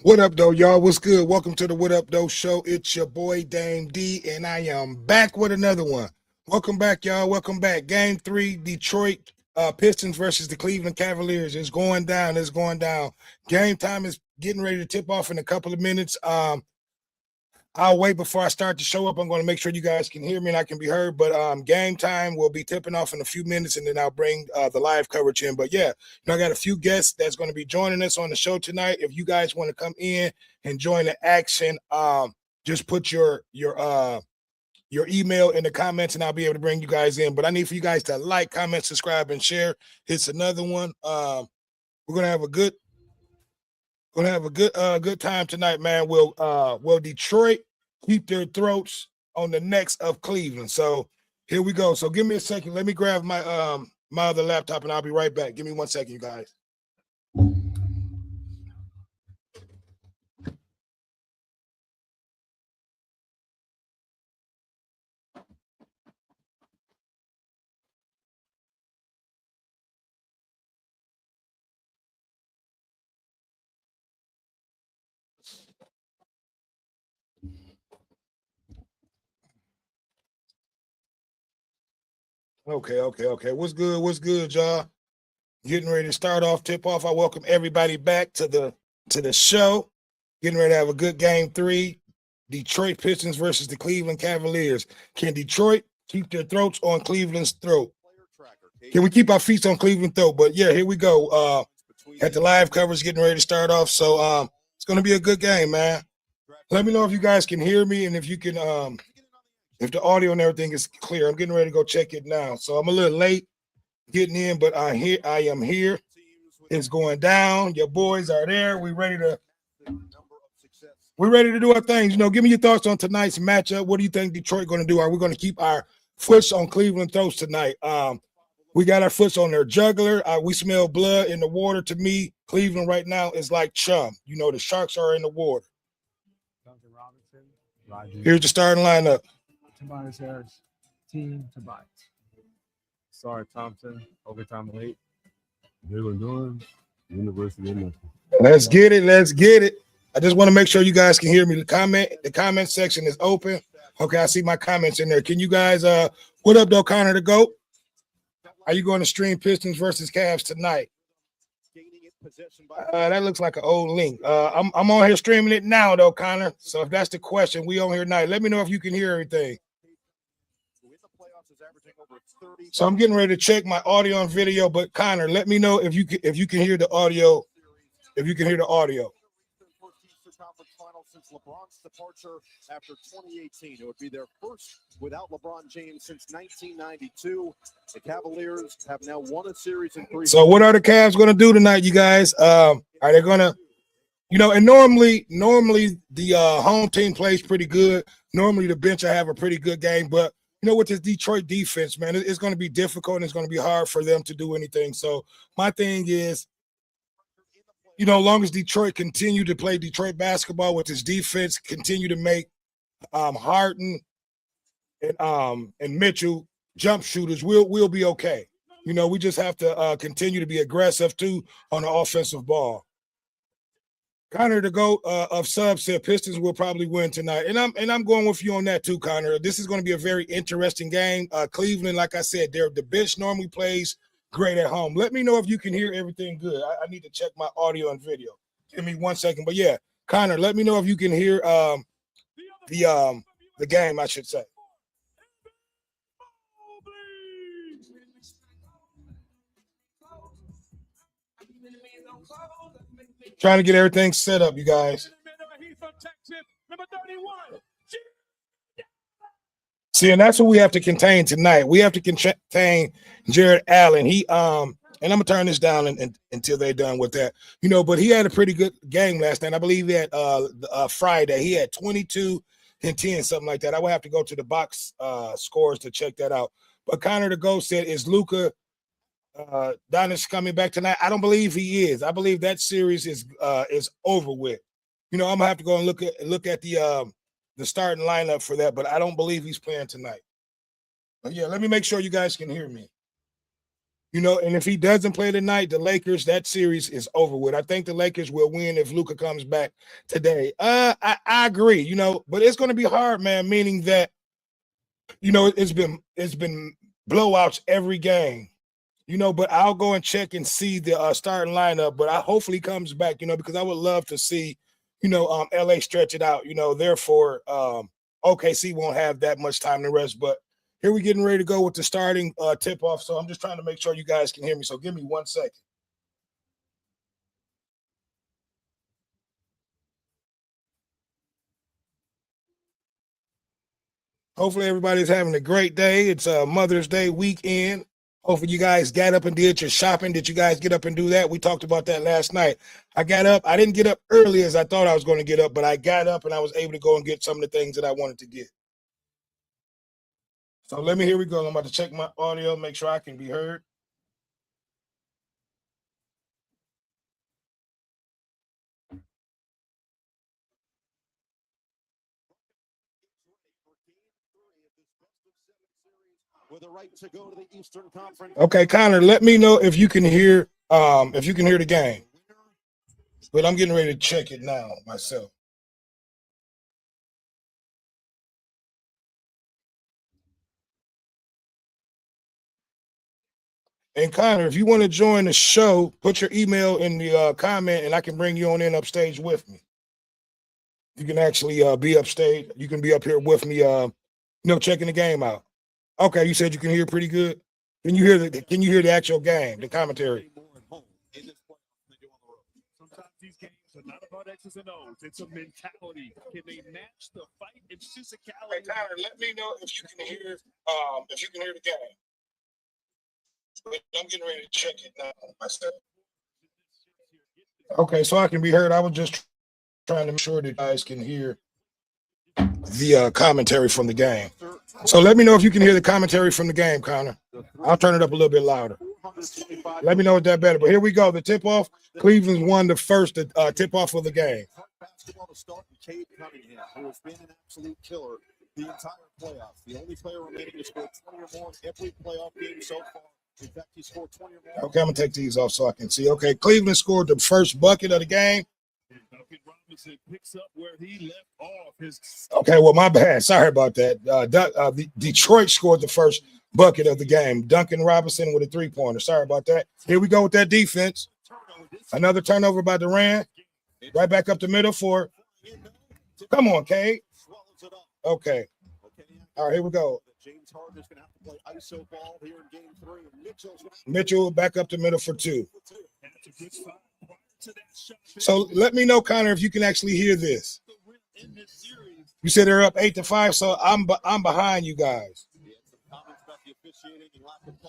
What up, though, y'all? What's good? Welcome to the What Up, Though show. It's your boy, Dame D, and I am back with another one. Welcome back, y'all. Welcome back. Game 3, Detroit Pistons versus the Cleveland Cavaliers. It's going down. It's going down. Game time is getting ready to tip off in a couple of minutes. I'll wait before I start to show up. I'm going to make sure you guys can hear me and I can be heard. But game time will be tipping off in a few minutes, and then I'll bring the live coverage in. But yeah, I got a few guests that's going to be joining us on the show tonight. If you guys want to come in and join the action, just put your email in the comments, and I'll be able to bring you guys in. But I need for you guys to like, comment, subscribe, and share. It's another one. We're gonna have a good. Good time tonight, man. Will Detroit keep their throats on the necks of Cleveland? So here we go. So give me a second. Let me grab my my other laptop, and I'll be right back. Give me 1 second, you guys. Okay. What's good? What's good, y'all? Getting ready to start off, tip off. I welcome everybody back to the show. Getting ready to have a good game 3. Detroit Pistons versus the Cleveland Cavaliers. Can Detroit keep their throats on Cleveland's throat? Can we keep our feet on Cleveland's throat? But yeah, here we go. At the live coverage getting ready to start off. So it's gonna be a good game, man. Let me know if you guys can hear me and if you can if the audio and everything is clear. I'm getting ready to go check it now. So I'm a little late getting in, but I am here. It's going down. Your boys are there. We're ready to do our things. Give me your thoughts on tonight's matchup. What do you think Detroit going to do? Are we going to keep our foots on Cleveland throats tonight? We got our foots on their juggler. We smell blood in the water. To me, Cleveland right now is like chum. The sharks are in the water. Here's the starting lineup. Tobias Harris, Team Tobias. Sorry, Thompson, overtime late. Jalen Dunn, University of Memphis. Let's get it. I just want to make sure you guys can hear me. The comment section is open. Okay, I see my comments in there. Can you guys what up, though, Connor the GOAT? Are you going to stream Pistons versus Cavs tonight? That looks like an old link. I'm on here streaming it now, though, Connor. So if that's the question, we on here tonight. Let me know if you can hear everything. So I'm getting ready to check my audio and video, but Connor, let me know if you can hear the audio. If you can hear the audio. Since LeBron's departure after 2018, it would be their first without LeBron James since 1992. The Cavaliers have now won a series in 3. So what are the Cavs going to do tonight, you guys? Are they going to, and normally the home team plays pretty good. Normally the bench will have a pretty good game, but with this Detroit defense, man, it's going to be difficult and it's going to be hard for them to do anything. So my thing is, as long as Detroit continue to play Detroit basketball with his defense, continue to make Harden and Mitchell jump shooters, we'll be okay. We just have to continue to be aggressive too on the offensive ball. Connor the GOAT of subs said Pistons will probably win tonight, and I'm going with you on that too, Connor. This is going to be a very interesting game. Cleveland, like I said, the bench normally plays great at home. Let me know if you can hear everything good. I need to check my audio and video. Give me 1 second. But yeah, Connor, let me know if you can hear the game, I should say. Trying to get everything set up, you guys. See, and that's what we have to contain tonight. We have to contain Jared Allen. He and I'm gonna turn this down until they're done with that. But he had a pretty good game last night. I believe he had Friday. He had 22 and 10, something like that. I would have to go to the box scores to check that out. But Connor the GOAT said, "Is Luka Doncic coming back tonight?" I don't believe he is. I believe that series is over with. I'm gonna have to go and look at the starting lineup for that, but I don't believe he's playing tonight. But yeah, let me make sure you guys can hear me. You know, and if he doesn't play tonight, the Lakers, that series is over with. I think the Lakers will win if Luka comes back today. I agree, you know, but it's going to be hard, man, meaning that, you know, it's been blowouts every game. You know, but I'll go and check and see the starting lineup. But I hopefully comes back, you know, because I would love to see, you know, LA stretch it out. You know, therefore, OKC won't have that much time to rest. But here we getting ready to go with the starting tip off. So I'm just trying to make sure you guys can hear me. So give me 1 second. Hopefully everybody's having a great day. It's Mother's Day weekend. Hopefully you guys got up and did your shopping. Did you guys get up and do that? We talked about that last night. I got up. I didn't get up early as I thought I was going to get up, but I got up and I was able to go and get some of the things that I wanted to get. So here we go. I'm about to check my audio, make sure I can be heard. With a right to go to the Eastern Conference. Okay, Connor, let me know if you can hear the game. But I'm getting ready to check it now myself. And Connor, if you want to join the show, put your email in the comment and I can bring you on in upstage with me. You can actually be upstage. You can be up here with me, you know, checking the game out. Okay, you said you can hear pretty good. Can you hear the actual game, the commentary? Sometimes these games are not about X's and O's. It's a mentality. Can they match the fight and physicality? Hey, Connor, let me know if you can hear the game. I'm getting ready to check it now myself. Okay, so I can be heard. I was just trying to make sure that you guys can hear the commentary from the game. So let me know if you can hear the commentary from the game, Connor. I'll turn it up a little bit louder. Let me know if that better. But here we go. The tip-off. Cleveland won the first tip-off of the game. Basketball to start with Cade Cunningham, who has been an absolute killer the entire playoffs. The only player remaining to score 20 or more in every playoff game so far. In fact, he scored 20 or more. Okay, I'm going to take these off so I can see. Okay, Cleveland scored the first bucket of the game. Picks up where he left off. Okay, well, my bad. Sorry about that. Detroit scored the first bucket of the game. Duncan Robinson with a three-pointer. Sorry about that. Here we go with that defense. Another turnover by Durant. Right back up the middle for. Come on, Cade. Okay. All right, here we go. James Harden is going to have to play ISO ball here in game 3. Mitchell back up the middle for 2. So let me know, Connor, if you can actually hear this. You said they're up 8-5, so I'm behind you guys.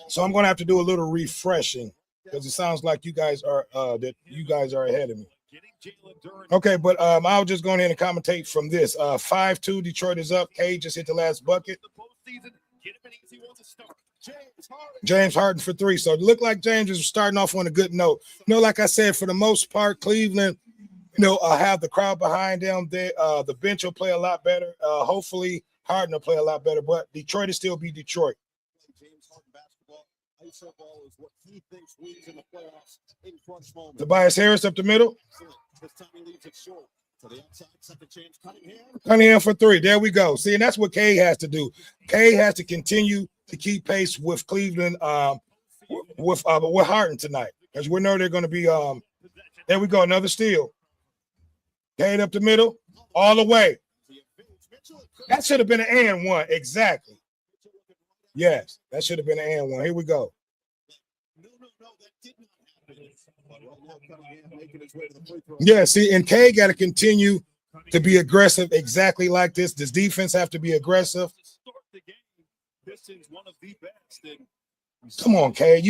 So I'm going to have to do a little refreshing because it sounds like you guys are ahead of me. Okay, but I'll just go ahead and commentate from this. 5-2, Detroit is up. Cade just hit the last bucket. James Harden for 3. So it looked like James is starting off on a good note. You know, like I said, for the most part, Cleveland, you know, have the crowd behind them. The bench will play a lot better. Hopefully, Harden will play a lot better. But Detroit will still be Detroit. James Harden basketball, ISO ball is what he thinks wins in the playoffs in crunch moments. Tobias Harris up the middle. This time he leaves it short. To the outside, second chance, Cunningham for 3. There we go. See, and that's what Cade has to do. Cade has to continue to keep pace with Cleveland, with Harden tonight, because we know they're going to be. There we go, another steal. Cade up the middle, all the way. That should have been an and one, exactly. Yes, that should have been an and one. Here we go. Yeah, see, and Cade got to continue to be aggressive exactly like this. This defense have to be aggressive. Come on, Cade.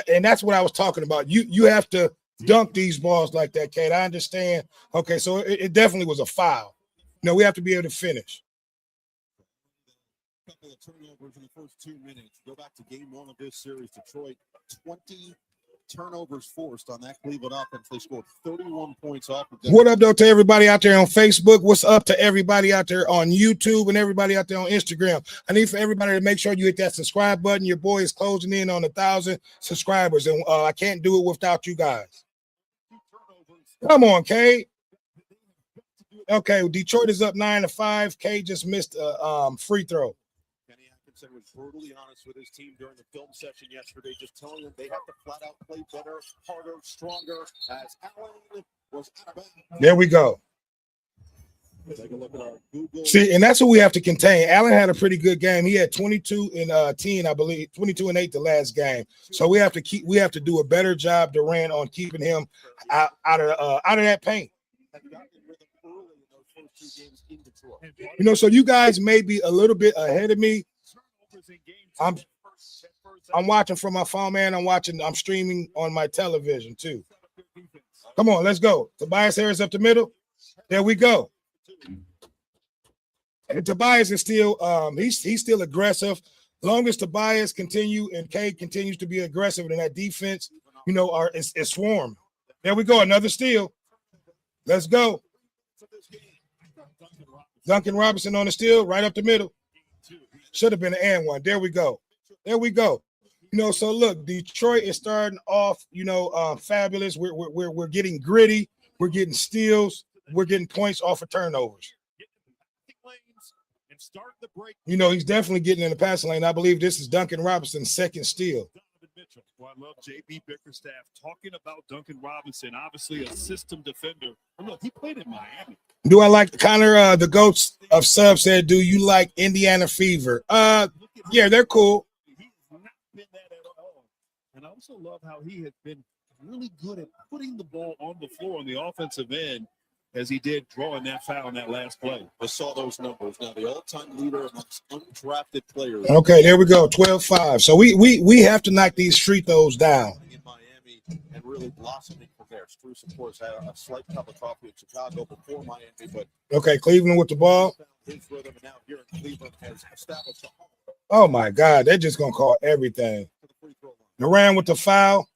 And that's what I was talking about. You have to dunk these balls like that, Cade. I understand. Okay, so it definitely was a foul. No, we have to be able to finish. A couple of turnovers in the first 2 minutes. Go back to game 1 of this series. Detroit 20 turnovers forced on that Cleveland offense. They scored 31 points off of them. What up, though, to everybody out there on Facebook? What's up to everybody out there on YouTube and everybody out there on Instagram? I need for everybody to make sure you hit that subscribe button. Your boy is closing in on 1,000 subscribers, and I can't do it without you guys. Come on, Kay. Okay, well, Detroit is up 9-5. Kay just missed a free throw. Kenny Atkinson was brutally honest with his team during the film session yesterday, just telling them they have to flat out play better, harder, stronger, as Allen was out of bounds. There we go. Take a look at our Google. See, and that's what we have to contain. Allen had a pretty good game. He had 22 and 10, I believe, 22 and 8 the last game. So we have to do a better job, Durant, on keeping him out of that paint. You know, so you guys may be a little bit ahead of me. I'm watching from my phone, man. I'm streaming on my television too. Come on, let's go. Tobias Harris up the middle. There we go. And Tobias is still he's still aggressive. Long as Tobias continue and Cade continues to be aggressive in that defense, you know, it's swarm. There we go. Another steal. Let's go. Duncan Robinson on the steal, right up the middle. Should have been an and one. There we go. There we go. You know, so look, Detroit is starting off, you know, fabulous. We're getting gritty. We're getting steals. We're getting points off of turnovers. You know, he's definitely getting in the passing lane. I believe this is Duncan Robinson's second steal. Well, I love JB Bickerstaff talking about Duncan Robinson, obviously a system defender. And look, he played in Miami. Do I like Connor, the GOATs of Sub said, do you like Indiana Fever? Yeah, they're cool. He's not been that at all. And I also love how he has been really good at putting the ball on the floor on the offensive end as he did drawing that foul in that last play. I saw those numbers. Now, the all-time leader amongst undrafted players. Okay, there we go, 12-5. So we have to knock these free throws down. In Miami and really blossoming from there. Struce, of course, had a slight cup of coffee in Chicago before Miami, but Okay, Cleveland with the ball. his rhythm, and now here in Cleveland has established a home Oh, my God, they're just going to call everything. to the free throw line. Durant with the foul.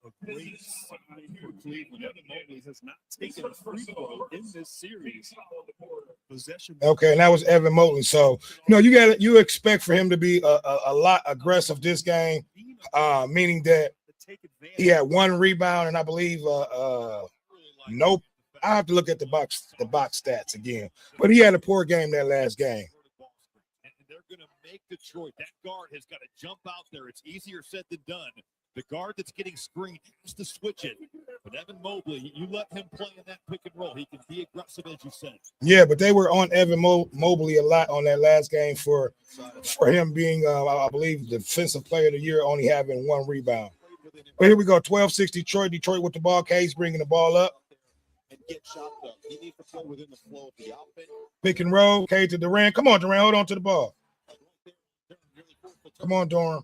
A great sign for Cleveland. Evan Mobley has not taken a free throw in this series. Possession. Okay, and that was Evan Mobley. So, you know, you expect for him to be a lot aggressive this game, meaning that he had one rebound, and I believe nope. I have to look at the box stats again. But he had a poor game that last game. And they're going to make Detroit. That guard has got to jump out there. It's easier said than done. The guard that's getting screened has to switch it. But Evan Mobley, you let him play in that pick and roll. He can be aggressive, as you said. Yeah, but they were on Evan Mobley a lot on that last game for him being, I believe, defensive player of the year, only having one rebound. But here we go, 12-6 Detroit. Detroit with the ball. Case bringing the ball up. And get shot up. He needs to play within the flow of the offense. Pick and roll. K to Durant. Come on, Durant. Hold on to the ball. Come on, Durham.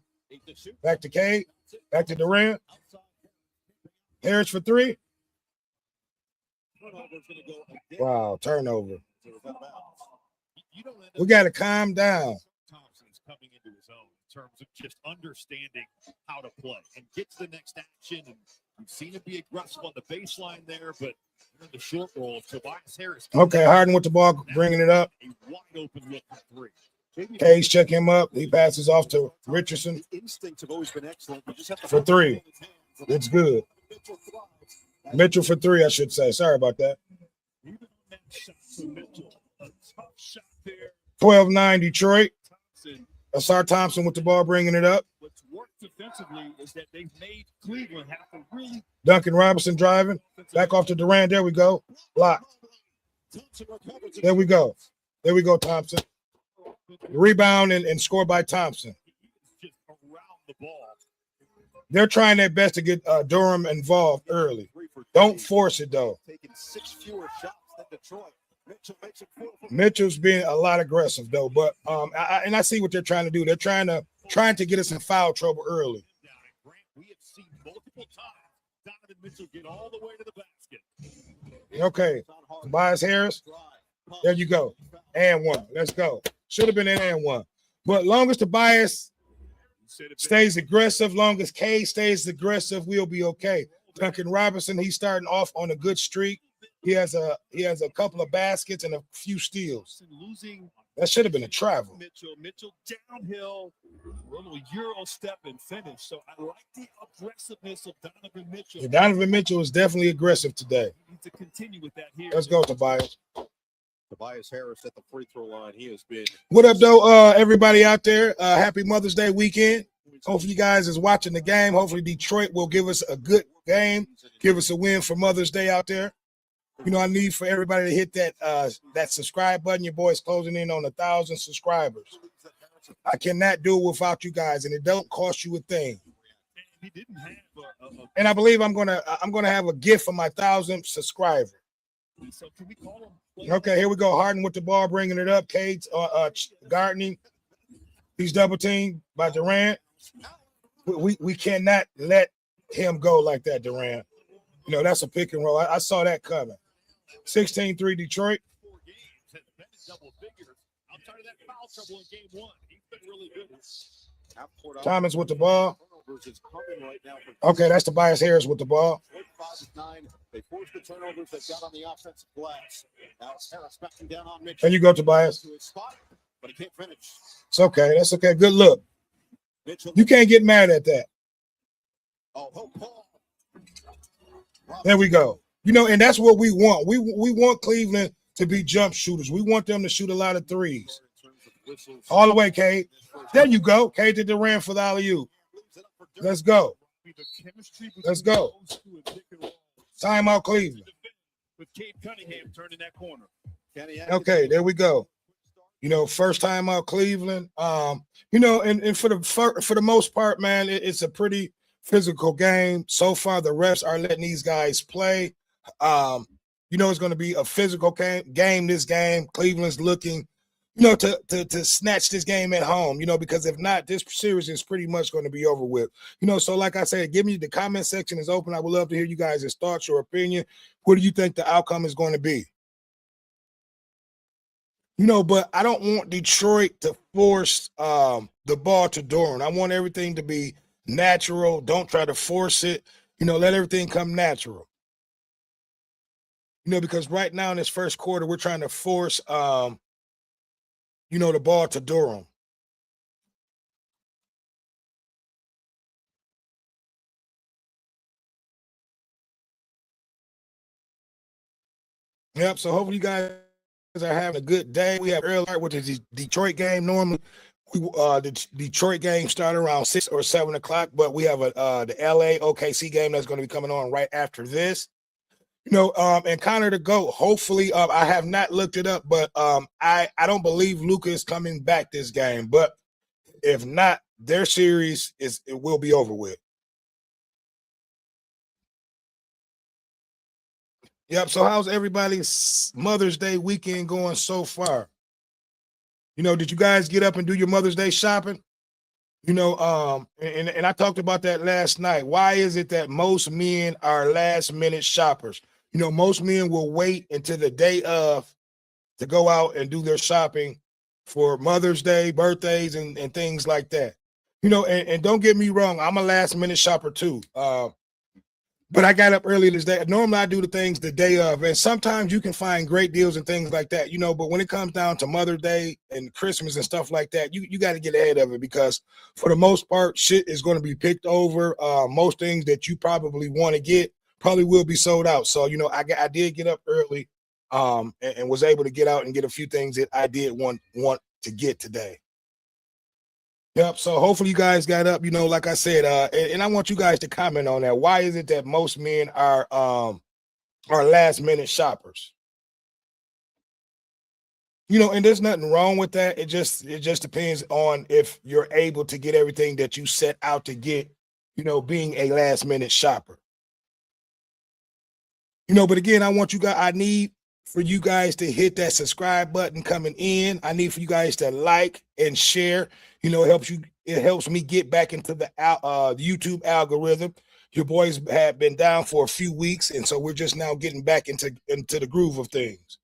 Back to K. Back to Durant. Harris for three. Wow, turnover. We got to calm down. Thompson's coming into his own in terms of just understanding how to play and get to the next action. And you've seen him be aggressive on the baseline there, but in the short roll of Tobias Harris. Okay, Harden with the ball, bringing it up. A wide open look for three. Case check him up. He passes off to Richardson Instincts have always been excellent. You just have to for three. It's good. Mitchell for three, I should say. Sorry about that. 12-9 Detroit. Asar Thompson with the ball, bringing it up. What's worked defensively is that they've made Cleveland have to really. Duncan Robinson driving. Back off to Durant. There we go. Block. There we go. There we go, Thompson. Rebound and score by Thompson. Just around the ball. They're trying their best to get Durham involved early. Don't force it, though. Taking 6 fewer shots than Detroit. Mitchell makes it 4 for Mitchell's being a lot aggressive, though. But I see what they're trying to do. They're trying to get us in foul trouble early. We have seen multiple times Donovan Mitchell get all the way to the basket. Okay. Tobias Harris. There you go. And one. Let's go. Should have been an and one. But long as Tobias stays aggressive. Long as K stays aggressive, we'll be okay. Duncan Robinson, he's starting off on a good streak. He has a couple of baskets and a few steals. That should have been a travel. Mitchell downhill, a little Euro step and finish. So I like the aggressiveness of Donovan Mitchell. Yeah, Donovan Mitchell is definitely aggressive today. He needs to continue with that here. Let's go, Tobias. Tobias Harris at the free throw line. He has been. What up, though, everybody out there? Happy Mother's Day weekend. Hopefully you guys is watching the game. Hopefully Detroit will give us a good game, give us a win for Mother's Day out there. You know, I need for everybody to hit that subscribe button. Your boy's closing in on 1,000 subscribers. I cannot do it without you guys, and it don't cost you a thing. He didn't have And I believe I'm gonna have a gift for my 1,000th subscriber. So can we call him? Okay, here we go. Harden with the ball, bringing it up. Cade's gardening. He's double teamed by Durant. We cannot let him go like that, Durant. You know, that's a pick and roll. I saw that coming. 16-3 Detroit. 4 games has been in double figures. Outside of that foul trouble in game 1, he's been really good. Thomas with the ball. Okay, that's Tobias Harris with the ball. 5-9. They forced the turnovers that got on the offensive glass. Now it's Harris backing down on Mitchell. There you go, Tobias. To his spot, but he can't finish. It's okay. That's okay. Good look. Mitchell. You can't get mad at that. Oh, Paul. There we go. You know, and that's what we want. We want Cleveland to be jump shooters. We want them to shoot a lot of threes. All the way, Cade. There you go. Cade did the ran for the alley-oop. Let's go. Let's go. Timeout, Cleveland. With Cade Cunningham turning that corner. Okay, there we go. You know, first time out Cleveland. You know, and for the most part, man, it's a pretty physical game. So far, the refs are letting these guys play. You know, it's going to be a physical game. This game, Cleveland's looking, you know, to snatch this game at home. You know, because if not, this series is pretty much going to be over with. You know, so like I said, give me the comment section is open. I would love to hear you guys' thoughts, your opinion. What do you think the outcome is going to be? You know, but I don't want Detroit to force the ball to Durant. I want everything to be natural. Don't try to force it. You know, let everything come natural. You know, because right now in this first quarter, we're trying to force, you know, the ball to Durham. Yep, so hopefully you guys are having a good day. We have early with the Detroit game. Normally, the Detroit game start around 6 or 7 o'clock, but we have the LA OKC game that's going to be coming on right after this. You know, and Connor to go. Hopefully, I have not looked it up, but I don't believe Luka is coming back this game. But if not, their series will be over with. Yep. So how's everybody's Mother's Day weekend going so far? You know, did you guys get up and do your Mother's Day shopping? You know, and I talked about that last night. Why is it that most men are last minute shoppers? You know, most men will wait until the day of to go out and do their shopping for Mother's Day, birthdays, and things like that. You know, and don't get me wrong, I'm a last minute shopper too. But I got up early this day. Normally I do the things the day of, and sometimes you can find great deals and things like that, you know, but when it comes down to Mother's Day and Christmas and stuff like that, you got to get ahead of it because for the most part, shit is going to be picked over. Most things that you probably want to get probably will be sold out. So, you know, I did get up early and was able to get out and get a few things that I did want to get today. Yep. So hopefully you guys got up, you know, like I said, and I want you guys to comment on that. Why is it that most men are last minute shoppers? You know, and there's nothing wrong with that. It just depends on if you're able to get everything that you set out to get, you know, being a last minute shopper. You know, but again, I need for you guys to hit that subscribe button coming in. I need for you guys to like and share. You know, it helps me get back into the YouTube algorithm. Your boys have been down for a few weeks, and so we're just now getting back into the groove of things.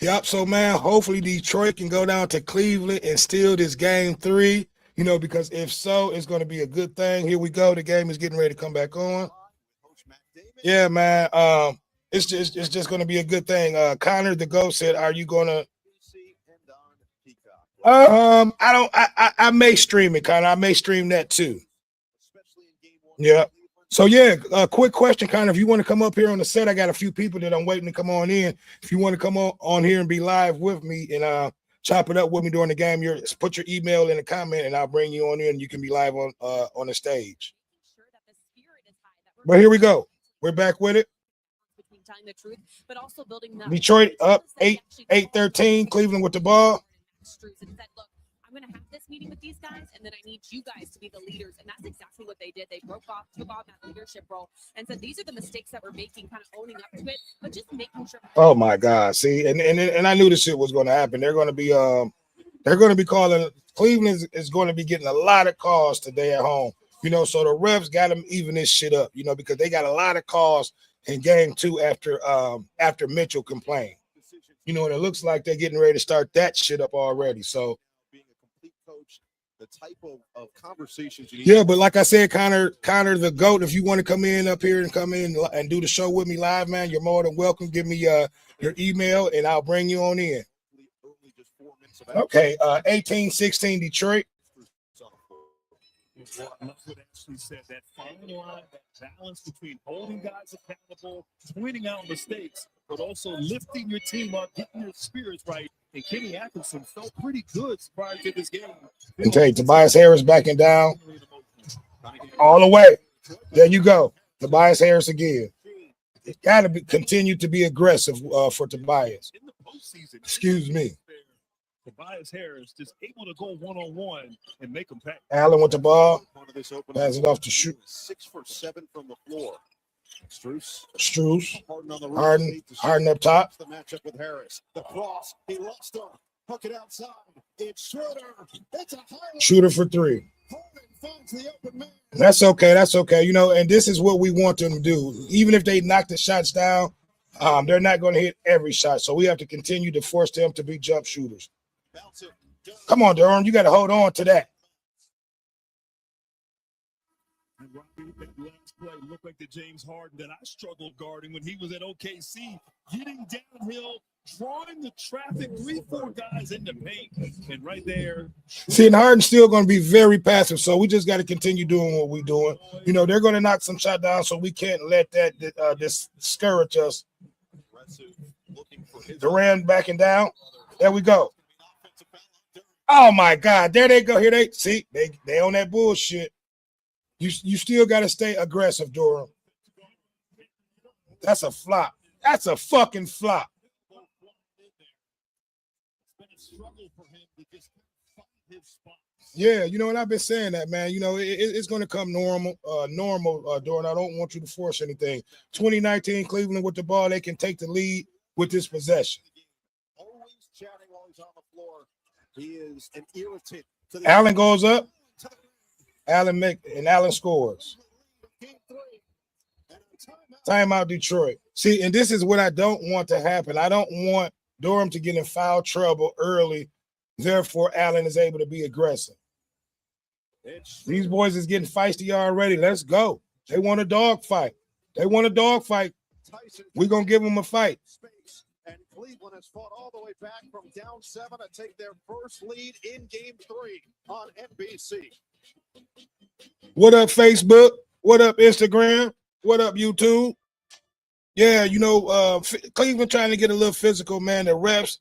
Yep. So, man, hopefully Detroit can go down to Cleveland and steal this game 3, because if so, it's going to be a good thing. Here we go. The game is getting ready to come back on. Yeah, man. It's just going to be a good thing. Connor the Ghost said, "Are you going to?" I may stream it, Connor. I may stream that too. Yeah. So yeah, quick question, Connor. If you want to come up here on the set, I got a few people that I'm waiting to come on in. If you want to come on here and be live with me and chop it up with me during the game, put your email in the comment and I'll bring you on in and you can be live on the stage. But here we go. We're back with it. Telling the truth, but also building that Detroit up 8-13, Cleveland with the ball. Said, look, I'm going to have this meeting with these guys, and then I need you guys to be the leaders. And that's exactly what they did. They took on that leadership role and said, these are the mistakes that we're making, kind of owning up to it, but just making sure. Oh my God. See, and I knew this shit was going to happen. They're going to be calling. Cleveland is going to be getting a lot of calls today at home, so the refs got them even this shit up, because they got a lot of calls in game 2 after Mitchell complained. And it looks like they're getting ready to start that shit up already. So being a complete coach, the type of conversations you need. Yeah, but like I said, Connor the GOAT, if you want to come in up here and come in and do the show with me live, man, you're more than welcome. Give me your email and I'll bring you on in. Okay, 18-16 Detroit. What actually said, that fine line, that balance between holding guys accountable, pointing out mistakes, but also lifting your team up, getting your spirits right. And Kenny Atkinson felt pretty good prior to this game. Okay, Tobias Harris backing down all the way. There you go. Tobias Harris again. It got to continue to be aggressive for Tobias. In the postseason, Excuse me. Tobias Harris just able to go one-on-one and make them pay. Allen with the ball. Pass it off to shoot. 6 for 7 from the floor. Strus. Harden up top. The matchup with Harris. The cross. He lost him. Hook it outside. It's Schroeder. It's a Shooter for 3. Finds the open man. That's okay. That's okay. And this is what we want them to do. Even if they knock the shots down, they're not going to hit every shot. So we have to continue to force them to be jump shooters. Come on, Durham. You got to hold on to that. And Robbie, that last play looked like the James Harden that I struggled guarding when he was at OKC, getting downhill, drawing the traffic, 3-4 guys into paint, and right there. See, and Harden's still going to be very passive, so we just got to continue doing what we're doing. They're going to knock some shot down, so we can't let that discourage us. Durant backing down. There we go. Oh my God! There they go. Here they on that bullshit. You still got to stay aggressive, Durham. That's a flop. That's a fucking flop. Yeah, and I've been saying that, man. It's going to come normal, Durham. I don't want you to force anything. 2019 Cleveland with the ball, they can take the lead with this possession. Always chatting while he's on the floor. He is an irritant. Allen goes up. Allen scores. Timeout Detroit. See, and this is what I don't want to happen. I don't want Durham to get in foul trouble early. Therefore, Allen is able to be aggressive. These boys is getting feisty already. Let's go. They want a dog fight. We're going to give them a fight. And Cleveland has fought all the way back from down 7 to take their first lead in game 3 on NBC. What up, Facebook? What up, Instagram? What up, YouTube? Yeah, Cleveland trying to get a little physical, man. The refs,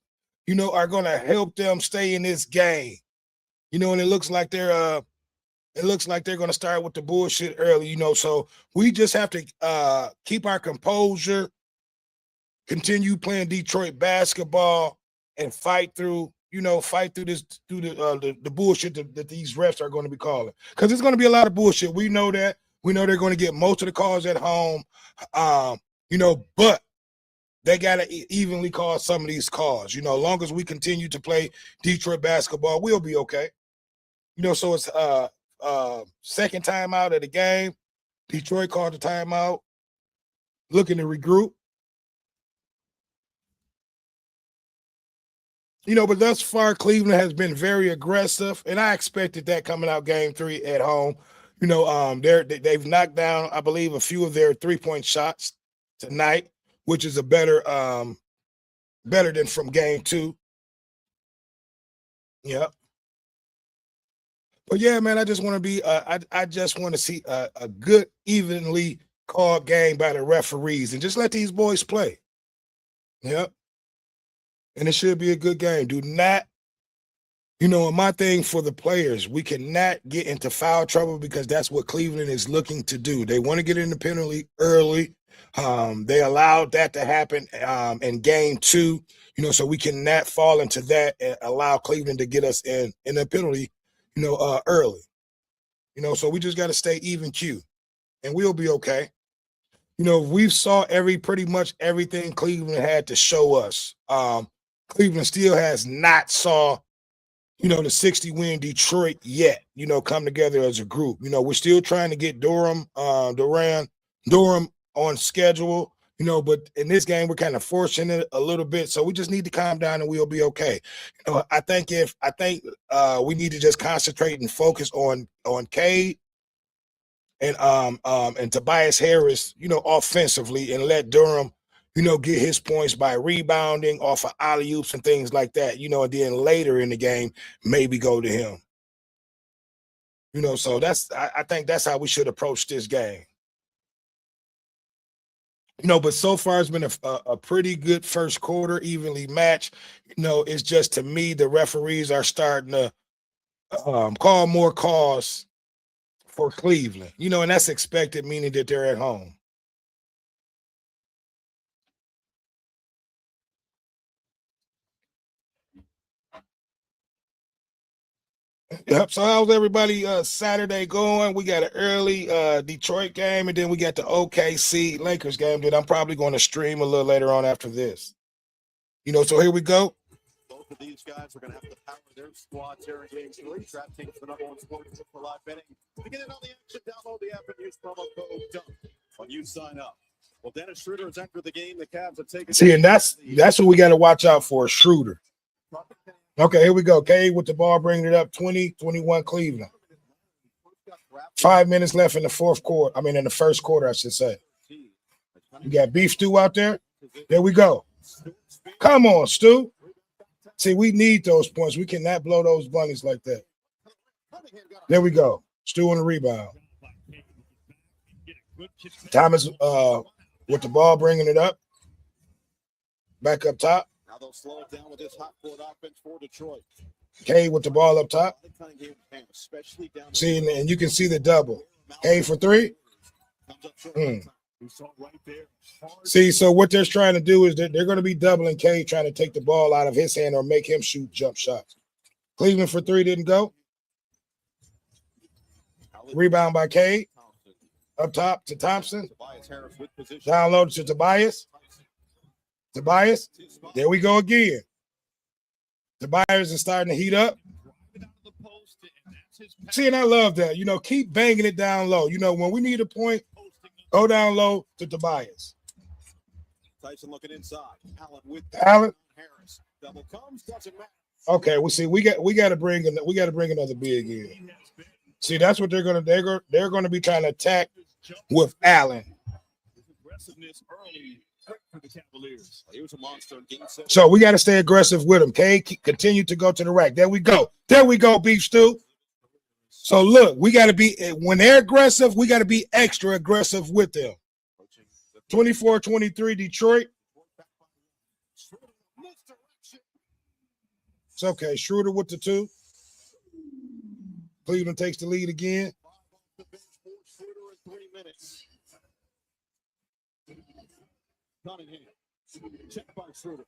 are going to help them stay in this game. And it looks like they're going to start with the bullshit early, So we just have to keep our composure, continue playing Detroit basketball, and fight through the bullshit that these refs are going to be calling. Because there's going to be a lot of bullshit. We know that. We know they're going to get most of the calls at home. But they got to evenly call some of these calls. As long as we continue to play Detroit basketball, we'll be okay. So it's second timeout of the game. Detroit called the timeout, looking to regroup. But thus far, Cleveland has been very aggressive, and I expected that coming out game 3 at home. They've knocked down, I believe, a few of their 3-point shots tonight, which is a better than from game 2. Yep. But yeah, man, I just want to I just want to see a good, evenly called game by the referees, and just let these boys play. Yep. And it should be a good game. Do not, and my thing for the players, we cannot get into foul trouble because that's what Cleveland is looking to do. They want to get in the penalty early. They allowed that to happen in game 2, so we cannot fall into that and allow Cleveland to get us in the penalty, early. So we just got to stay even Q, and we'll be okay. We've saw pretty much everything Cleveland had to show us. Cleveland still has not saw, the 60-win Detroit yet, come together as a group. We're still trying to get Durham on schedule, but in this game, we're kind of forcing it a little bit. So we just need to calm down and we'll be okay. I think we need to just concentrate and focus on Cade and Tobias Harris, offensively, and let Durham, get his points by rebounding off of alley-oops and things like that, and then later in the game, maybe go to him. So I think that's how we should approach this game. But so far it's been a pretty good first quarter, evenly matched. It's just, to me, the referees are starting to call more calls for Cleveland, and that's expected, meaning that they're at home. Yep. So how's everybody Saturday going? We got an early Detroit game, and then we got the OKC Lakers game that I'm probably going to stream a little later on after this. So here we go. Both of these guys are going to have to power their squads here in game 3. DraftKings, the #1 sport for live betting. To get in on the action, download the app and use promo code DUNK when you sign up. Well, Dennis Schroeder has entered the game. The Cavs have taken. See, and that's what we got to watch out for, Schroeder. Okay, here we go. Cade with the ball, bringing it up, 20-21 Cleveland. 5 minutes left in the fourth quarter. I mean, in the first quarter, I should say. You got Beef Stew out there. There we go. Come on, Stu. See, we need those points. We cannot blow those bunnies like that. There we go. Stu on the rebound. Thomas with the ball, bringing it up. Back up top. Now they'll slow it down with this hot court offense for Detroit. Cade with the ball up top. See, and you can see the double. Cade for 3. See, so what they're trying to do is they're going to be doubling Cade, trying to take the ball out of his hand or make him shoot jump shots. Cleveland for 3 didn't go. Rebound by Cade. Up top to Thompson. Download to Tobias. Tobias. There we go again. Tobias is starting to heat up. See, and I love that. Keep banging it down low. When we need a point, go down low to Tobias. Tyson looking inside. Allen. Harris. Double comes, doesn't matter. Okay, we got to bring another big in. See, that's what they're going to be trying to attack with Allen. For the Cavaliers. He was a monster in game 7. So we got to stay aggressive with him. Continue to go to the rack. There we go. There we go, Beef Stew. So look, we got to be, when they're aggressive, we got to be extra aggressive with them. 24-23 Detroit. It's okay. Schroeder with the 2. Cleveland takes the lead again.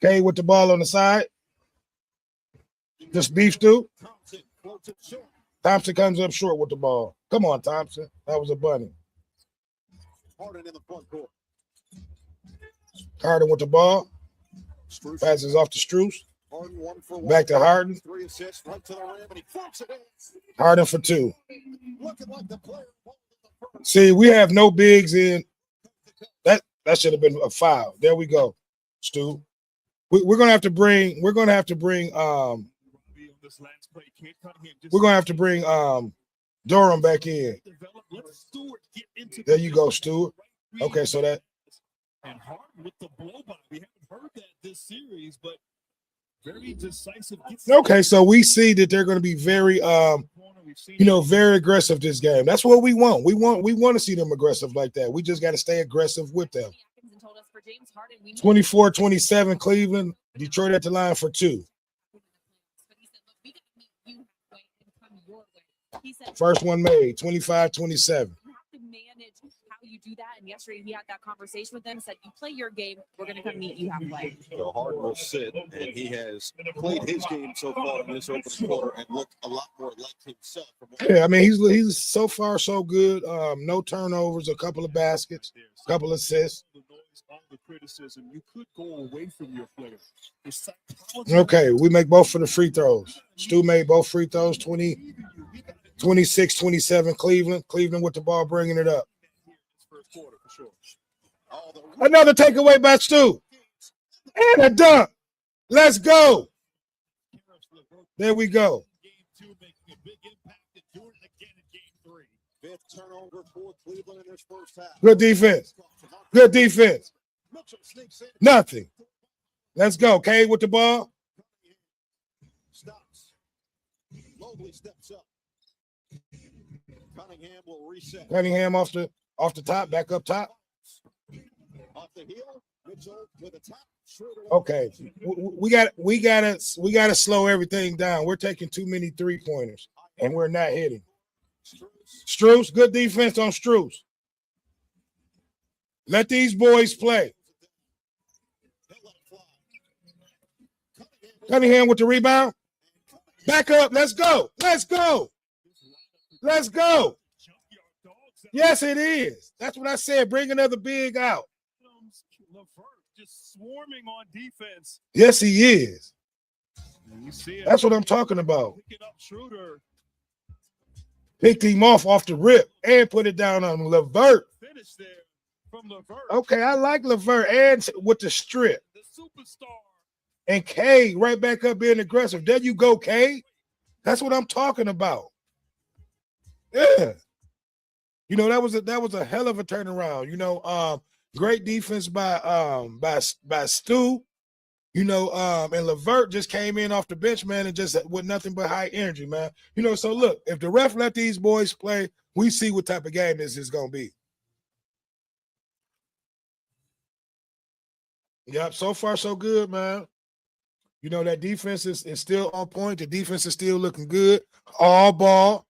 Okay, with the ball on the side. Just Beef Stew. Thompson comes up short with the ball. Come on, Thompson. That was a bunny. Harden with the ball. Passes off to Strus. Back to Harden. Harden for 2. See, we have no bigs in. That should have been a foul. There we go, Stu. we're gonna have to bring Durham back in. There you go, Stewart. Okay, so that and Harden with the blow by. We haven't heard that this series, but very decisive. okay, so we see that they're going to be very very aggressive this game. That's what we want. We want to see them aggressive like that. We just got to stay aggressive with them. 24-27 Cleveland. Detroit at the line for 2. First one made, 25-27. You have to manage how you do that. And yesterday he had that conversation with them, said, you play your game, we're going to come meet you halfway. So Harden will sit, and he has played his game so far in this opening quarter and looked a lot more like himself. Yeah, I mean, he's so far so good. No turnovers, a couple of baskets, a couple of assists. The criticism, you could go away from your player. Okay, we make both for the free throws. Stu made both free throws, 26-27 Cleveland. Cleveland with the ball, bringing it up. Another takeaway by Stu. And a dunk. Let's go. There we go. Fifth turnover for Cleveland in this first half. Good defense. Good defense. Nothing. Let's go. Cade with the ball. Stops. Mobley steps up. Cunningham will reset. Cunningham off the top, back up top. Off the heel. Mitchell with a top. Okay. We gotta slow everything down. We're taking too many 3-pointers and we're not hitting. Strus, good defense on Strus. Let these boys play. Cunningham with the rebound. Back up. Let's go. Let's go. Let's go. Yes, it is. That's what I said. Bring another big out. Just swarming on defense. Yes, he is. You see it. That's what I'm talking about. Picking up Schroeder. Picked him off the rip and put it down on LeVert. Finish there from LeVert. Okay, I like LeVert and with the strip. The superstar. And K right back up being aggressive. There you go, K. That's what I'm talking about. Yeah. That was a hell of a turnaround. Great defense by Stu. And LeVert just came in off the bench, man, and just with nothing but high energy, man. So look, if the ref let these boys play, we see what type of game this is gonna be. Yep, so far so good, man. That defense is still on point. The defense is still looking good. All ball.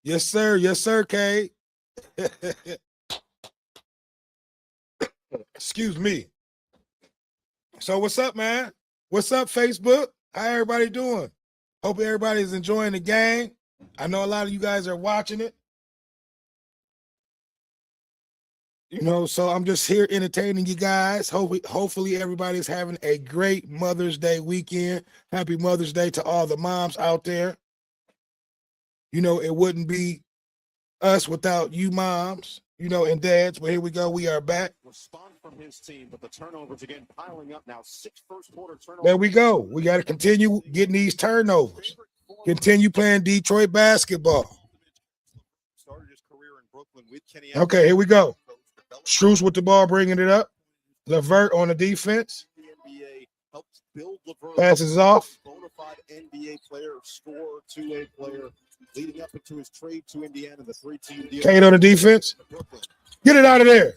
Yes, sir. Yes, sir, K. Excuse me. So what's up, man? What's up, Facebook? How everybody doing? Hope everybody's enjoying the game. I know a lot of you guys are watching it. So I'm just here entertaining you guys. Hopefully everybody's having a great Mother's Day weekend. Happy Mother's Day to all the moms out there. It wouldn't be us without you moms, and dads. But here we go. We are back. Respond from his team, but the turnovers again piling up now. 6 first quarter turnovers. There we go. We got to continue getting these turnovers. Continue playing Detroit basketball. Started his career in Brooklyn with Kenny. Okay, here we go. Strus with the ball, bringing it up. LeVert on the defense. The NBA helps build LeVert. Passes off. Bona fide NBA player, scorer, two-way player, leading up into his trade to Indiana, the 3-team deal. Cade on the defense. Get it out of there.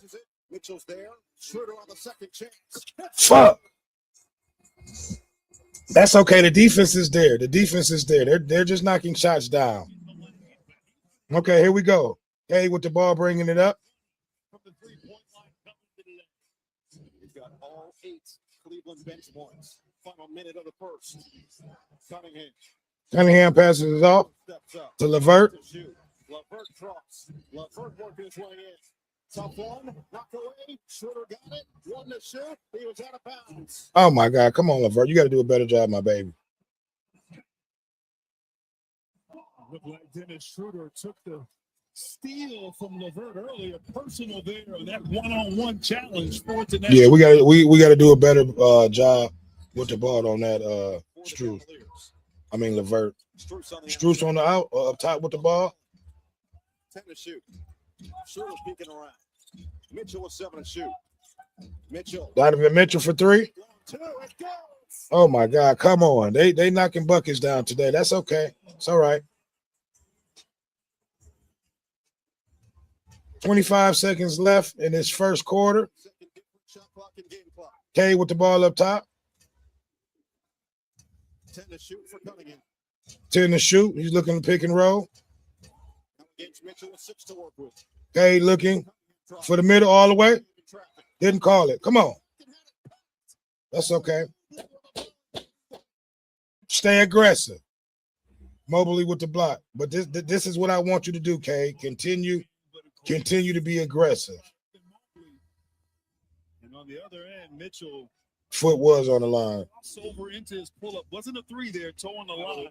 Mitchell's there. Schroeder on the second chance. Fuck. That's okay. The defense is there. They're just knocking shots down. Okay, here we go. Cade with the ball, bringing it up. He's got all 8 Cleveland bench points. Final minute of the first. Cunningham passes it off to LeVert. LeVert cross. LeVert working his way in. Tough one. Knocked away. Schroeder got it. One to shoot. He was out of bounds. Oh, my God. Come on, LeVert. You got to do a better job, my baby. Looked like Dennis Schroeder took the Steal from Levert earlier, personal there, that one-on-one challenge for tonight. Yeah, we got to do a better job with the ball on that Strus. I mean Levert. Strus on the out up top with the ball. 10 to shoot. Schroeder peeking around. Mitchell with 7 to shoot. Mitchell. Donovan Mitchell for 3. 2. It goes. Oh my God, come on. They knocking buckets down today. That's okay. It's all right. 25 seconds left in this first quarter. Second different shot clock and game clock. K with the ball up top. 10 to shoot for Cunningham. 10 to shoot. He's looking to pick and roll. Against Mitchell with 6 to work with. K looking for the middle all the way. Didn't call it. Come on. That's okay. Stay aggressive. Mobley with the block. But this is what I want you to do, K. Continue to be aggressive. And on the other end, Mitchell Foot was on the line. over into his pull-up. Wasn't a 3 there, toe on the line.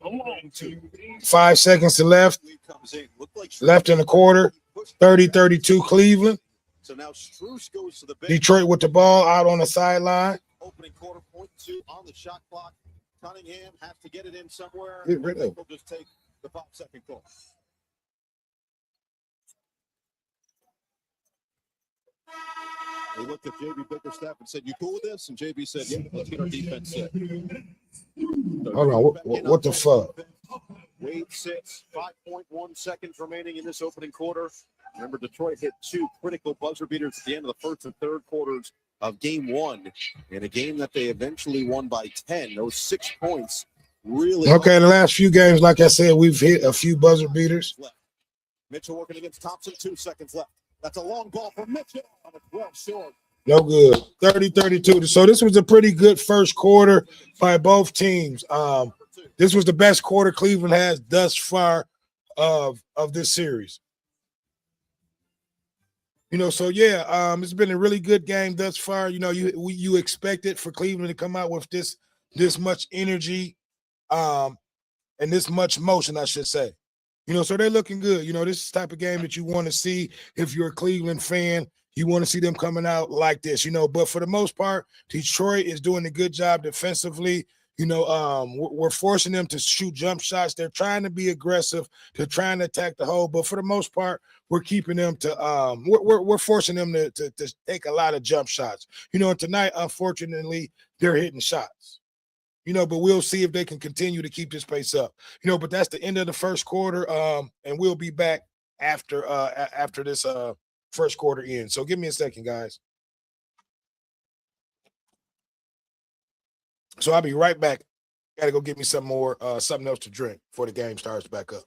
A long 2. 5 seconds to left. Lead comes in. Looked like Left in the quarter. 30-32 Cleveland. So now Strus goes to the bench. Detroit with the ball out on the sideline. Opening quarter, 0.2 on the shot clock. Cunningham has to get it in somewhere. Get rid of it. We'll just take the 5-second call. They looked at JB Bickerstaff and said, "You cool with this?" And JB said, "Yeah, let's get our defense set." Hold on. What the fuck? Wade sits. 5.1 seconds remaining in this opening quarter. Remember, Detroit hit 2 critical buzzer beaters at the end of the first and third quarters of game 1 in a game that they eventually won by 10. Those 6 points really. Okay, the last few games, like I said, we've hit a few buzzer beaters. Mitchell working against Thompson. 2 seconds left. That's a long ball for Mitchell. And it's well short. No good. 30-32. So this was a pretty good first quarter by both teams. This was the best quarter Cleveland has thus far of this series. So yeah, it's been a really good game thus far. You expect it for Cleveland to come out with this much energy, and this much motion, I should say. So they're looking good. This is the type of game that you want to see if you're a Cleveland fan. You want to see them coming out like this, But for the most part, Detroit is doing a good job defensively. We're forcing them to shoot jump shots. They're trying to be aggressive. They're trying to attack the hole. But for the most part, we're keeping them to we're forcing them to take a lot of jump shots. And tonight, unfortunately, they're hitting shots. But we'll see if they can continue to keep this pace up. But that's the end of the first quarter. And we'll be back after this first quarter ends. So give me a second, guys. So I'll be right back. Got to go get me something else to drink before the game starts back up.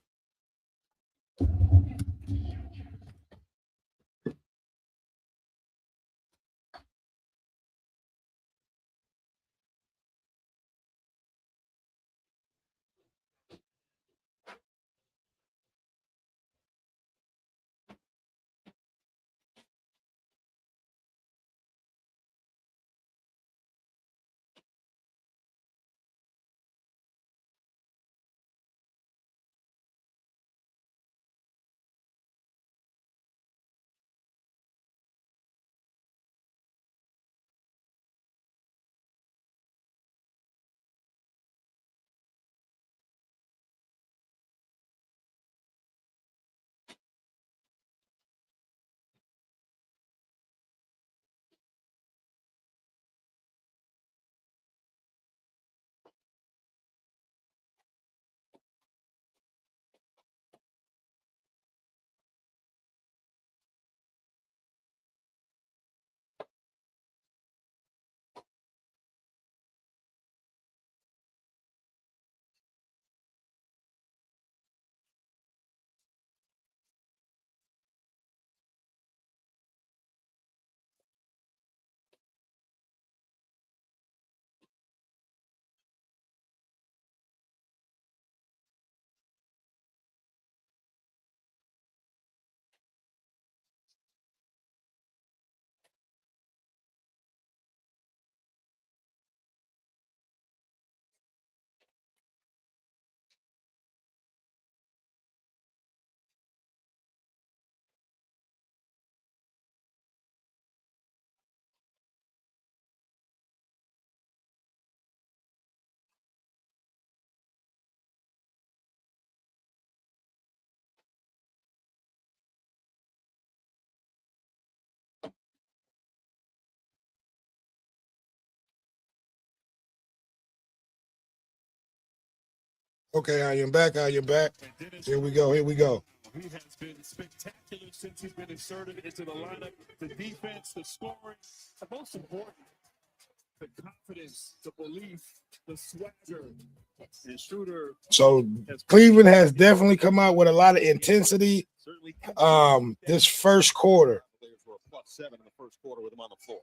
Okay, I am back. Here we go. He has been spectacular since he's been inserted into the lineup. The defense, the scoring, and most important, the confidence, the belief, the swagger. And Schroeder. So Cleveland has definitely come out with a lot of intensity. This first quarter. +7 in the first quarter with him on the floor.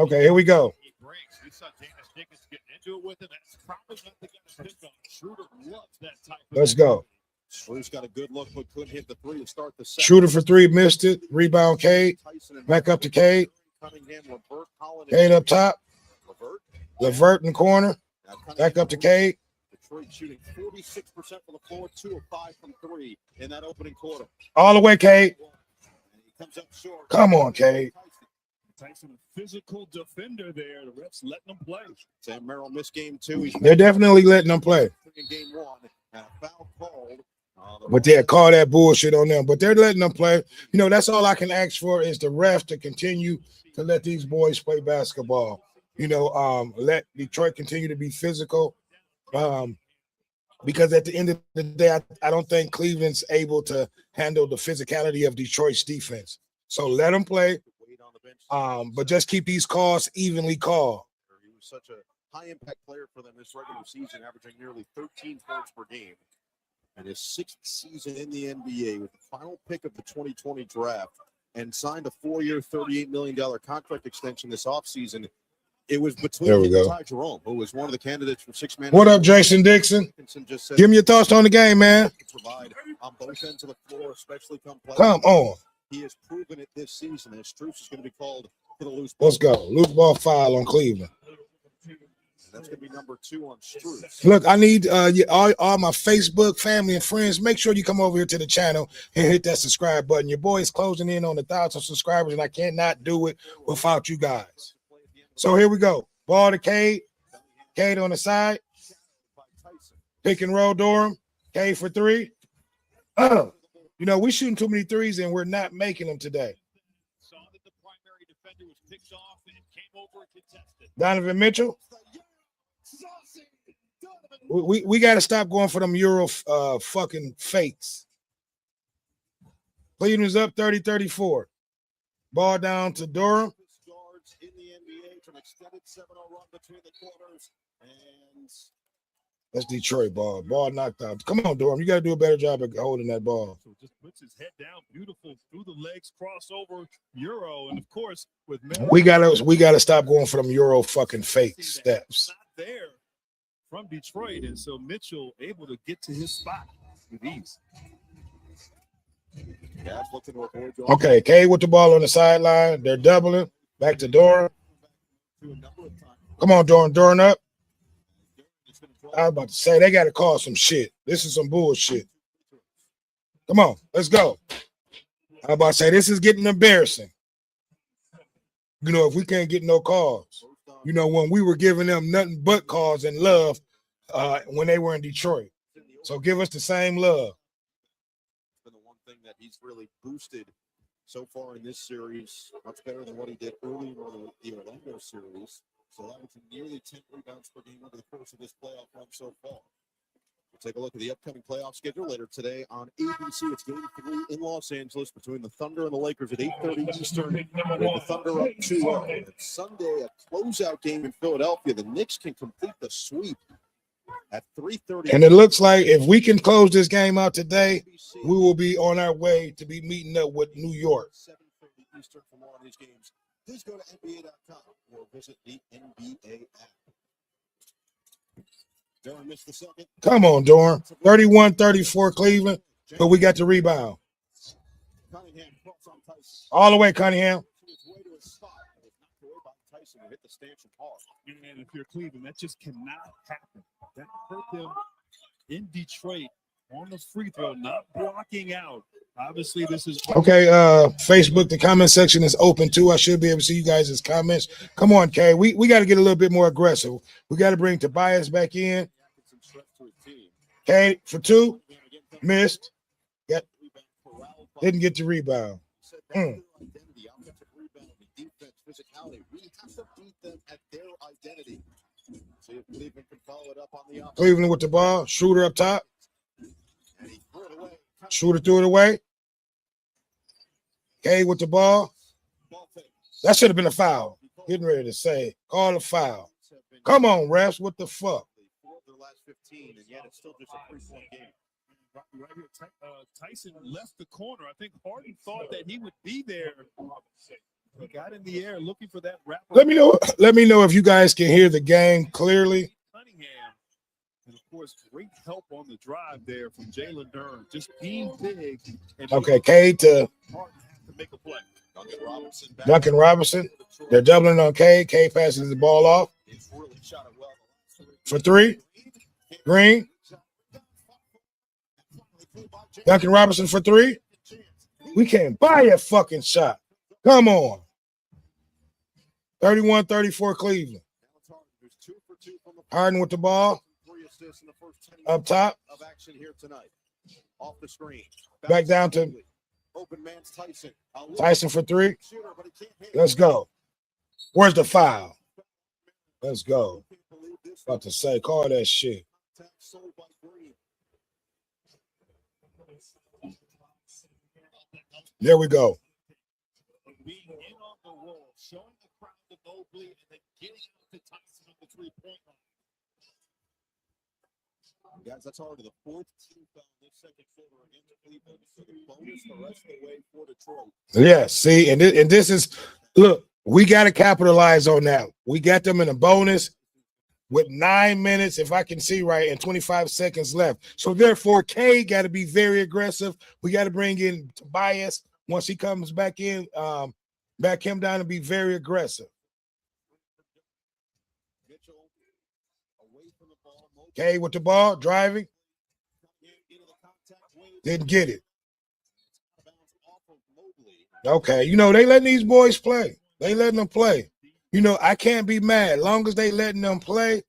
Okay, here we go. He brings. We saw Dennis Dickens getting into it with him. That's probably not the guy to pick on. Schroeder loves that type of. Let's go. Schroeder's got a good look, but couldn't hit the three to start the second. Shooter for three, missed it. Rebound, Cade. Back up to Cade. Cade up top. Levert in the corner. Back up to Cade. Detroit shooting 46% from the floor, 2 of 5 from 3 in that opening quarter. All the way, Cade. Comes up short. Come on, Cade. Tyson, a physical defender there. The refs letting him play. Sam Merrill missed game 2. They're definitely letting them play. In game 1, and a foul called. But they call that bullshit on them. But they're letting them play. You know, that's all I can ask for is the ref to continue to let these boys play basketball. You know, let Detroit continue to be physical. Because at the end of the day, I don't think Cleveland's able to handle the physicality of Detroit's defense. So let them play, but just keep these calls evenly called. He was such a high-impact player for them this regular season, averaging nearly 13 points per game. And his 6th season in the NBA with the final pick of the 2020 draft and signed a 4-year, $38 million contract extension this offseason. It was between him and Ty Jerome, who was one of the candidates for 6-man. What up, Jason Dixon? Give me your thoughts on the game, man. Provide on both ends of the floor, especially come play. Come on. He has proven it this season. And Strus is going to be called for the loose ball. Let's go. Loose ball foul on Cleveland. And that's going to be number 2 on Strus. Look, I need all my Facebook family and friends. Make sure you come over here to the channel and hit that subscribe button. Your boy is closing in on 1,000 subscribers, and I cannot do it without you guys. So here we go. Ball to Cade. Cade on the side. Pick and roll Durham. Cade for 3. You know, we shooting too many threes and we're not making them today. Saw that the primary defender was picked off and came over and contested. Donovan Mitchell. We got to stop going for them Euro fucking fakes. Cleveland's up 30-34. Ball down to Durham. In the NBA, an extended 7-0 run between the quarters, and that's Detroit ball. Ball knocked out. Come on, Durham. You got to do a better job of holding that ball. So just puts his head down, beautiful through the legs, crossover, Euro, and of course with we gotta stop going for them Euro fucking fake steps. Not there from Detroit, and so Mitchell able to get to his spot with ease. Okay, Cade with the ball on the sideline. They're doubling. Back to Durham. Come on, Durham. Durham up. I was about to say, they got to call some shit. This is some bullshit. Come on, let's go. I was about to say, this is getting embarrassing. You know, if we can't get no calls. You know, when we were giving them nothing but calls and love when they were in Detroit. So give us the same love. It's been the one thing that he's really boosted so far in this series, much better than what he did early in the Orlando series. So that was nearly 10 rebounds per game over the course of this playoff run so far. We'll take a look at the upcoming playoff schedule later today on ABC. It's Game 3 in Los Angeles between the Thunder and the Lakers at 8:30 Eastern. With the Thunder up 2-0. And Sunday, a closeout game in Philadelphia. The Knicks can complete the sweep at 3:30. And it looks like if we can close this game out today, we will be on our way to be meeting up with New York. 7:30 Eastern for more on these games. Please go to NBA.com or visit the NBA app. Durham missed the second. Come on, Durham. 31-34 Cleveland, but we got the rebound. Cunningham cross on Tyson. All the way, Cunningham. His way to his spot. It's knocked away by Tyson and hit the stanchion hard. And if you're Cleveland, that just cannot happen. That hurt them in Detroit on the free throw, not blocking out. Obviously, this is okay. Facebook, the comment section is open too. I should be able to see you guys' comments. Come on, Kay. We got to get a little bit more aggressive. We got to bring Tobias back in. Kay for 2, missed. Yep. Didn't get the rebound. Physicality. We have to beat them at their identity. See if Cleveland can follow it up on the offense. Cleveland with the ball. Shooter up top. And he threw it away. Shooter threw it away. K with the ball. Ball fake. That should have been a foul. Getting ready to say, call a foul. Come on, refs. What the fuck? 4 of their last 15, and yet it's still just a 3-point game. Right here, Tyson left the corner. I think Harden thought that he would be there. He got in the air looking for that wrap. Let me know if you guys can hear the game clearly. Cunningham. And of course, great help on the drive there from Jalen Durham. Just being big. And Okay, K to Harden has to make a play. Duncan Robinson. They're doubling on K. K passes the ball off. For 3. Green. Duncan Robinson for 3. We can't buy a fucking shot. Come on. 31-34 Cleveland. Harden with the ball. Up top. Of action here tonight. Off the screen. Back down to Open man's Tyson. Tyson for 3. Let's go. Where's the foul? Let's go. About to say, call that shit. There we go. Being in on the roll, showing the crowd the Mobley, and then getting out to Tyson on the 3-point line. Guys, that's already the 4th team foul this second quarter against Cleveland. So the bonus the rest of the way for Detroit. Yeah, see, and this is, look, we got to capitalize on that. We got them in a bonus with 9 minutes, if I can see right, and 25 seconds left. So therefore, K got to be very aggressive. We got to bring in Tobias once he comes back in, back him down and be very aggressive. K with the ball, driving. Didn't get it. Okay, you know, they letting these boys play. They letting them play. You know, I can't be mad. Long as they letting them play,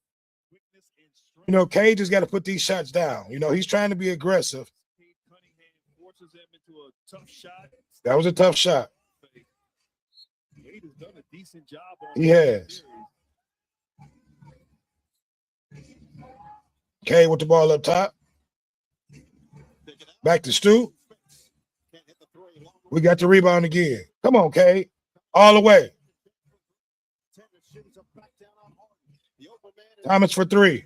you know, K just got to put these shots down. You know, he's trying to be aggressive. That was a tough shot. He has. K with the ball up top. Back to Stu. We got the rebound again. Come on, K. All the way. Thomas for 3.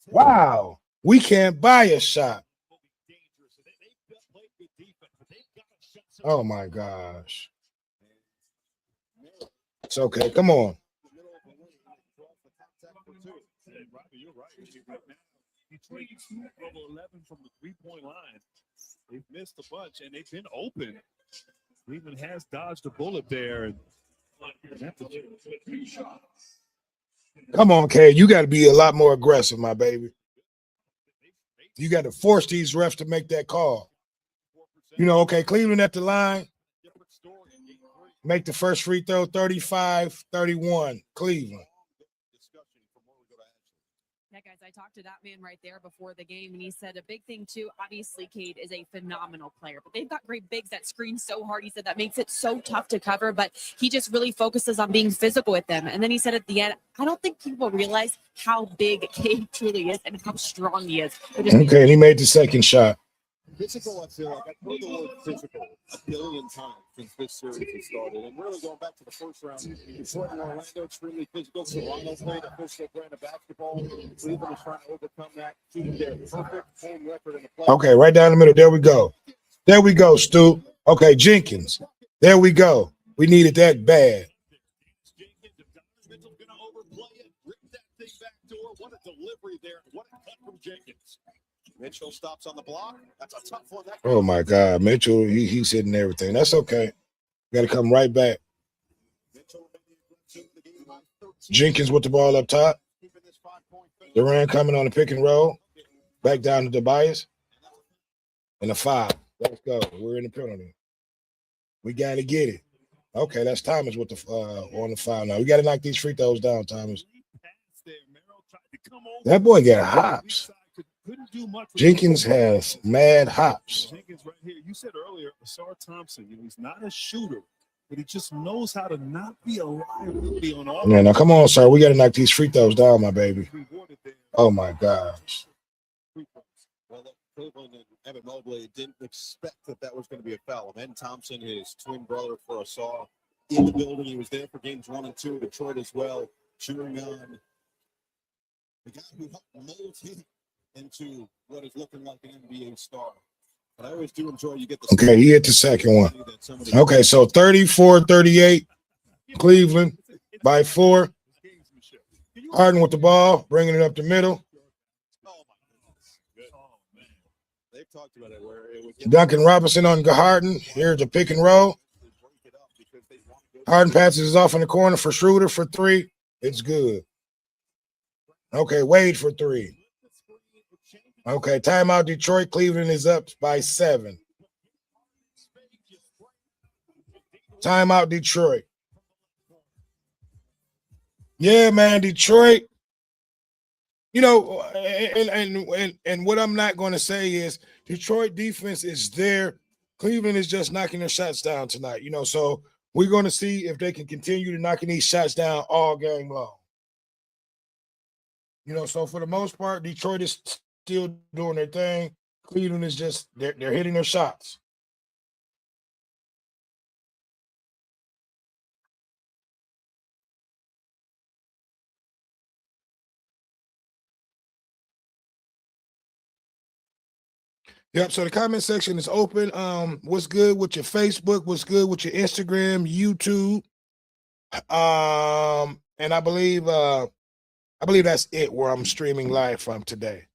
Wow. We can't buy a shot. Oh, my gosh. It's okay. Come on. You're right. Detroit 2 of 11 from the 3-point line. They've missed a bunch, and they've been open. Cleveland has dodged a bullet there. Come on, K. You got to be a lot more aggressive, my baby. You got to force these refs to make that call. You know, okay, Cleveland at the line. Make the first free throw, 35-31, Cleveland. Yeah, guys, I talked to that man right there before the game, and he said a big thing, too. Obviously, Cade is a phenomenal player, but they've got great bigs that screen so hard. He said that makes it so tough to cover, but he just really focuses on being physical with them. And then he said at the end, I don't think people realize how big Cade truly is and how strong he is. Okay, and he made the second shot. Physical, I feel like I've heard the word physical a billion times since this series has started. And really going back to the first round, Detroit and Orlando extremely physical. Toronto played a physical brand of basketball. Cleveland is trying to overcome that. Keeping their perfect home record in the playoffs. Okay, right down the middle. There we go. There we go, Stu. Okay, Jenkins. There we go. We needed that bad. What a delivery there. What a cut from Jenkins. Mitchell stops on the block. That's a tough one. Oh, my God. Mitchell, he's hitting everything. That's okay. Got to come right back. Jenkins with the ball up top. Durant coming on the pick and roll. Back down to Tobias. And a foul. Let's go. We're in the penalty. We got to get it. Okay, that's Thomas with the on the foul now. We got to knock these free throws down, Thomas. That boy got hops. Jenkins has mad hops. Jenkins right here. You said earlier, Asar Thompson, he's not a shooter, but he just knows how to not be a liability on all. Yeah, now come on, sir. We got to knock these free throws down, my baby. Oh, my gosh. Well, look, Cleveland and Evan Mobley didn't expect that was going to be a foul. Ben Thompson, his twin brother for Asar, in the building. He was there for games 1 and 2, Detroit as well, cheering on the guy who helped mold him into what is looking like an NBA star. But I always do enjoy you get the. Okay, he hit the second one. Okay, so 34-38, Cleveland by 4. Harden with the ball, bringing it up the middle. They've talked about it where it would Duncan Robinson on Harden. Here's a pick and roll. Harden passes off in the corner for Schroeder for 3. It's good. Okay, Wade for 3. Okay, timeout Detroit. Cleveland is up by 7. Timeout Detroit. Yeah, man, Detroit. You know, and what I'm not going to say is Detroit defense is there. Cleveland is just knocking their shots down tonight. You know, so we're going to see if they can continue to knocking these shots down all game long. You know, so for the most part, Detroit is still doing their thing. Cleveland is just they're hitting their shots. Yep. So the comment section is open. What's good with your Facebook? What's good with your Instagram, YouTube? And I believe that's it where I'm streaming live from today.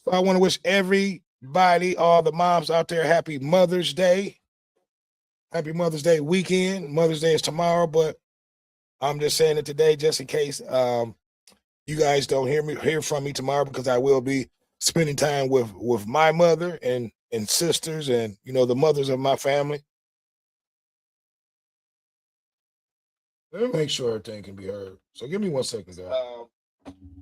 So I want to wish everybody, all the moms out there, happy Mother's Day. Happy Mother's Day weekend. Mother's Day is tomorrow, but I'm just saying it today just in case you guys don't hear from me tomorrow, because I will be spending time with my mother and sisters and, you know, the mothers of my family. Let me make sure everything can be heard. So give me 1 second, guys.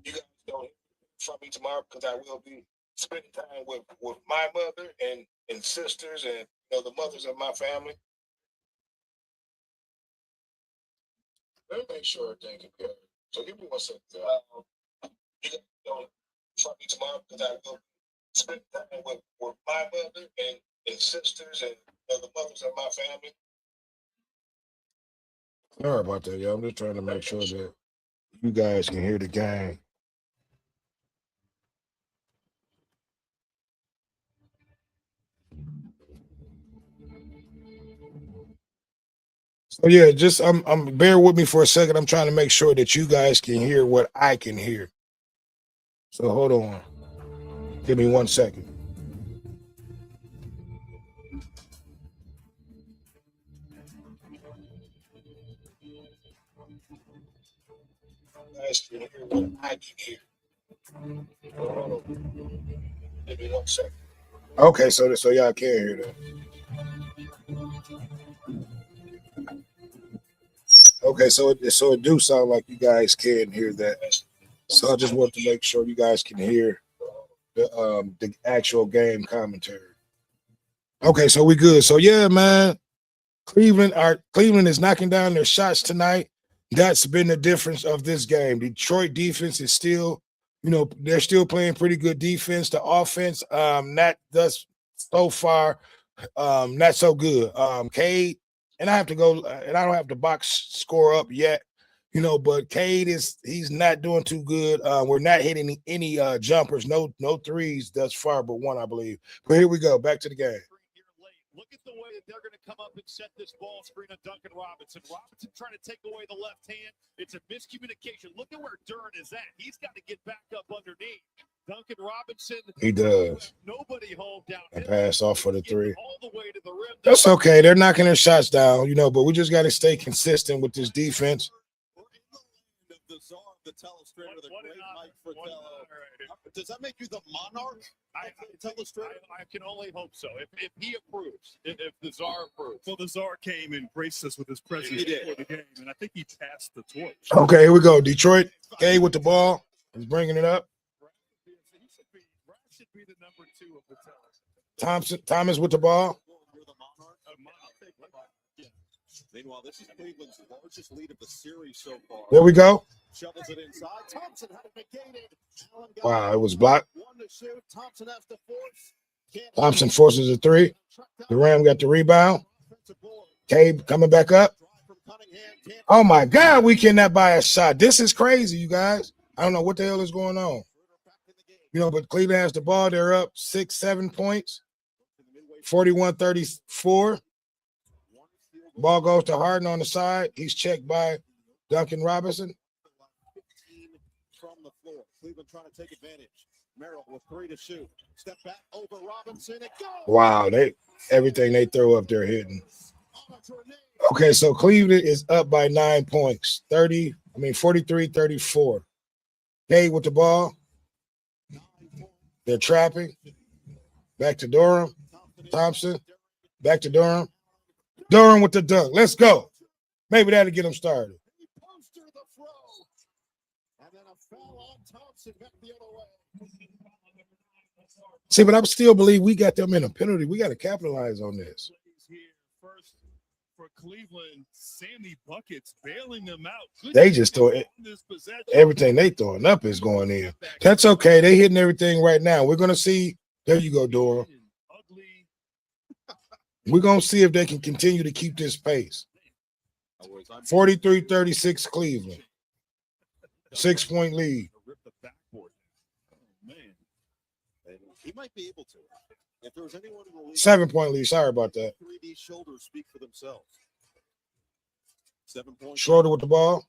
You guys don't hear from me tomorrow because I will be spending time with my mother and sisters and, you know, the mothers of my family. Let me make sure everything can be heard. So give me 1 second, guys. You guys don't hear from me tomorrow because I will be spending time with my mother and sisters and, you know, the mothers of my family. Sorry about that, y'all. I'm just trying to make sure that you guys can hear the game. So yeah, just I'm bear with me for a second. I'm trying to make sure that you guys can hear what I can hear. So hold on. Give me 1 second. You guys can hear what I can hear. So hold on. Give me 1 second. Okay, so y'all can hear that. Okay, so it do sound like you guys can hear that. So I just want to make sure you guys can hear the actual game commentary. Okay, so we good. So yeah, man, Cleveland is knocking down their shots tonight. That's been the difference of this game. Detroit defense is still, you know, they're still playing pretty good defense. The offense, not thus so far, not so good. Cade, and I have to go, and I don't have the box score up yet, you know, but Cade he's not doing too good. We're not hitting any jumpers, no threes thus far, but 1, I believe. But here we go, back to the game. Look at the way that they're going to come up and set this ball screen on Duncan Robinson. Robinson trying to take away the left hand. It's a miscommunication. Look at where Duren is at. He's got to get back up underneath. Duncan Robinson. He does. Nobody home down. And pass off for the 3. All the way to the rim. That's okay. They're knocking their shots down, you know, but we just got to stay consistent with this defense. We're in the land of the czar of the telestrator, the great Mike Fratello. Does that make you the monarch? I can only hope so. If he approves, if the czar approves. Well, the czar came and graced us with his presence before the game, and I think he passed the torch. Okay, here we go. Detroit, Cade with the ball. He's bringing it up. Brad should be the number 2 of the Thomas with the ball. Meanwhile, this is Cleveland's largest lead of the series so far. There we go. Shovels it inside. Thompson had it negated. Allen got Wow, it was blocked. one to shoot. Thompson has to force. Can't Thompson forces a three. Durham got the rebound. Cade coming back up. Oh my God, we cannot buy a shot. This is crazy, you guys. I don't know what the hell is going on. You know, but Cleveland has the ball. They're up 6-7 points. 41-34. Ball goes to Harden on the side. He's checked by Duncan Robinson. From the floor. Cleveland trying to take advantage. Merrill with 3 to shoot. Step back over Robinson. It goes. Wow, everything they throw up there hitting. Okay, so Cleveland is up by 9 points. 43-34. Cade with the ball. They're trapping. Back to Durham. Thompson. Back to Durham. Durham with the dunk. Let's go. Maybe that'll get them started. See, but I still believe we got them in a penalty. We got to capitalize on this. First for Cleveland, Sammy Buckets bailing them out. They just throw it. Everything they throwing up is going in. That's okay. They hitting everything right now. We're going to see. There you go, Dora. We're going to see if they can continue to keep this pace. 43-36 Cleveland. 6-point lead. He might be able to. If there was anyone in the league, 7-point lead. Sorry about that. 3D shoulders speak for themselves. 7 points. Schroeder with the ball.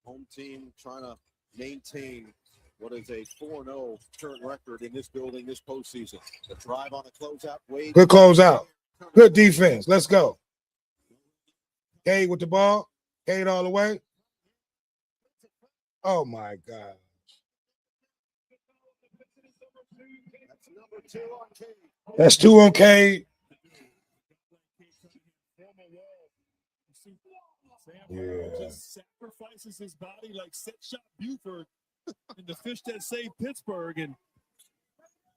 Home team trying to maintain what is a 4-0 current record in this building this postseason. The drive on the closeout. Wade. Good closeout. Good defense. Let's go. Cade with the ball. Cade all the way. Oh, my God. That's 2 on Cade. Yeah. Just sacrifices his body like set shot Buford and the fish that saved Pittsburgh, and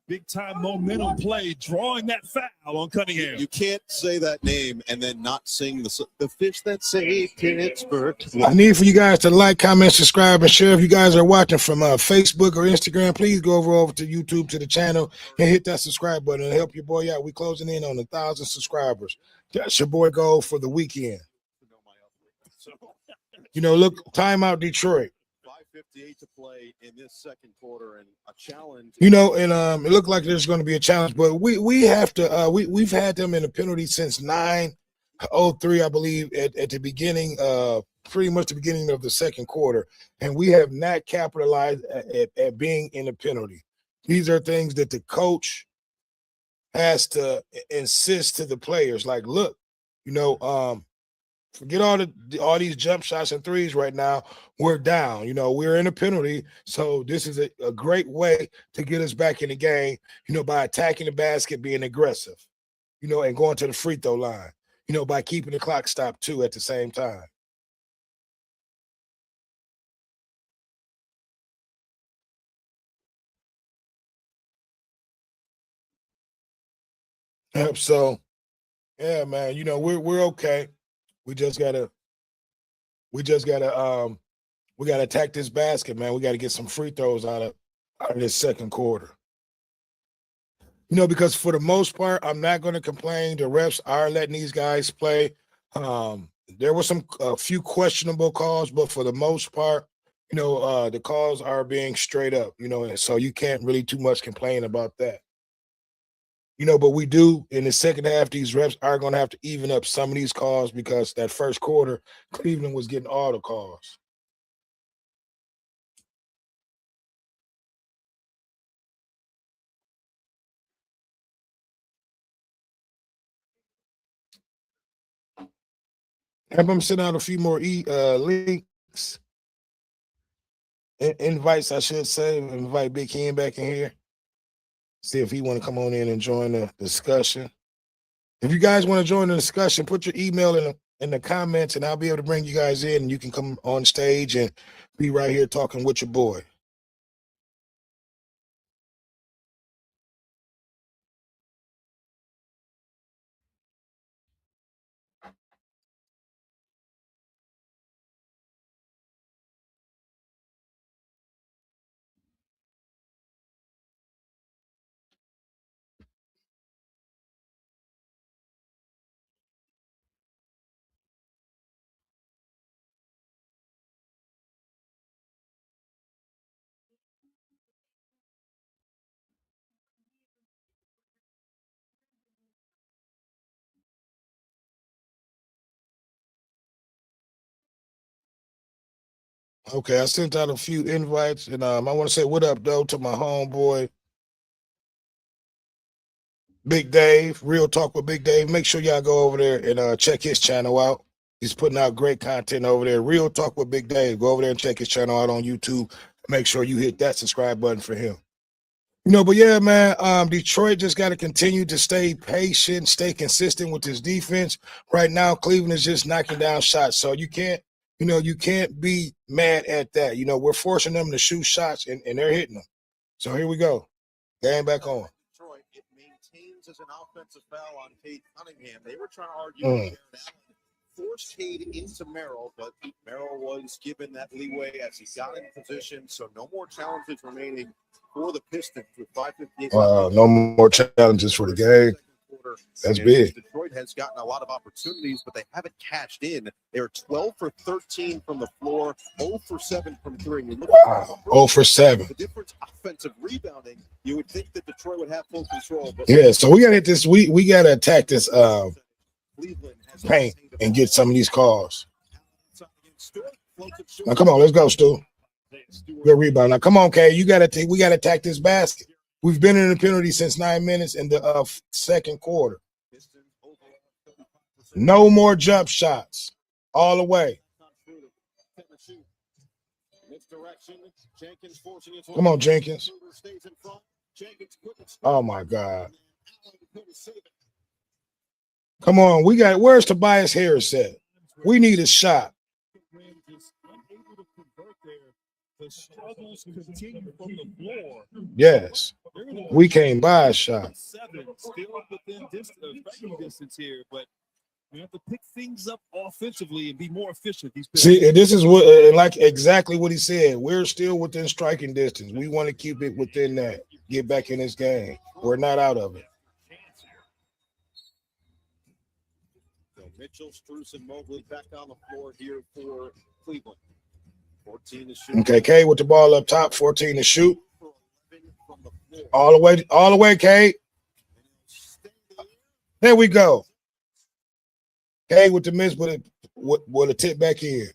big time momentum play, drawing that foul on Cunningham. You can't say that name and then not sing the fish that saved Pittsburgh. I need for you guys to like, comment, subscribe, and share. If you guys are watching from Facebook or Instagram, please go over to YouTube to the channel and hit that subscribe button and help your boy out. We closing in on 1,000 subscribers. That's your boy goal for the weekend. You know, look, timeout Detroit. 5:58 to play in this second quarter, and a challenge. You know, and it looked like there's going to be a challenge, but we have to we've had them in a penalty since 9:03, I believe, at the beginning, pretty much the beginning of the second quarter, and we have not capitalized at being in a penalty. These are things that the coach has to insist to the players, like, look, you know, forget all these jump shots and threes right now. We're down. You know, we're in a penalty. So this is a great way to get us back in the game, you know, by attacking the basket, being aggressive, you know, and going to the free throw line, you know, by keeping the clock stopped too at the same time. Yep. So, yeah, man, you know, we're okay. We gotta attack this basket, man. We got to get some free throws out of this second quarter. You know, because for the most part, I'm not going to complain. The refs are letting these guys play. There were a few questionable calls, but for the most part, you know, the calls are being straight up, you know, and so you can't really too much complain about that. You know, but we do in the second half, these refs are going to have to even up some of these calls because that first quarter, Cleveland was getting all the calls. I'm going to send out a few more links, invites, I should say. Invite Big Ken back in here. See if he want to come on in and join the discussion. If you guys want to join the discussion, put your email in the comments, and I'll be able to bring you guys in, and you can come on stage and be right here talking with your boy. Okay, I sent out a few invites, and I want to say what up, though, to my homeboy, Big Dave, Real Talk with Big Dave. Make sure y'all go over there and check his channel out. He's putting out great content over there. Real Talk with Big Dave. Go over there and check his channel out on YouTube. Make sure you hit that subscribe button for him. But yeah, man, Detroit just got to continue to stay patient, stay consistent with his defense. Right now, Cleveland is just knocking down shots, so you can't be mad at that. We're forcing them to shoot shots, and they're hitting them. So here we go. Game back on. Detroit, it maintains as an offensive foul on Cade Cunningham. They were trying to argue with Jared Allen. Forced Cade into Merrill, but Merrill was given that leeway as he got in position. So no more challenges remaining for the Pistons with 5:58. No more challenges for the game. That's big. Detroit has gotten a lot of opportunities, but they haven't cashed in. They're 12 for 13 from the floor, 0 for 7 from 3. 0 for 7. The difference offensive rebounding, you would think that Detroit would have full control. But yeah, so we got to hit this. We got to attack this Cleveland has paint and get some of these calls. Now, come on, let's go, Stu. Good rebound. Now, come on, Kay. We got to attack this basket. We've been in the penalty since 9 minutes in the second quarter. No more jump shots. All the way. Come on, Jenkins. Oh, my God. Come on. Where's Tobias Harris at? We need a shot. The struggles continue from the floor. Yes. We can't buy a shot. 7, still within striking distance here, but we have to pick things up offensively and be more efficient. See, this is what, like exactly what he said. We're still within striking distance. We want to keep it within that. Get back in this game. We're not out of it. So Mitchell, Strus, and Mobley back on the floor here for Cleveland. 14 to shoot. Okay, Kay with the ball up top, 14 to shoot. All the way, Kay. There we go. Kay with the miss with a tip back in.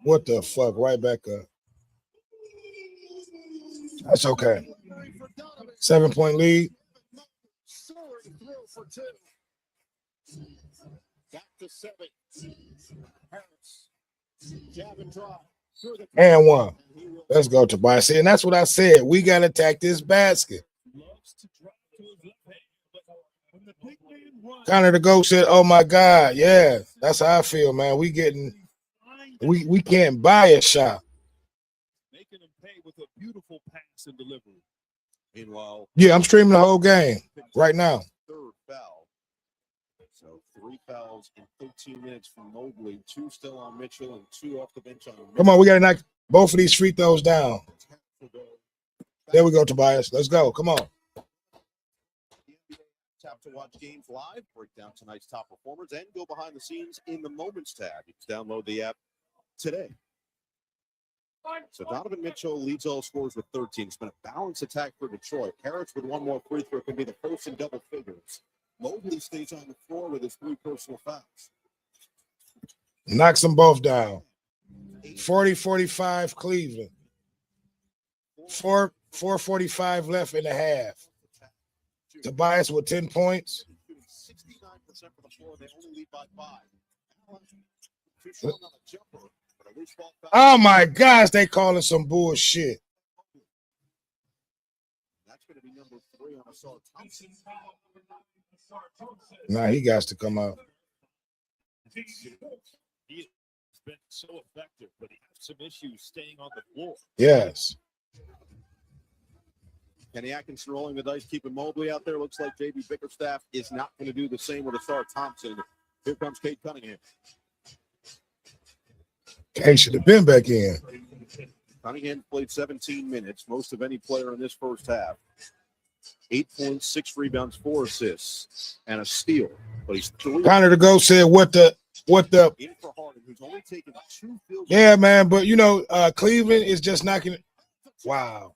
What the fuck? Right back up. That's okay. 7-point lead. Back to 7. Harris. And 1. Let's go, Tobias. And that's what I said. We got to attack this basket. Connor the Goat said, oh, my God. Yeah, that's how I feel, man. We can't buy a shot. Making them pay with a beautiful pass and delivery. Meanwhile, yeah, I'm streaming the whole game right now. Third foul. So 3 fouls in 13 minutes from Mobley, 2 still on Mitchell, and 2 off the bench on Mitchell. Come on, we got to knock both of these free throws down. There we go, Tobias. Let's go. Come on. Tap to watch games live, break down tonight's top performers, and go behind the scenes in the Moments tab. You can download the app today. So Donovan Mitchell leads all scorers with 13. It's been a balanced attack for Detroit. Harris with 1 more free throw can be the first in double figures. Mobley stays on the floor with his 3 personal fouls. Knocks them both down. 40-45 Cleveland. 4:45 left in the half. Tobias with 10 points. 69% for the floor. They only lead by 5. Oh my gosh, they calling some bullshit. That's going to be number 3 on Asar Thompson. Nah, he got to come out. He has been so effective, but he has some issues staying on the floor. Yes. Kenny Atkinson rolling the dice, keeping Mobley out there. Looks like J.B. Bickerstaff is not going to do the same with Asar Thompson. Here comes Cade Cunningham. Kay should have been back in. Cunningham played 17 minutes, most of any player in this first half. 8 points, 6 rebounds, 4 assists, and a steal. But he's 3. Connor the Goat said, what the in for Harden, who's only taken 2 field goals. Yeah, man, but Cleveland is just knocking it. Wow.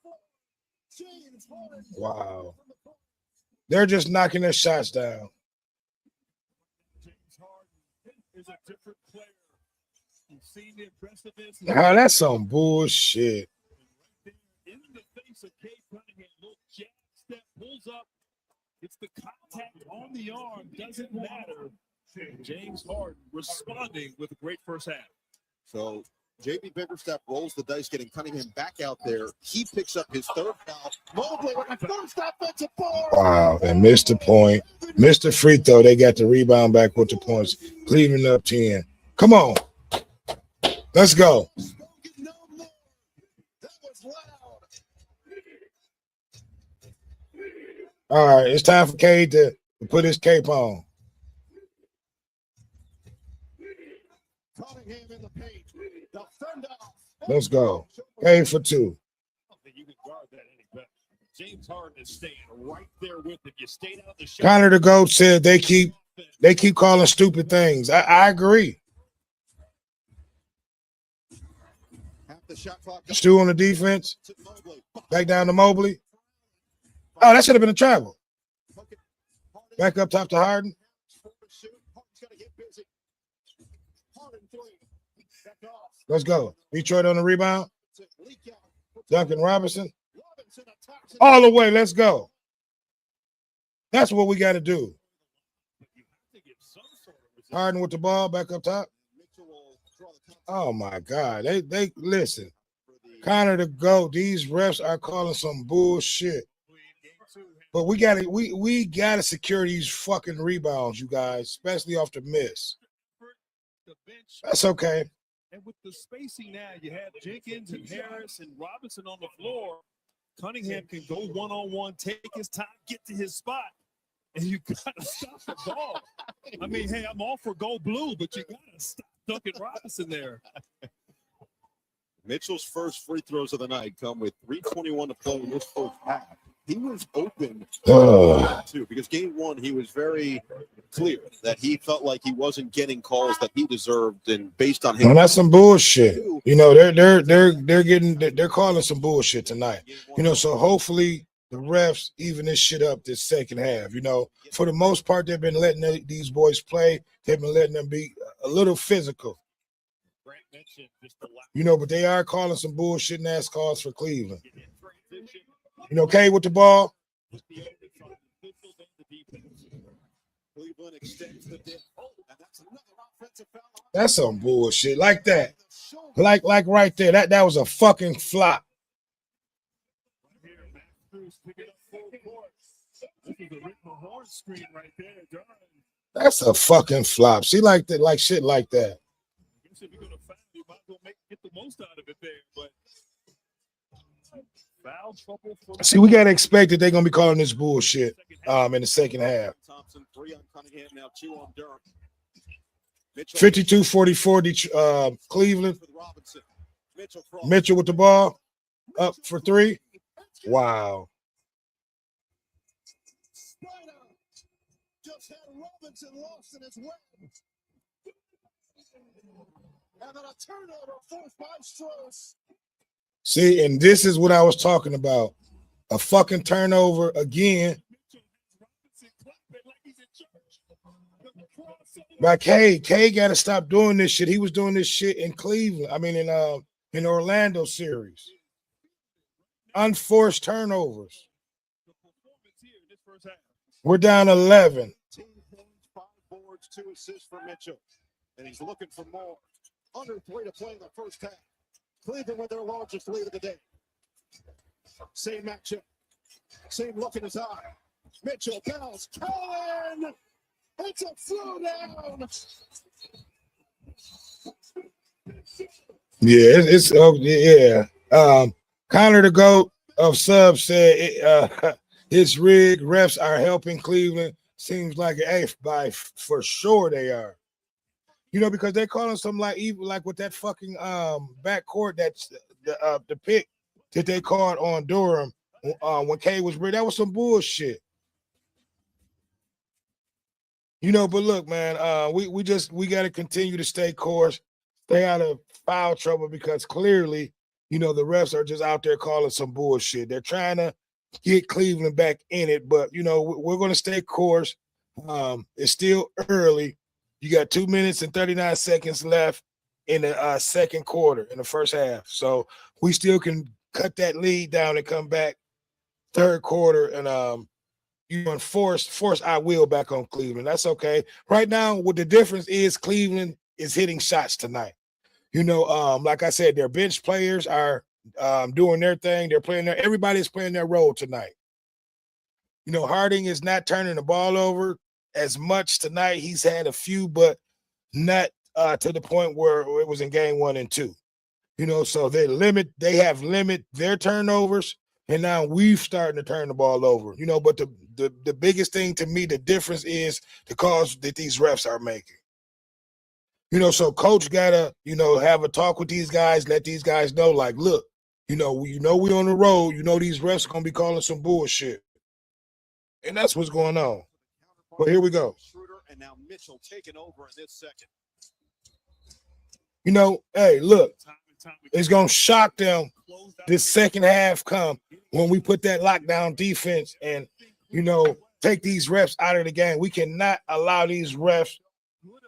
Wow. They're just knocking their shots down. James Harden is a different player. He's seen the impressiveness. Oh, that's some bullshit. In the face of Cade Cunningham, little jab step pulls up. It's the contact on the arm, doesn't matter. James Harden responding with a great first half. So JB Bickerstaff rolls the dice, getting Cunningham back out there. He picks up his third foul. Mobley with a first offensive board. Wow, and missed the point. Missed the free throw. They got the rebound back with the points. Cleveland up 10. Come on. Let's go. No more. That was loud. All right, it's time for Cade to put his cape on. Cunningham in the paint. Defend off. Let's go. Cade for 2. I don't think you can guard that any better. James Harden is staying right there with him. You stayed out the shot. Connor the GOAT said they keep calling stupid things. I agree. Half the shot clock. Stu on the defense. To Mobley. Back down to Mobley. Oh, that should have been a travel. Back up top to Harden. Harden's got to get busy. Harden 3. Back off. Let's go. Detroit on the rebound. Leak out. Duncan Robinson. Robinson attacks it. All the way. Let's go. That's what we got to do. Harden with the ball back up top. Mitchell will draw the contact Oh my God. They listen. for the Connor the GOAT. These refs are calling some bullshit. But we gotta secure these fucking rebounds, you guys, especially off the miss. The bench. That's okay. And with the spacing now, you have Jenkins and Harris and Robinson on the floor. Cunningham can go one-on-one, take his time, get to his spot, and you got to stop the ball. I mean, hey, I'm all for go blue, but you got to stop Duncan Robinson there. Mitchell's first free throws of the night come with 3:21 to play in this first half. He was open too, because game one he was very clear that he felt like he wasn't getting calls that he deserved, and based on him, Well, that's some bullshit. You know, they're calling some bullshit tonight. You know, so hopefully the refs even this shit up this second half. You know, for the most part, they've been letting these boys play. They've been letting them be a little physical. Grant mentioned just the last You know, but they are calling some bullshit and ass calls for Cleveland. You know, Cade with the ball. Cleveland extends the dip. And that's another offensive foul. That's some bullshit. Like that. Like right there. That was a fucking flop. Here, Max Cruz picking up full court. This is a Rick Mahorn screen right there, John. That's a fucking flop. See, like that, like shit like that. I guess if you're gonna foul, you might as well get the most out of it there. But foul trouble for See, we gotta expect that they're gonna be calling this bullshit in the second half. Thompson 3 on Cunningham, now 2 on Durham. Mitchell 52-44 Cleveland. with Robinson. Mitchell cross. Mitchell with the ball. Up for 3. Wow. Spider just had Robinson lost in his web. And then a turnover forced by Strauss. See, and this is what I was talking about. A fucking turnover again by Cade. Cade got to stop doing this shit. He was doing this shit in Cleveland. I mean, in Orlando series. Unforced turnovers. We're down 11. 10 points, 5 boards, 2 assists for Mitchell. And he's looking for more. Under 3 to play in the first half. Cleveland with their largest lead of the day. Same matchup. Same look in his eye. Mitchell bounce. Cullen! It's a flow down. Yeah, yeah. Connor the GOAT of subs said it's rigged. Refs are helping Cleveland. Seems like for sure they are. You know, because they're calling something like even like with that fucking backcourt that's the pick that they called on Durham when Cade was rigged. That was some bullshit. You know, but look, man, we got to continue to stay course, stay out of foul trouble, because clearly, you know, the refs are just out there calling some bullshit. They're trying to get Cleveland back in it, but you know, we're going to stay course. It's still early. You got 2 minutes and 39 seconds left in the second quarter, in the first half. So we still can cut that lead down and come back third quarter and and force our will back on Cleveland. That's okay. Right now, what the difference is, Cleveland is hitting shots tonight. Like I said, their bench players are doing their thing. They're playing everybody's playing their role tonight. Harding is not turning the ball over as much tonight. He's had a few, but not to the point where it was in game 1 and 2. So they have limit their turnovers, and now we've starting to turn the ball over. But the biggest thing to me, the difference is the calls that these refs are making. So coach gotta, have a talk with these guys, let these guys know, like, look, we on the road, these refs are gonna be calling some bullshit. And that's what's going on. But here we go. And now Mitchell taking over in this second. Hey, look, it's gonna shock them this second half come when we put that lockdown defense and take these refs out of the game. We cannot allow these refs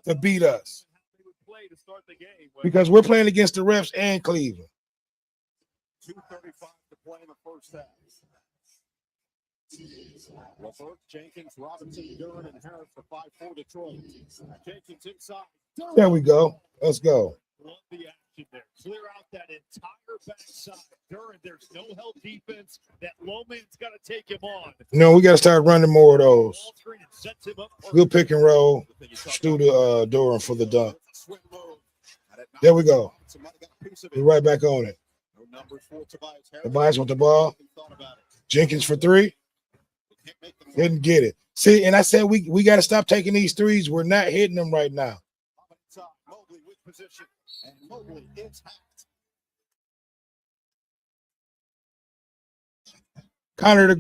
to beat us. Because we're playing against the refs and Cleveland. 2:35 to play in the first half. LeVert, Jenkins, Robinson, Duran, and Harris for 5-4 Detroit. Jenkins inside. There we go. Let's go. Love the action there. Clear out that entire backside. Duran, there's no help defense. That low man's got to take him on. We got to start running more of those. Ball screen and sets him up. Good pick and roll. Stu to Duran for the dunk. There we go. We're right back on it. Tobias with the ball. Jenkins for 3. Didn't get it. See, and I said we got to stop taking these threes. We're not hitting them right now. Mobley with position, and Mobley is hacked. Connor the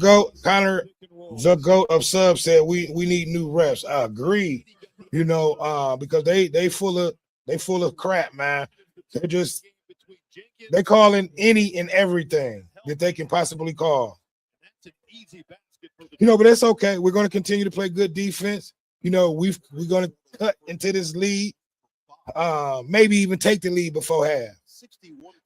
GOAT of subs said we need new refs. I agree. Because they full of crap, man. They're calling any and everything that they can possibly call. But that's okay. We're going to continue to play good defense. We're going to cut into this lead. Maybe even take the lead before half.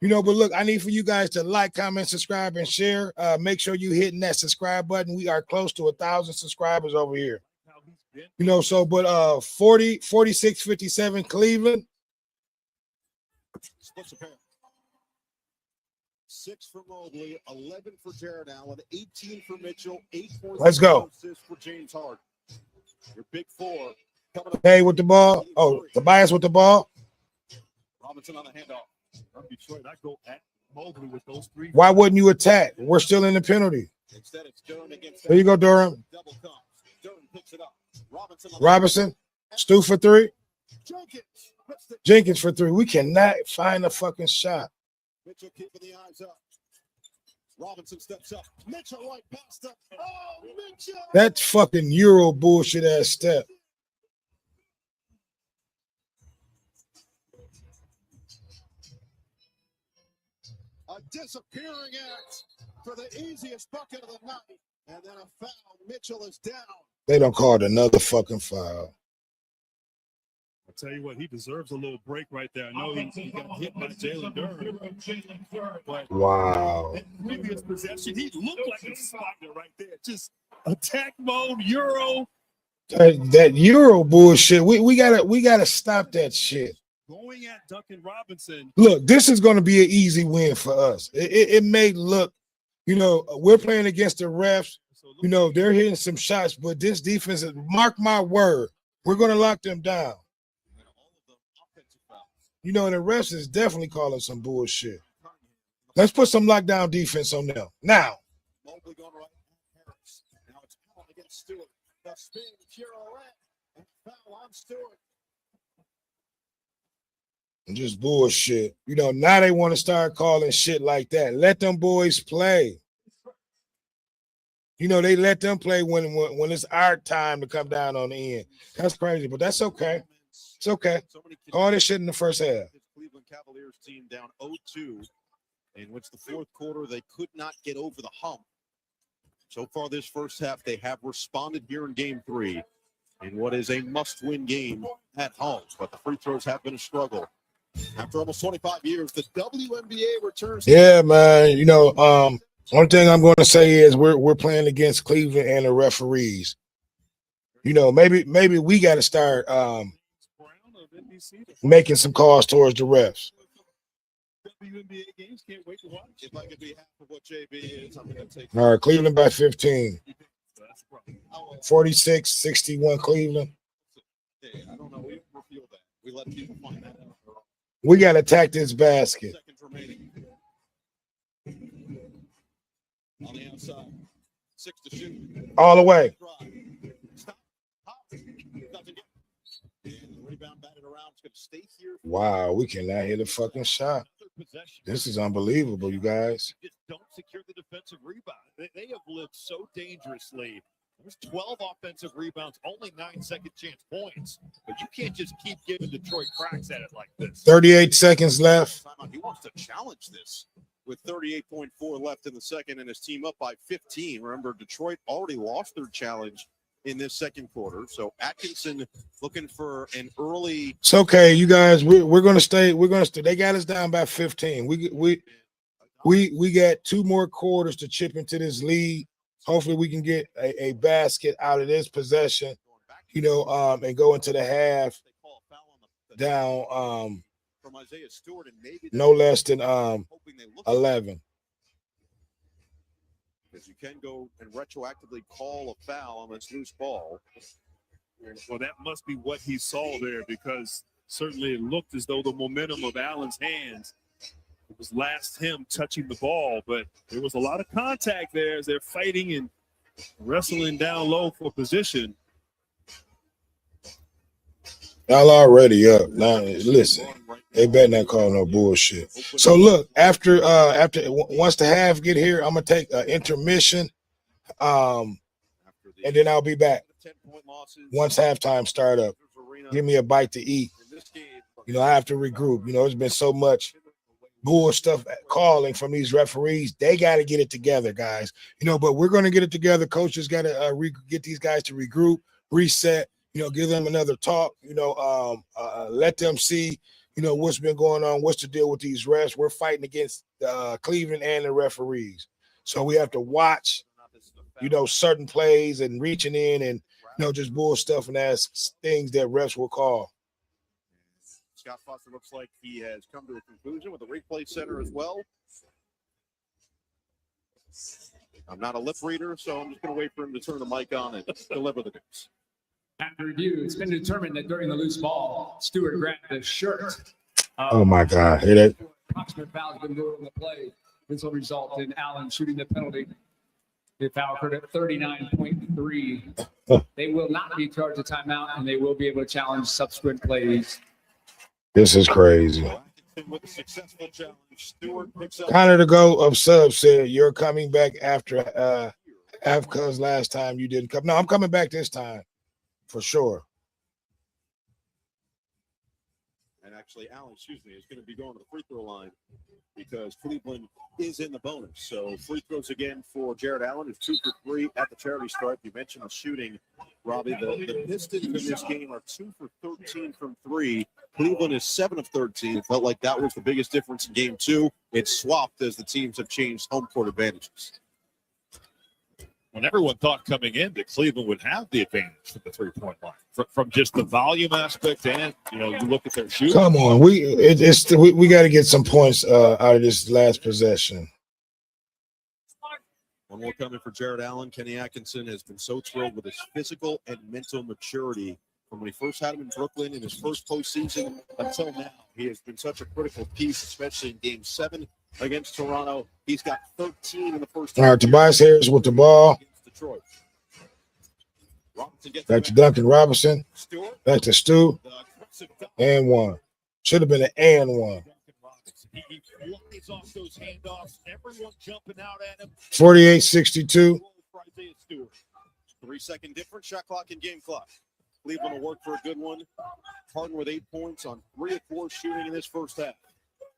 But look, I need for you guys to like, comment, subscribe, and share. Make sure you're hitting that subscribe button. We are close to 1,000 subscribers over here. 46-57 Cleveland. Splits a pair. 6 for Mobley, 11 for Jared Allen, 18 for Mitchell, 8 for Let's go. For James Harden. Your big 4. Hey, with the ball. Oh, Tobias with the ball. Robinson on the handoff. From Detroit, I go at Mobley with those 3. Why wouldn't you attack? We're still in the penalty. Instead, it's Duran against. There you go, Durham. Double comes. Duran picks it up. Robinson. Stu for 3. Jenkins. Jenkins for 3. We cannot find a fucking shot. Mitchell keeping the eyes up. Robinson steps up. Mitchell right past him. Oh, Mitchell. That's fucking Euro bullshit ass step. A disappearing act for the easiest bucket of the night. And then a foul. Mitchell is down. They don't call it another fucking foul. I'll tell you what, he deserves a little break right there. I know he got hit by Jalen Duran. But wow. In previous possession, he looked like a spider right there. Just attack mode, Euro. That Euro bullshit. We gotta stop that shit. Going at Duncan Robinson. Look, this is going to be an easy win for us. It may look, we're playing against the refs. They're hitting some shots, but this defense, mark my word, we're going to lock them down. And the refs is definitely calling some bullshit. Let's put some lockdown defense on them. Now. Mobley going right at Harris. Now it's Allen against Stewart. The spin, pirouette, and foul on Stewart. Just bullshit. Now they want to start calling shit like that. Let them boys play. They let them play when it's our time to come down on the end. That's crazy, but that's okay. It's okay. All this shit in the first half. Cleveland Cavaliers team down 0-2, in which the fourth quarter they could not get over the hump. So far this first half, they have responded here in game 3 in what is a must-win game at home. But the free throws have been a struggle After almost 25 years, the WNBA returns. Yeah, man. You know, one thing I'm going to say is we're playing against Cleveland and the referees. You know, maybe we got to start making some calls towards the refs. WNBA games, can't wait to watch. If I could be half of what JB is, I'm going to take. All right, Cleveland by 15. That's the problem. 46-61 Cleveland. Hey, I don't know. We reveal that. We let people find that out. We got to attack this basket. Seconds remaining. On the outside. 6 to shoot. All the way. Stop. Pop. Doesn't get. And the rebound batted around. It's going to stay here. Wow, we cannot hit a fucking shot. This is unbelievable, you guys. Just don't secure the defensive rebound. They have lived so dangerously. There's 12 offensive rebounds, only 9 second chance points. But you can't just keep giving Detroit cracks at it like this. 38 seconds left. He wants to challenge this with 38.4 left in the second and his team up by 15. Remember, Detroit already lost their challenge in this second quarter. So Atkinson looking for an early. It's okay, you guys. We're gonna stay. We're gonna stay. They got us down by 15. We got 2 more quarters to chip into this lead. Hopefully, we can get a basket out of this possession. You know, and go into the half down From Isaiah Stewart and maybe no less than 11. Because you can go and retroactively call a foul on this loose ball. Well, that must be what he saw there, because certainly it looked as though the momentum of Allen's hands was last him touching the ball, but there was a lot of contact there as they're fighting and wrestling down low for position. Y'all already up. Now, listen, they better not call no bullshit. So look, after once the half get here, I'm gonna take an intermission, and then I'll be back once halftime start up. Give me a bite to eat. You know, I have to regroup. You know, there's been so much bull stuff calling from these referees. They got to get it together, guys. You know, but we're gonna get it together. Coaches got to get these guys to regroup, reset. You know, give them another talk. You know, let them see, you know, what's been going on, what's the deal with these refs. We're fighting against Cleveland and the referees. So we have to watch, you know, certain plays and reaching in and, you know, just bull stuff and ask things that refs will call. Scott Foster looks like he has come to a conclusion with the replay center as well. I'm not a lip reader, so I'm just going to wait for him to turn the mic on and deliver the news. After review, it's been determined that during the loose ball, Stewart grabbed the shirt. Oh my God! Hear that? Approximate foul has been ruled on the play. This will result in Allen shooting the penalty. The foul occurred at 39.3. They will not be charged a timeout, and they will be able to challenge subsequent plays. This is crazy. With a successful challenge, Stewart picks up. Connor to go of sub said you're coming back after because last time you didn't come. No, I'm coming back this time for sure. And actually, Allen, is going to be going to the free throw line because Cleveland is in the bonus. So free throws again for Jared Allen, who's 2 for 3 at the charity stripe. You mentioned the shooting, Robbie. The Pistons in this game are 2 for 13 from 3. Cleveland is 7 of 13. It felt like that was the biggest difference in game 2. It's swapped as the teams have changed home court advantages. When everyone thought coming in that Cleveland would have the advantage from the three-point line, from just the volume aspect, and you look at their shooting. Come on, we got to get some points out of this last possession. One more coming for Jared Allen. Kenny Atkinson has been so thrilled with his physical and mental maturity from when he first had him in Brooklyn in his first postseason until now. He has been such a critical piece, especially in Game 7 against Toronto. He's got 13 in the first. All right, Tobias Harris with the ball. Detroit. Back to Duncan Robinson. Back to Stu. And one. Should have been an and one. He flies off those handoffs. Everyone jumping out at him. 48-62. 3-second difference, shot clock and game clock. Cleveland will work for a good one. Harden with 8 points on 3 of 4 shooting in this first half.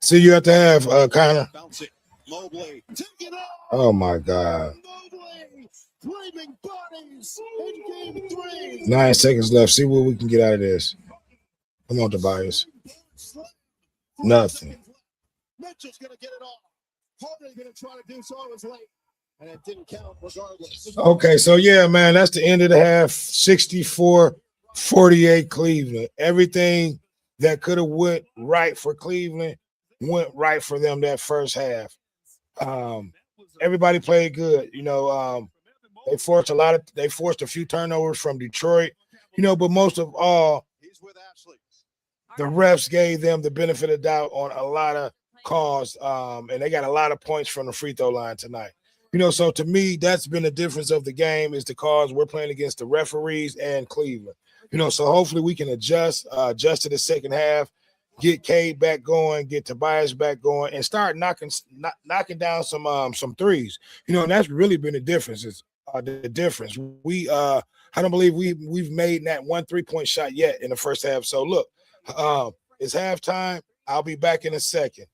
See you at the half, Connor. Bounce it. Mobley. Take it out. Oh, my God. Mobley. Flaming bodies in game 3. 9 seconds left. See what we can get out of this. Come on, Tobias. Nothing. Mitchell's going to get it off. Harden going to try to do so. It was late, and it didn't count regardless. Okay, so yeah, man, that's the end of the half. 64-48 Cleveland. Everything that could have went right for Cleveland went right for them that first half. Everybody played good. They forced a few turnovers from Detroit, but most of all, He's with Ashley. the refs gave them the benefit of doubt on a lot of calls, and they got a lot of points from the free throw line tonight. So to me, that's been the difference of the game is the calls we're playing against the referees and Cleveland. So hopefully we can adjust to the second half, get Cade back going, get Tobias back going, and start knocking down some threes. And that's really been the difference. The difference. I don't believe we've made that 1 3-point shot yet in the first half. So look, it's halftime. I'll be back in a second.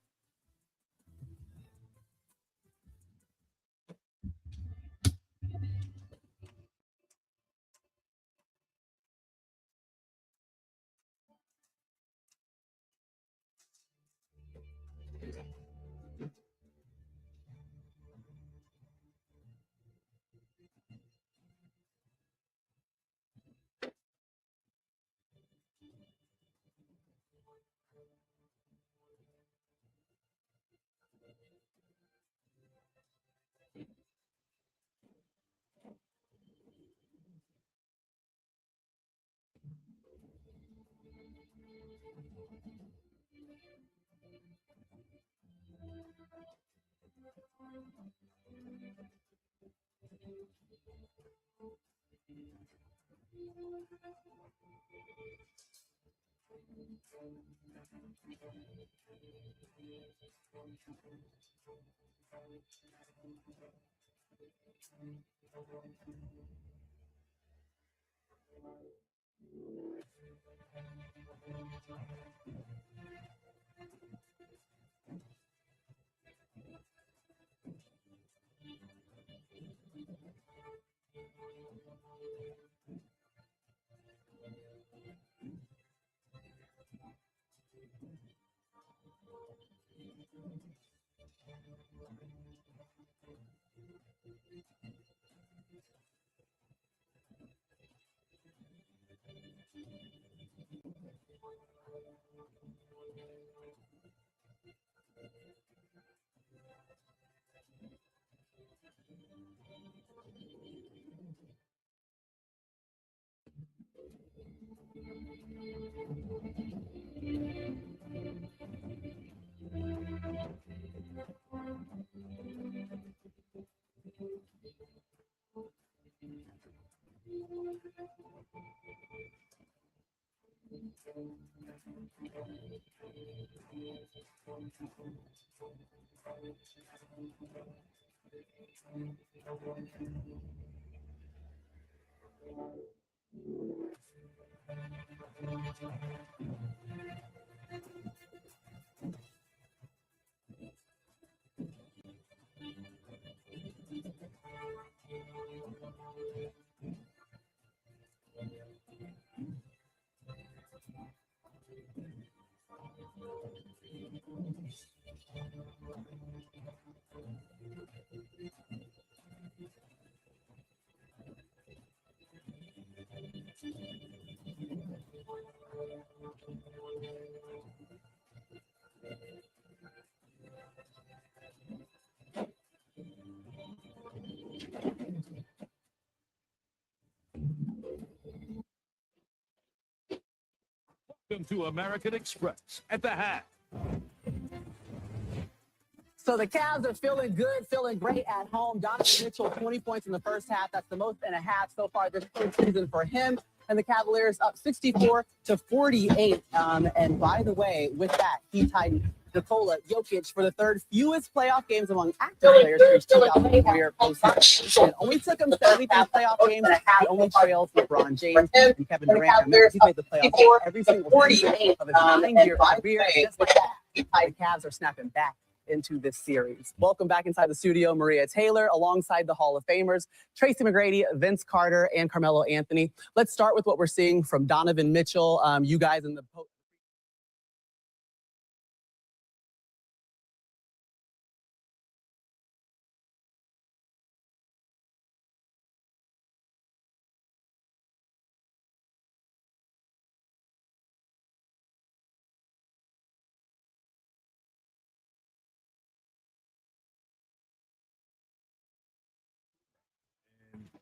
Welcome to American Express at the half. So the Cavs are feeling good, feeling great at home. Donovan Mitchell, 20 points in the first half. That's the most in a half so far this season for him. And the Cavaliers up 64-48. And by the way, with that, he tied Nikola Jokic for the third fewest playoff games among active players since 2000 career postseason. It only took him 73 playoff games. He only trails LeBron James and Kevin Durant. And he's made the playoffs every single season of his 9-year career. Just like that, the Cavs are snapping back into this series. Welcome back inside the studio, Maria Taylor, alongside the Hall of Famers, Tracy McGrady, Vince Carter, and Carmelo Anthony. Let's start with what we're seeing from Donovan Mitchell. You guys in the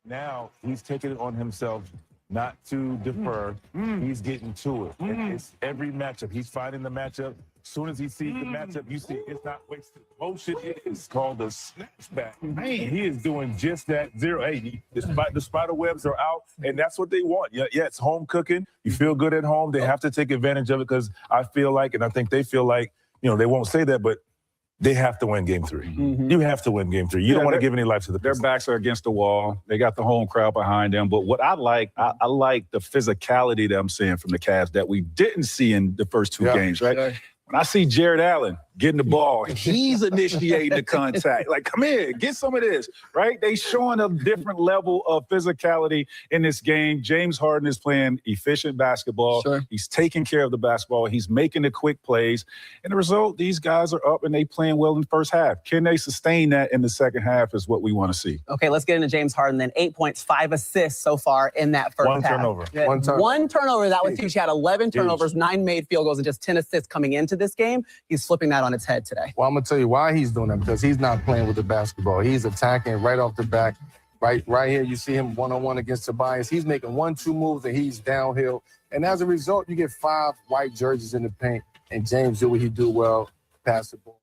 Now he's taking it on himself not to defer. He's getting to it. And it's every matchup. He's finding the matchup. As soon as he sees the matchup, you see it's not wasted motion. It is called a snatchback. Man, he is doing just that. 0-8. The spider webs are out, and that's what they want. Yeah, it's home cooking. You feel good at home. They have to take advantage of it because I feel like, and I think they feel like, they won't say that, but they have to win game 3. You have to win game 3. You don't want to give any life to the Their Pistons. backs are against the wall. They got the home crowd behind them. But what I like, I like the physicality that I'm seeing from the Cavs that we didn't see in the first 2 games, right? Sure. When I see Jared Allen getting the ball, he's initiating the contact. Like, come here, get some of this, right? They showing a different level of physicality in this game. James Harden is playing efficient basketball. Sure. He's taking care of the basketball. He's making the quick plays. And the result, these guys are up and they playing well in the first half. Can they sustain that in the second half is what we want to see. Okay, let's get into James Harden then. 8 points, 5 assists so far in that first One half. turnover. Yeah, One turnover. One turnover. That was huge. He had 11 turnovers, 9 made field goals, and just 10 assists coming into this game. He's flipping that on its head today. Well, I'm going to tell you why he's doing that, because he's not playing with the basketball. He's attacking right off the back. Right here, you see him one-on-one against Tobias. He's making 1-2 moves, and he's downhill. And as a result, you get 5 white jerseys in the paint, and James do what he do well, pass the ball.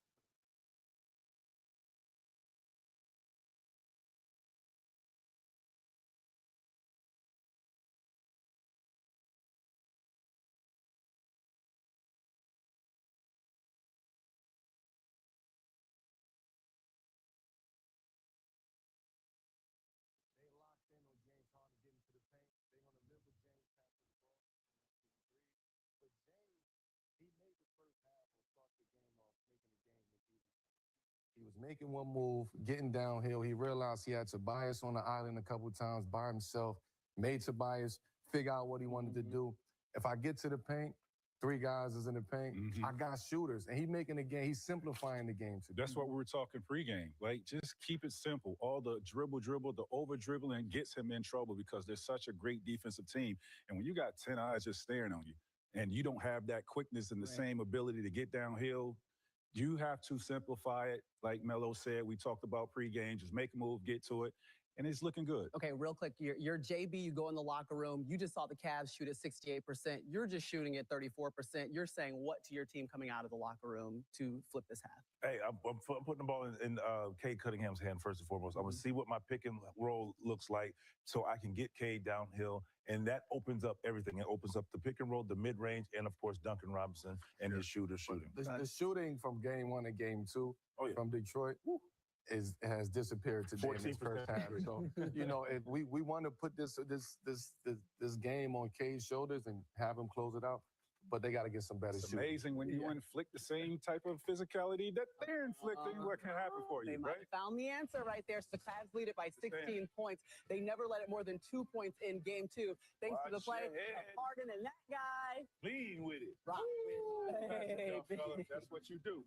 He was making one move, getting downhill. He realized he had Tobias on the island a couple times by himself, made Tobias figure out what he wanted to do. If I get to the paint, 3 guys is in the paint, I got shooters. And he's making the game, he's simplifying the game. That's what we were talking pregame. Like, just keep it simple. All the dribble, the over-dribbling gets him in trouble because they're such a great defensive team. And when you got 10 eyes just staring on you, and you don't have that quickness and the same ability to get downhill, you have to simplify it. Like Melo said, we talked about pregame. Just make a move, get to it, and it's looking good. Okay, real quick, you're JB, you go in the locker room. You just saw the Cavs shoot at 68%. You're just shooting at 34%. You're saying what to your team coming out of the locker room to flip this half? Hey, I'm putting the ball in Cade Cunningham's hand first and foremost. I'm going to see what my pick and roll looks like so I can get Cade downhill, and that opens up everything. It opens up the pick and roll, the mid-range, and, of course, Duncan Robinson and his shooting. The shooting from game 1 and game 2 from Detroit has disappeared today in this first half. So, we want to put this game on Cade's shoulders and have him close it out, but they got to get some better It's shooting. amazing when you inflict the same type of physicality that they're inflicting. What can happen for They you, might right? have found the answer right there. So the Cavs lead it by 16 points. They never let it more than 2 points in game 2. Thanks to the play of Harden and that guy. Lean with it. Rock with it. Hey, That's what you do.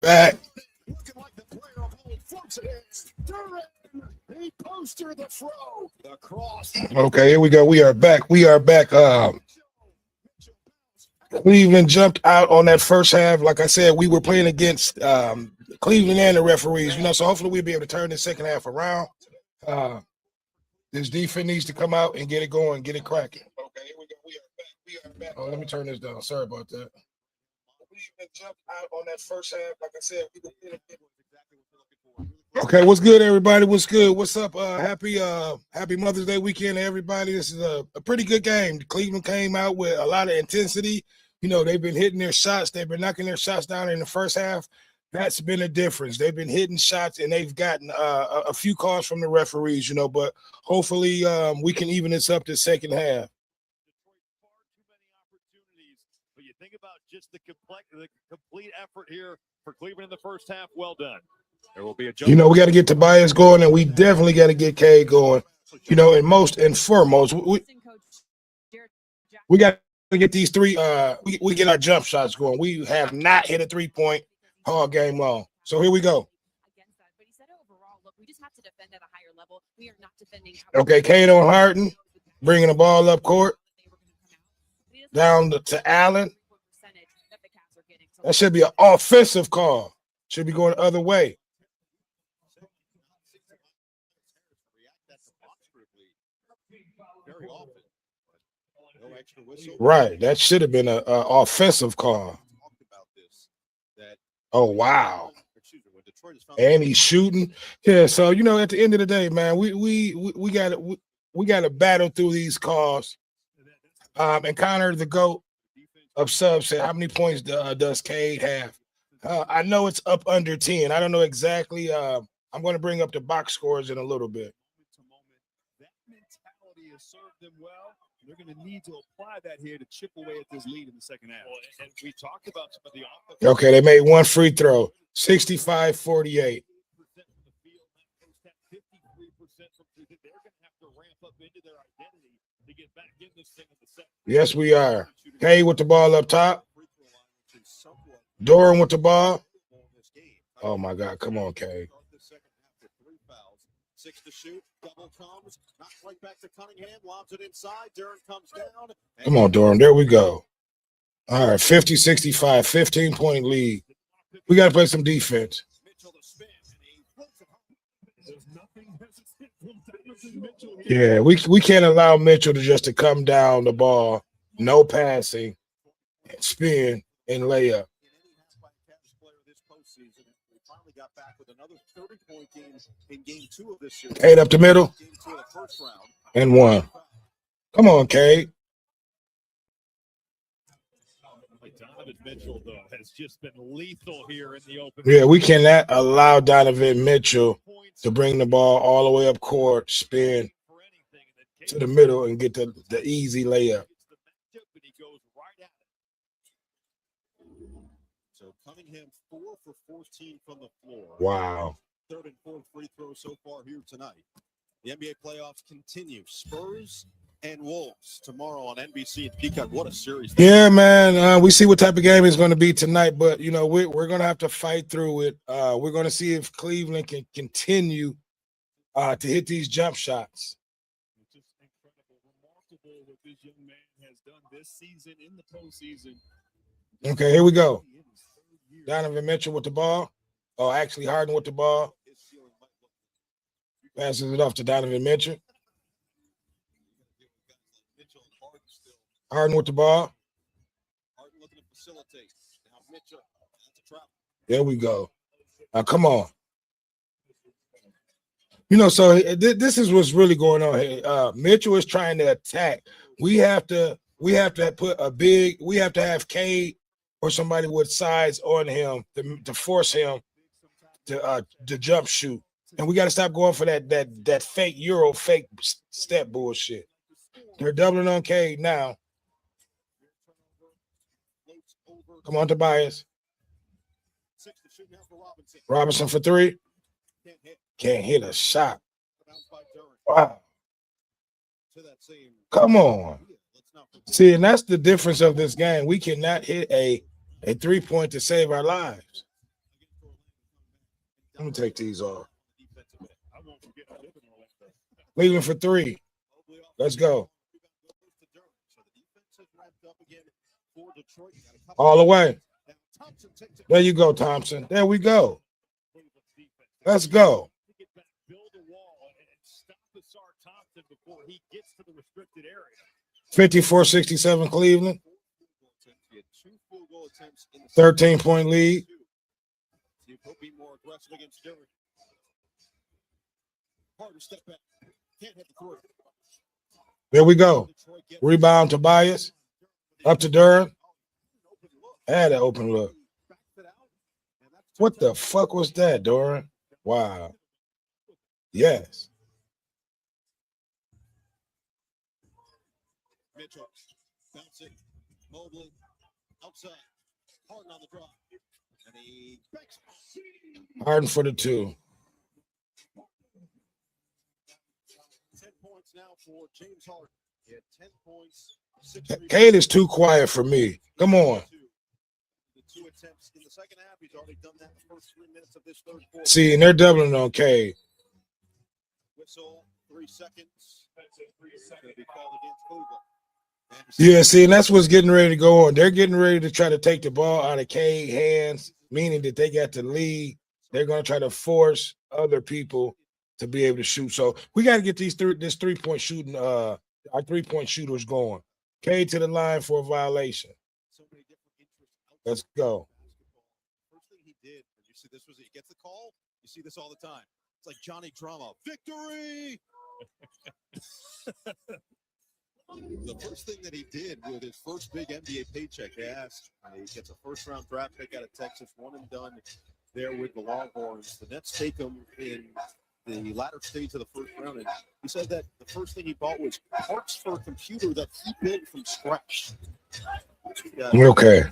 Back. Looking like the player of all fortunes. Duran, he poster the throw. The cross. Okay, here we go. We are back. We are back. Cleveland jumped out on that first half. Like I said, we were playing against Cleveland and the referees, so hopefully we'll be able to turn the second half around. This defense needs to come out and get it going, get it cracking. Okay, here we go. We are back. We are back. Oh, let me turn this down. Sorry about that. Cleveland jumped out on that first half. Like I said, we were playing against. Okay, what's good, everybody? What's good? What's up? Happy Mother's Day weekend to everybody. This is a pretty good game. Cleveland came out with a lot of intensity. They've been hitting their shots. They've been knocking their shots down in the first half. That's been a difference. They've been hitting shots, and they've gotten a few calls from the referees, but hopefully we can even this up the second half. But you think about just the complete effort here for Cleveland in the first half. Well done. There will be a we got to get Tobias going, and we definitely got to get K going. And most and foremost, we got to get these three. We get our jump shots going. We have not hit a 3-point all game long. So here we go. But he said overall, look, we just have to defend at a higher level. We are not defending. Okay, Kane on Harden, bringing the ball up court, down to Allen. That should be an offensive call. Should be going the other way. Right, that should have been an offensive call. Oh wow! And he's shooting. Yeah, so at the end of the day, man, we got to battle through these calls. And Connor, the GOAT of subs, said, how many points does Cade have? I know it's up under 10. I don't know exactly. I'm going to bring up the box scores in a little bit. That mentality has served them well. They're going to need to apply that here to chip away at this lead in the second half. And we talked about some of the offense. Okay, they made one free throw, 65-48. Yes, we are. Hey, with the ball up top. Doran with the ball. Oh, my God. Come on, Kay. 6 to shoot. Double comes. Not quite back to Cunningham. Lobs it inside. Duran comes down. Come on, Doran. There we go. All right, 50-65, 15-point lead. We got to play some defense. Yeah, we can't allow Mitchell to come down the ball, no passing, and spin and layup. Cade up the middle and one. Come on, Cade. Donovan Mitchell, though, has just been lethal here in the open. Yeah, we cannot allow Donovan Mitchell to bring the ball all the way up court, spin to the middle, and get the easy layup. So Cunningham 4 for 14 from the floor. Wow. Third and fourth free throws so far here tonight. The NBA playoffs continue. Spurs and Wolves tomorrow on NBC and Peacock. What a series. Yeah, man. We see what type of game it's going to be tonight, but, we're going to have to fight through it. We're going to see if Cleveland can continue to hit these jump shots. It's just incredible, remarkable what this young man has done this season in the postseason. Okay, here we go. Donovan Mitchell with the ball. Oh, actually Harden with the ball. Passes it off to Donovan Mitchell. Harden with the ball. There we go. Now, come on. So this is what's really going on here. Mitchell is trying to attack. We have to have Cade or somebody with size on him to force him to jump shoot. And we got to stop going for that fake Euro fake step bullshit. They're doubling on Cade now. Come on, Tobias. Robinson for three. Can't hit a shot. Wow. Come on. See, and that's the difference of this game. We cannot hit a 3-point to save our lives. Let me take these off. Cleveland for three. Let's go. All the way. There you go, Thompson. There we go. Let's go. 54-67 Cleveland. 13-point lead. There we go. Rebound Tobias. Up to Durham. Had an open look. What the fuck was that, Durham? Wow. Yes. Mitchell, bounce it, Mobley, outside, Harden on the drop, and he banks. Harden for the two. 10 points now for James Harden. He had 10 points. Cade is too quiet for me. Come on. The 2 attempts in the second half. He's already done that in the first 3 minutes of this third quarter. See, and they're doubling on Cade. Whistle, 3 seconds. It's going to be called against Cleveland. Yeah, see, and that's what's getting ready to go on. They're getting ready to try to take the ball out of Cade's hands, meaning that they got the lead. They're going to try to force other people to be able to shoot. So we got to get this 3-point shooting, our 3-point shooters going. Cade to the line for a violation. Let's go. First thing he did, you see this was he gets the call. You see this all the time. It's like Johnny Drama. Victory! The first thing that he did with his first big NBA paycheck, he gets a first-round draft pick out of Texas, one and done there with the Longhorns. The Nets take him in the latter stage of the first round, and he said that the first thing he bought was parts for a computer that he built from scratch. Okay.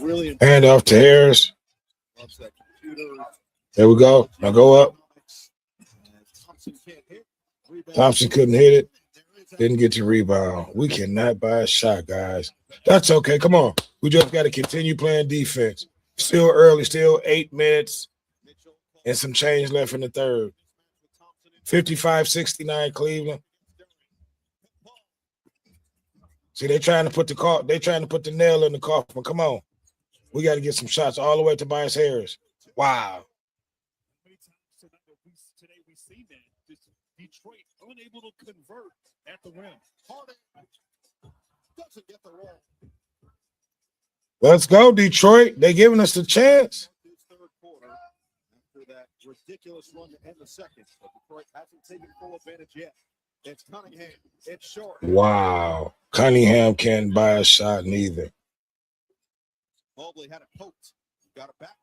Really hand off to Harris. There we go. Now go up. Thompson couldn't hit it. Didn't get to rebound. We cannot buy a shot, guys. That's okay. Come on. We just got to continue playing defense. Still early, still 8 minutes and some change left in the third. 55-69 Cleveland. See, they're trying to put the nail in the coffin. Come on. We got to get some shots all the way to Tobias Harris. Wow. Today we see that Detroit unable to convert at the rim. Harden doesn't get the roll. Let's go, Detroit. They're giving us the chance. Third quarter after that ridiculous run to end the second. But Detroit hasn't taken full advantage yet. It's Cunningham. It's short. Wow. Cunningham can't buy a shot neither. Mobley had it poked. Got it back.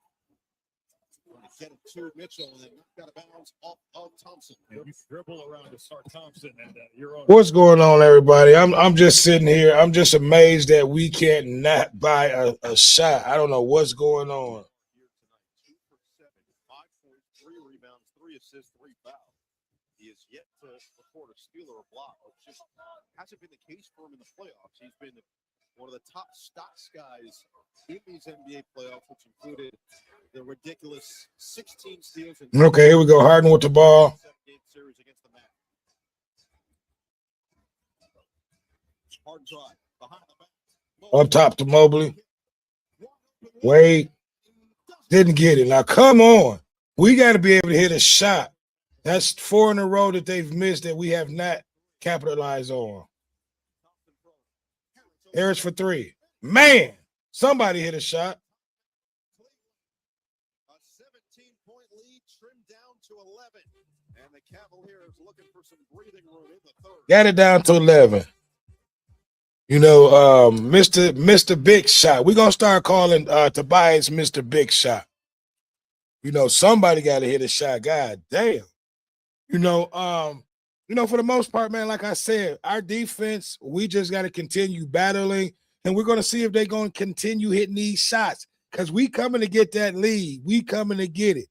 Get it to Mitchell and then got a bounce off of Thompson. You dribble around to start Thompson and you're on. What's going on, everybody? I'm just sitting here. I'm just amazed that we can't not buy a shot. I don't know what's going on. 2 for 7, 5 points, 3 rebounds, 3 assists, 3 fouls. He has yet to record a steal or a block, which just hasn't been the case for him in the playoffs. He's been one of the top stocks guys in these NBA playoffs, which included the ridiculous 16 steals. Okay, here we go. Harden with the ball. Series against the Mavs. Harden drive behind the back. Up top to Mobley. Wade didn't get it. Now, come on. We got to be able to hit a shot. That's 4 in a row that they've missed that we have not capitalized on. Harris for 3. Man, somebody hit a shot. A 17-point lead trimmed down to 11. And the Cavaliers looking for some breathing room in the third. Got it down to 11. You know, Mr. Big Shot. We're going to start calling Tobias Mr. Big Shot. You know, somebody got to hit a shot. God damn. You know, for the most part, man, like I said, our defense, we just got to continue battling, and we're going to see if they're going to continue hitting these shots because we coming to get that lead. We coming to get it.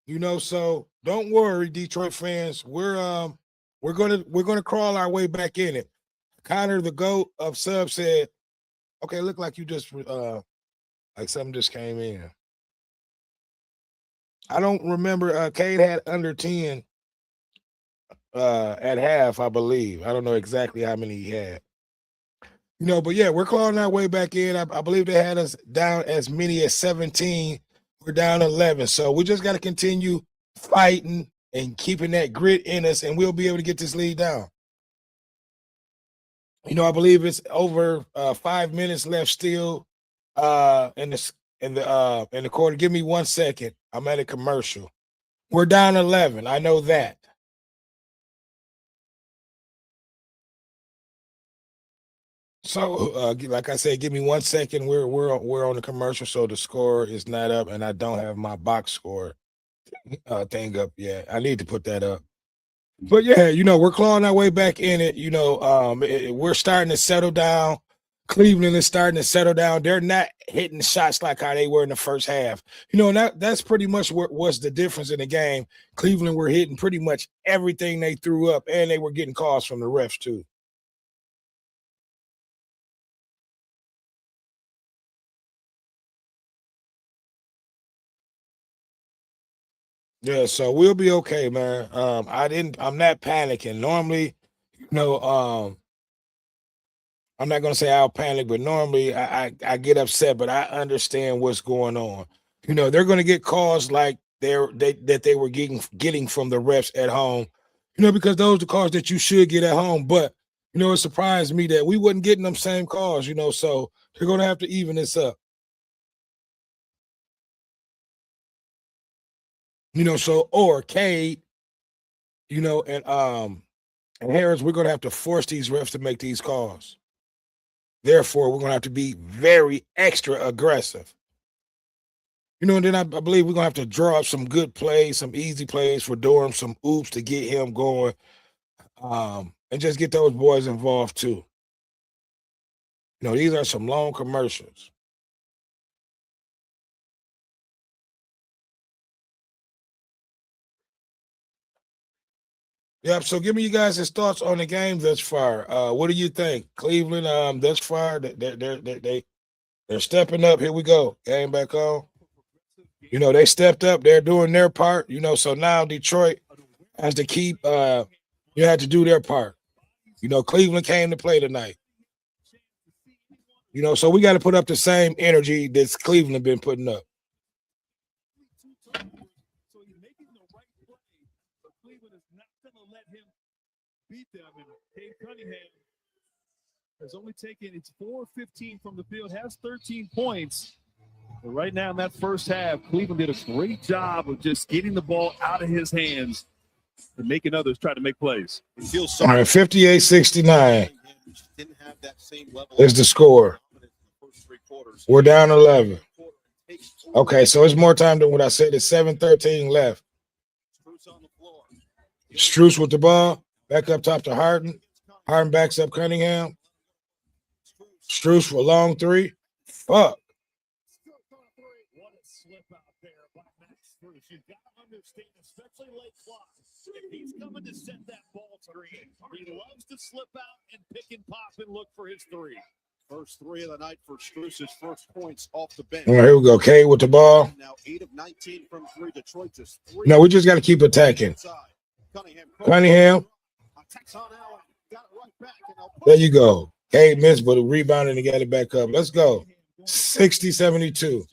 You know, so don't worry, Detroit fans. We're gonna crawl our way back in it. Connor, the GOAT of sub, said, okay, look like you just like something just came in. I don't remember. Cade had under 10 at half, I believe. I don't know exactly how many he had. You know, but yeah, we're clawing our way back in. I believe they had us down as many as 17. We're down 11. So we just got to continue fighting and keeping that grit in us, and we'll be able to get this lead down. You know, I believe it's over 5 minutes left still in the quarter. Give me 1 second. I'm at a commercial. We're down 11. I know that. So, like I said, give me 1 second. We're on the commercial, so the score is not up, and I don't have my box score thing up yet. I need to put that up. But yeah, you know, we're clawing our way back in it. You know, we're starting to settle down. Cleveland is starting to settle down. They're not hitting shots like how they were in the first half. You know, and that's pretty much what was the difference in the game. Cleveland were hitting pretty much everything they threw up, and they were getting calls from the refs too. Yeah, so we'll be okay, man. I'm not panicking. Normally, you know, I'm not gonna say I'll panic, but normally I get upset, but I understand what's going on. You know, they're gonna get calls like they were getting from the refs at home, you know, because those are the calls that you should get at home. But you know, it surprised me that we wasn't getting them same calls, you know, so they're gonna have to even this up. You know, so or Cade, you know, and Harris, we're gonna have to force these refs to make these calls. Therefore, we're gonna have to be very extra aggressive. You know, and then I believe we're gonna have to draw up some good plays, some easy plays for Durham, some oops to get him going, and just get those boys involved too. You know, these are some long commercials. Yep. So give me you guys his thoughts on the game thus far. What do you think? Cleveland, thus far, they're stepping up. Here we go. Game back on. You know, they stepped up. They're doing their part. You know, so now Detroit has to keep you have to do their part. You know, Cleveland came to play tonight. You know, so we got to put up the same energy that Cleveland been putting up. So he's making the right play, but Cleveland is not going to let him beat them. And Cade Cunningham has only taken, it's 4-15 from the field, has 13 points. But right now in that first half, Cleveland did a great job of just getting the ball out of his hands and making others try to make plays. All right, 58-69 is the score. We're down 11. Okay, so it's more time than what I said. It's 7:13 left. Strus with the ball. Back up top to Harden. Harden backs up Cunningham. Strus for a long three. Fuck. What a slip out there by Max Strus. You've got to understand, especially late clock, if he's coming to set that ball to screen. He loves to slip out and pick and pop and look for his three. First three of the night for Strus's first points off the bench. All right, here we go. Cade with the ball. Now 8 of 19 from 3. Detroit just 3. No, we just got to keep attacking. Cunningham. Attacks on Allen. Got it right back. There you go. Cade missed, but rebounded and got it back up. Let's go. 60-72. Jared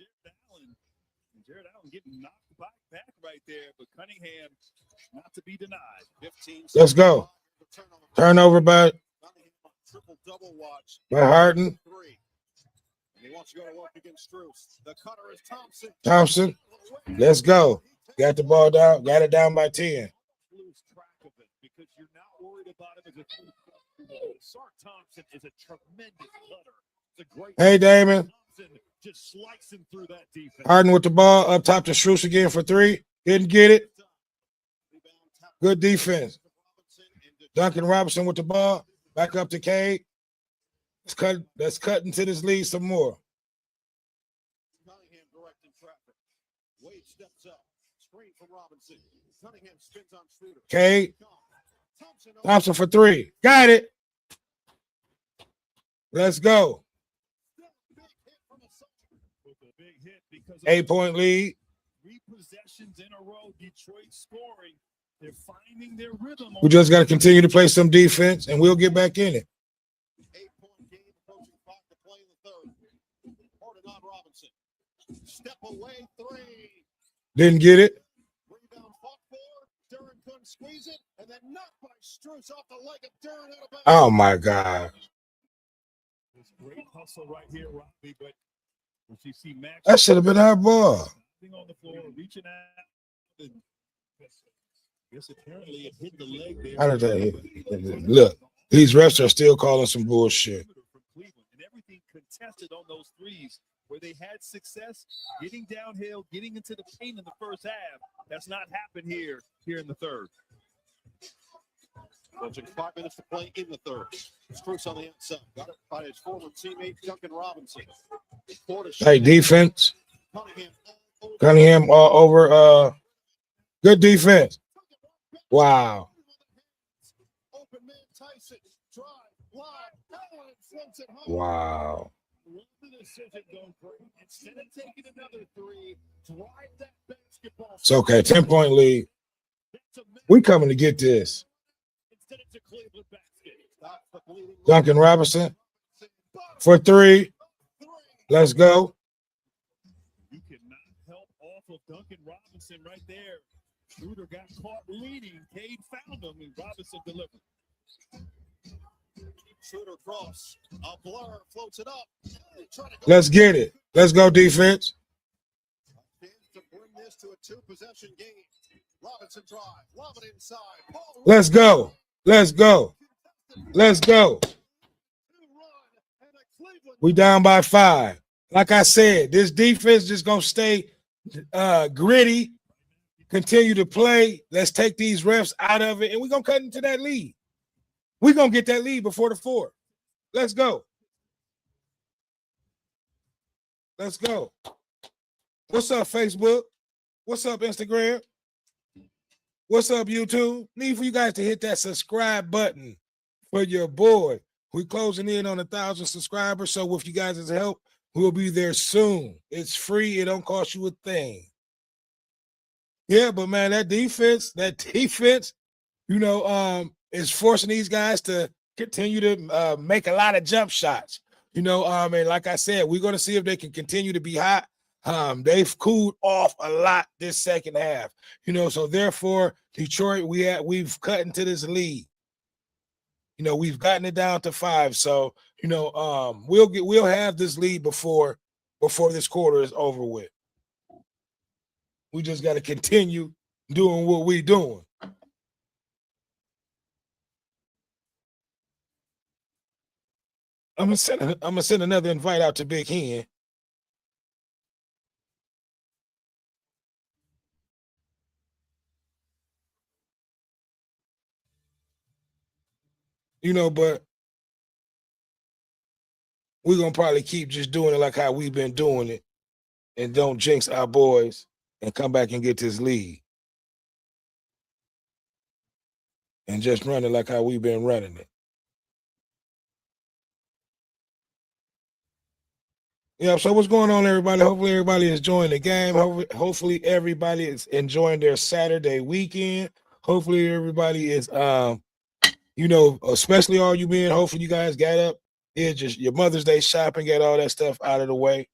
Allen getting knocked back right there, but Cunningham not to be denied. 15. Let's go. Turnover by Triple-double watch. Harden. 3. And he wants to go to work against Strus. The cutter is Thompson. Thompson. Let's go. Got the ball down. Got it down by 10. Lose track of it because you're not worried about him as a Sark Thompson is a tremendous cutter. It's a great. Hey, Damon. Thompson just slicing through that defense. Harden with the ball up top to Strus again for 3. Didn't get it. Good defense. Duncan Robinson with the ball. Back up to Cade. Let's cut into this lead some more. Cunningham directing traffic. Wade steps up. Screen from Robinson. Cunningham spins on Schroeder. Cade. Thompson for 3. Got it. Let's go. 8-point lead. 3 possessions in a row. Detroit scoring. They're finding their rhythm. We just got to continue to play some defense, and we'll get back in it. 8-point game, approaching 5 to play in the third. Harden on Robinson. Step away 3. Didn't get it. Rebound fought for. Duren couldn't squeeze it, and then knocked by Strus off the leg of Duren out of bounds. Oh, my God. It's great hustle right here, Robbie, but when you see Max, That should have been our ball. on the floor, reaching out. And yes, apparently it hit the leg there. How did that hit? Look, these refs are still calling some bullshit. From Cleveland, and everything contested on those threes where they had success getting downhill, getting into the paint in the first half. That's not happened here in the third. Approaching 5 minutes to play in the third. Strus on the outside. Got it by his former teammate, Duncan Robinson. Hey, defense. Cunningham all over. Good defense. Wow. Open man Tyson. Drive. Line. Allen floats it home. Wow. Instead of taking another 3, drive that basketball. It's okay. 10-point lead. We coming to get this. Instead it's a Cleveland basket. Duncan Robinson for 3. Let's go. You cannot help off of Duncan Robinson right there. Schroeder got caught leading. Cade found him, and Robinson delivered. Schroeder cross. A blur floats it up. Let's get it. Let's go, defense. To bring this to a 2-possession game. Robinson drive. Lob it inside. Let's go. Let's go. Let's go. We down by 5. Like I said, this defense just gonna stay gritty. Continue to play. Let's take these refs out of it, and we're gonna cut into that lead. We're gonna get that lead before the 4. Let's go. Let's go. What's up, Facebook? What's up, Instagram? What's up, YouTube? Need for you guys to hit that subscribe button for your boy. We're closing in on 1,000 subscribers, so with you guys' help, we'll be there soon. It's free. It don't cost you a thing. Yeah, but man, that defense, is forcing these guys to continue to make a lot of jump shots. And like I said, we're going to see if they can continue to be hot. They've cooled off a lot this second half. So therefore, Detroit, we've cut into this lead. We've gotten it down to 5. So, we'll have this lead before this quarter is over with. We just got to continue doing what we're doing. I'm gonna send another invite out to Big Hen. But we're gonna probably keep just doing it like how we've been doing it, and don't jinx our boys and come back and get this lead. and just run it like how we've been running it. Yeah, so what's going on, everybody? Hopefully everybody is enjoying the game. Hopefully everybody is enjoying their Saturday weekend. Hopefully everybody is, especially all you men, hopefully you guys got up, did just your Mother's Day shopping, get all that stuff out of the way.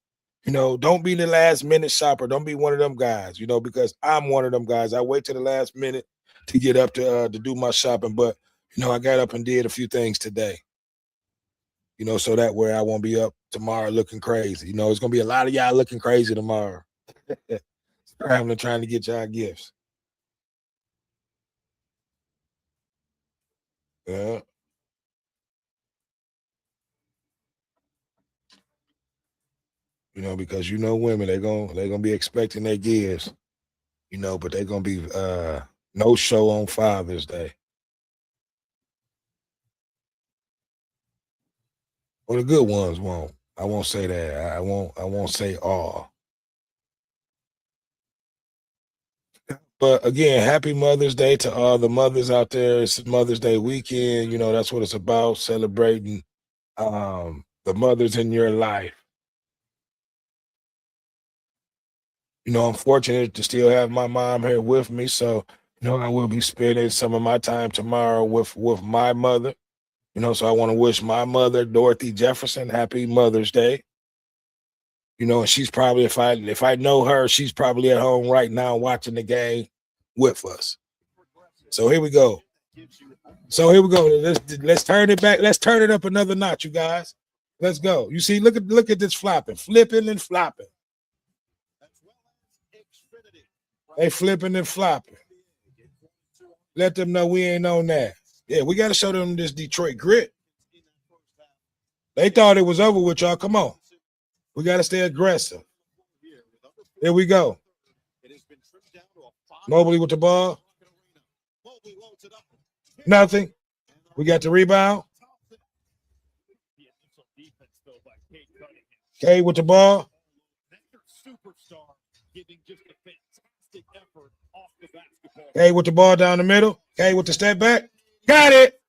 Don't be the last minute shopper. Don't be one of them guys, because I'm one of them guys. I wait to the last minute to get up to do my shopping. But, I got up and did a few things today, so that way I won't be up tomorrow looking crazy. It's going to be a lot of y'all looking crazy tomorrow. Scrambling, trying to get y'all gifts. Yeah. Because women, they're gonna be expecting their gifts, but they're gonna be no show on Father's Day. Well, the good ones won't. I won't say that. I won't say all. But again, happy Mother's Day to all the mothers out there. It's Mother's Day weekend. That's what it's about, celebrating the mothers in your life. I'm fortunate to still have my mom here with me. So, I will be spending some of my time tomorrow with my mother. So I want to wish my mother, Dorothy Jefferson, happy Mother's Day. And she's probably, if I know her, she's probably at home right now watching the game with us. So here we go. Let's turn it back. Let's turn it up another notch, you guys. Let's go. You see, look at this flipping and flopping. They flipping and flopping. Let them know we ain't on that. Yeah, we got to show them this Detroit grit. They thought it was over with, y'all. Come on. We got to stay aggressive. Here we go. Mobley with the ball. Nothing. We got the rebound. K with the ball. K with the ball down the middle. K with the step back. Got it.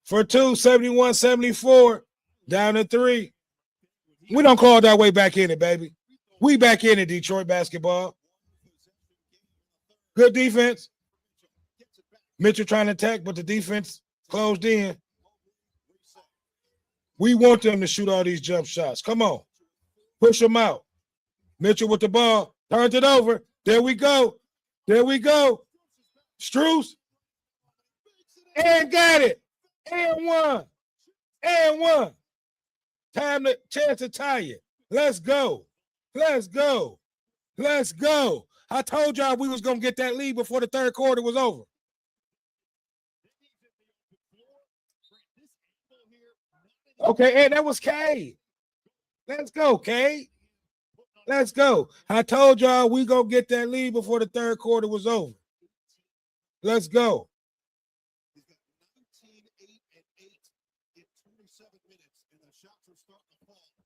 For 2, 71-74. Down to 3. We don't call that way back in it, baby. We back in it, Detroit basketball. Good defense. Mitchell trying to attack, but the defense closed in. We want them to shoot all these jump shots. Come on. Push them out. Mitchell with the ball. Turns it over. There we go. Strus. And got it. And one. Chance to tie it. Let's go. I told y'all we was going to get that lead before the third quarter was over. Okay, and that was K. Let's go, K. Let's go. I told y'all we going to get that lead before the third quarter was over. Let's go.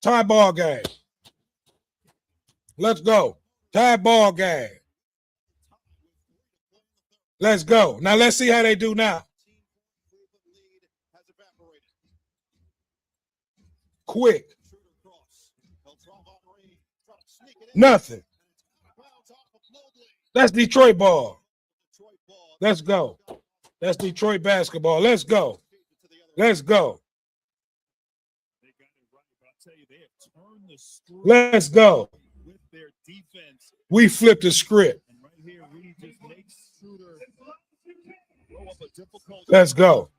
Tie ball game. Let's go. Tie ball game. Let's go. Now let's see how they do now. Quick. Nothing. That's Detroit ball. Let's go. That's Detroit basketball. Let's go. Let's go. Let's go. We flipped the script. Let's go.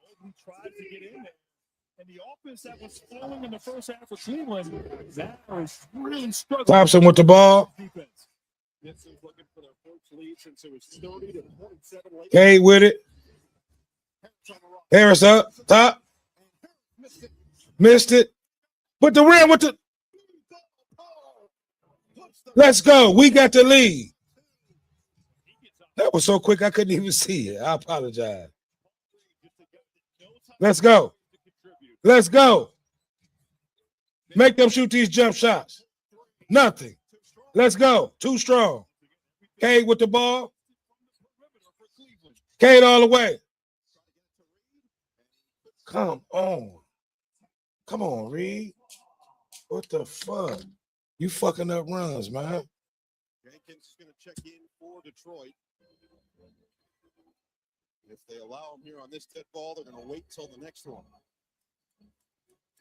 And the offense that was flowing in the first half of Cleveland, that was really struggling. Thompson with the ball. K with it. Harris up top. Missed it. Put the rim with the. Let's go. We got the lead. That was so quick I couldn't even see it. I apologize. Let's go. Let's go. Make them shoot these jump shots. Nothing. Let's go. Too strong. K with the ball. K all the way. Come on, Reed. What the fuck? You fucking up runs, man. Jenkins is going to check in for Detroit. If they allow him here on this tip ball, they're going to wait till the next one.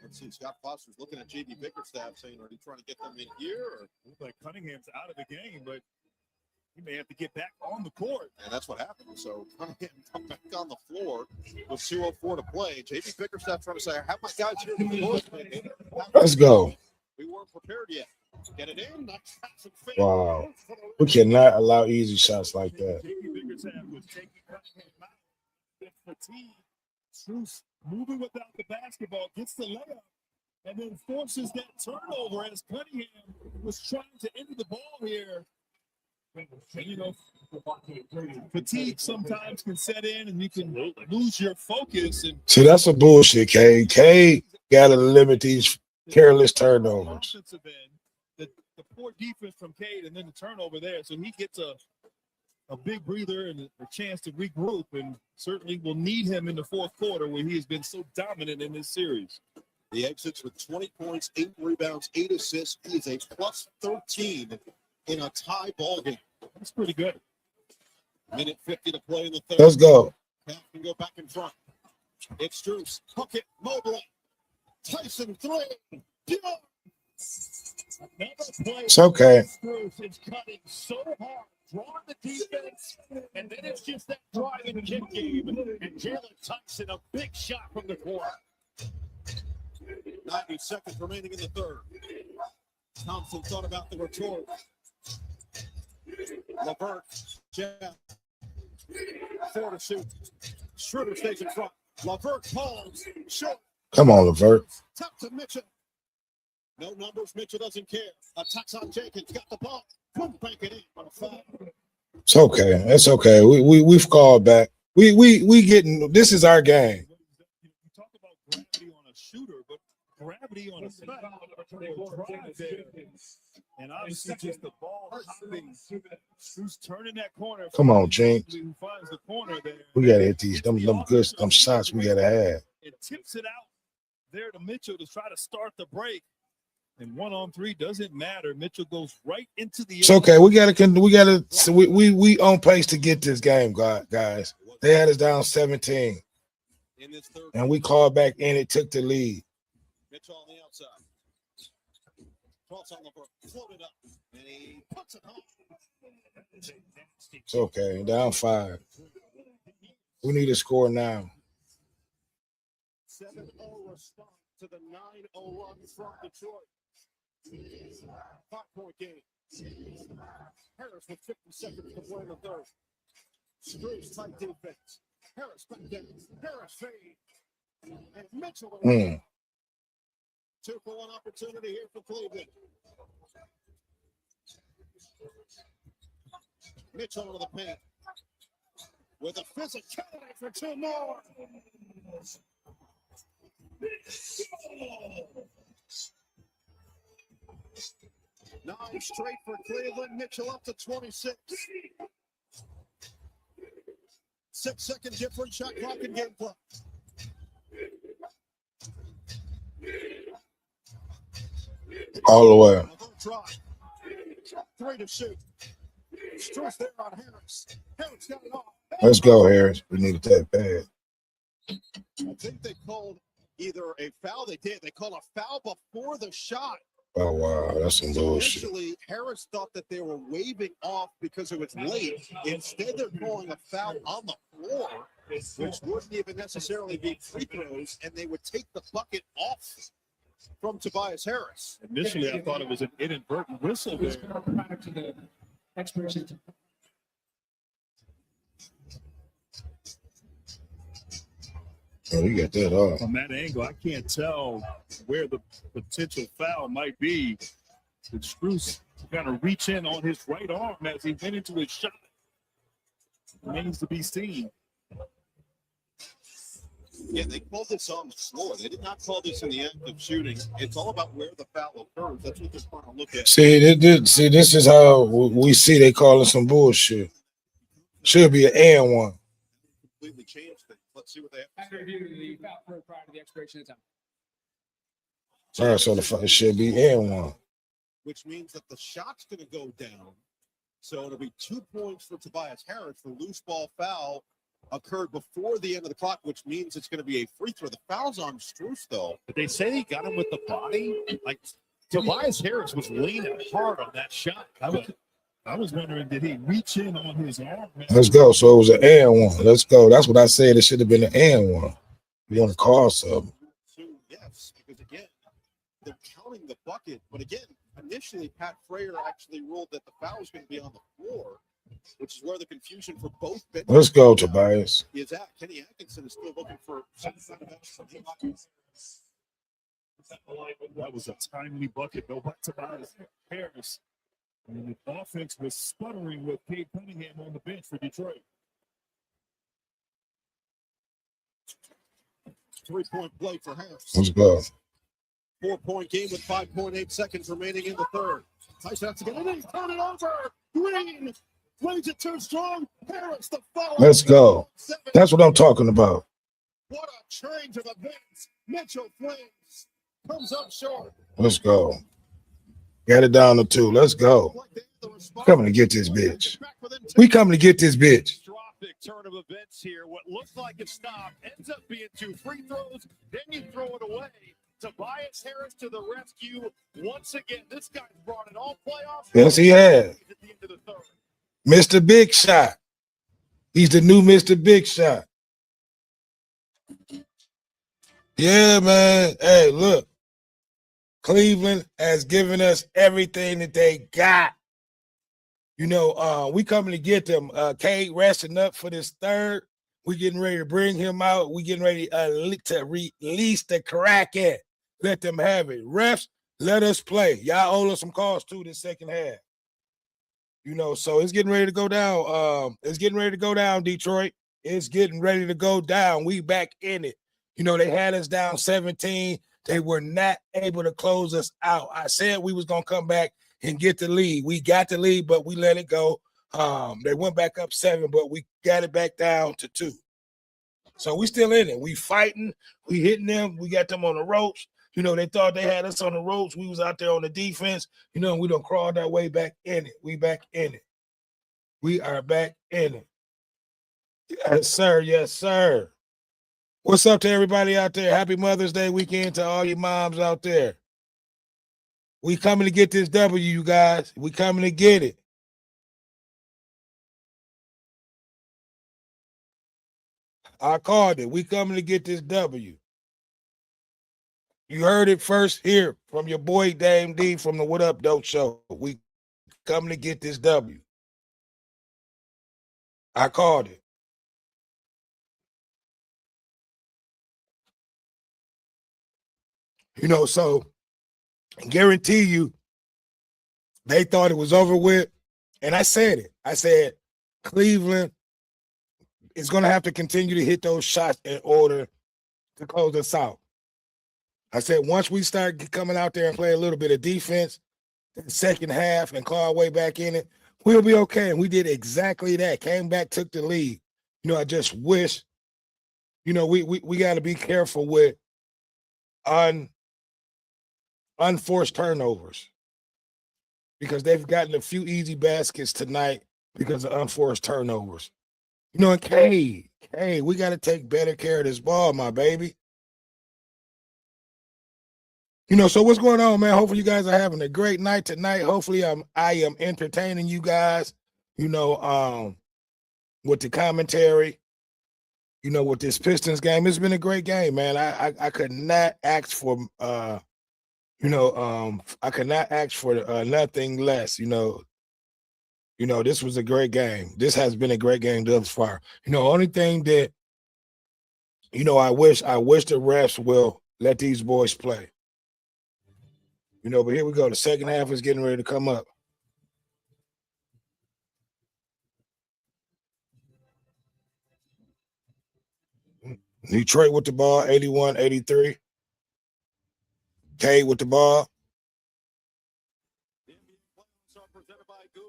Let's see, Scott Foster's looking at J.D. Bickerstaff saying, are they trying to get them in here? Or? Looks like Cunningham's out of the game, but he may have to get back on the court. And that's what happened. So Cunningham come back on the floor with 2:04 to play. J.D. Bickerstaff trying to say, I have my guys here. Let's go. We weren't prepared yet. Get it in. Wow. We cannot allow easy shots like that. J.D. Bickerstaff was taking Cunningham out. Fatigue. Strus moving without the basketball, gets the layup, and then forces that turnover as Cunningham was trying to enter the ball here. And, you know, fatigue sometimes can set in and you can lose your focus. And see, that's a bullshit, K. K got to limit these careless turnovers. Offensive end, the poor defense from Cade and then the turnover there. So he gets a big breather and a chance to regroup, and certainly will need him in the fourth quarter where he has been so dominant in this series. The exits with 20 points, 8 rebounds, 8 assists. He is a plus 13 in a tie ball game. That's pretty good. Minute 50 to play in the third. Let's go. Cat can go back in front. It's Strus. Hook it. Mobley. Tyson 3. It's okay. Strus is cutting so hard, drawing the defense, and then it's just that drive and kick game. And Jalen Tyson, a big shot from the corner. 90 seconds remaining in the third. Thompson thought about the retort. LeVert, Jeff. 4 to shoot. Schroeder stays in front. LeVert falls. Short. Come on, LeVert. Top to Mitchell. No numbers. Mitchell doesn't care. Attacks on Jenkins. Got the ball. Couldn't bank it in on a foul. It's okay. It's okay. We've called back. We getting, this is our game. You talk about gravity on a shooter, but gravity on a drive there. And obviously just the ball hopping. Who's turning that corner? Come on, Jinx. Who finds the corner there? We gotta hit these them shots we gotta have. It tips it out there to Mitchell to try to start the break. And 1-on-3 doesn't matter. Mitchell goes right into the. It's okay. We on pace to get this game, guys. They had us down 17, and we called back and it took the lead. Mitchell on the outside. Cross on the board. Floated up. And he puts it home. It's okay. Down 5. We need to score now. 7-0 response to the 9-0 run from Detroit. 5-point game. Harris with 50 seconds to play in the third. Strus tight defense. Harris back down. Harris fade. And Mitchell. 2-for-1 opportunity here for Cleveland. Mitchell into the paint. With a physicality for 2 more. Nine straight for Cleveland. Mitchell up to 26. 6-second difference. Shot clock and game clock. All the way. 3 to shoot. Strus there on Harris. Harris got it off. Let's go, Harris. We need to take bad. I think they called either a foul. They called a foul before the shot. Oh, wow. That's some bullshit. Initially, Harris thought that they were waving off because it was late. Instead, they're calling a foul on the floor, which wouldn't even necessarily be free throws, and they would take the bucket off from Tobias Harris. Initially, I thought it was an inadvertent whistle there. Prior to the expiration. Oh, you got that off. From that angle, I can't tell where the potential foul might be. But Strus kind of reach in on his right arm as he went into his shot. Remains to be seen. Yeah, they called this on the floor. They did not call this in the act of shooting. It's all about where the foul occurs. That's what they're trying to look at. See, this is how we see they calling some bullshit. Should be an and one. completely change things. Let's see what they have. After reviewing the foul throw prior to the expiration of time. All right, so the fight should be in one. Which means that the shot's going to go down. So it'll be 2 points for Tobias Harris. The loose ball foul occurred before the end of the clock, which means it's going to be a free throw. The foul's on Strus, though. But they say he got him with the body. Like, Tobias Harris was leaning hard on that shot. I was wondering, did he reach in on his arm? Let's go. So it was an and one. Let's go. That's what I said. It should have been an and one. You want to call something? Yes, because again, they're counting the bucket. But again, initially, Pat Frayer actually ruled that the foul was going to be on the floor, which is where the confusion for both benches. Let's go, Tobias. Is at Kenny Atkinson is still looking for some kind of action. That was a timely bucket, though, by Tobias Harris. And the offense was sputtering with Cade Cunningham on the bench for Detroit. 3-point play for Harris. Let's go. 4-point game with 5.8 seconds remaining in the third. Tyson has to get it in, turn it over. Green plays it too strong. Harris, the foul. Let's go. That's what I'm talking about. What a change of events. Mitchell Flames comes up short. Let's go. Got it down to 2. Let's go. Coming to get this bitch. We coming to get this bitch. Catastrophic turn of events here. What looked like a stop ends up being 2 free throws. Then you throw it away. Tobias Harris to the rescue once again. This guy's brought it all playoffs. Yes, he has. Mr. Big Shot. He's the new Mr. Big Shot. Yeah, man. Hey, look. Cleveland has given us everything that they got. You know, we coming to get them. Cade resting up for this third. We getting ready to bring him out. We getting ready to release the Kraken. Let them have it. Refs, let us play. Y'all owe us some calls too this second half. You know, so it's getting ready to go down. It's getting ready to go down, Detroit. It's getting ready to go down. We back in it. You know, they had us down 17. They were not able to close us out. I said we was going to come back and get the lead. We got the lead, but we let it go. They went back up 7, but we got it back down to 2. So we still in it. We fighting. We hitting them. We got them on the ropes. You know, they thought they had us on the ropes. We was out there on the defense. You know, we done crawled our way back in it. We back in it. We are back in it. Yes, sir. Yes, sir. What's up to everybody out there? Happy Mother's Day weekend to all your moms out there. We coming to get this W, you guys. We coming to get it. I called it. We coming to get this W. You heard it first here from your boy Dame D from the What Up Dope Show. We coming to get this W. I called it. You know, so I guarantee you they thought it was over with. And I said it. I said Cleveland is going to have to continue to hit those shots in order to close us out. I said once we start coming out there and play a little bit of defense in the second half and claw our way back in it, we'll be okay. And we did exactly that. Came back, took the lead. You know, I just wish, you know, we got to be careful with unforced turnovers because they've gotten a few easy baskets tonight because of unforced turnovers. You know, and Cade, we got to take better care of this ball, my baby. You know, so what's going on, man? Hopefully you guys are having a great night tonight. Hopefully I am entertaining you guys, you know, with the commentary, you know, with this Pistons game. It's been a great game, man. I could not ask for I could not ask for nothing less, you know. You know, this was a great game. This has been a great game thus far. You know, only thing that, you know, I wish the refs will let these boys play. You know, but here we go. The second half is getting ready to come up. Detroit with the ball, 81-83. Cade with the ball.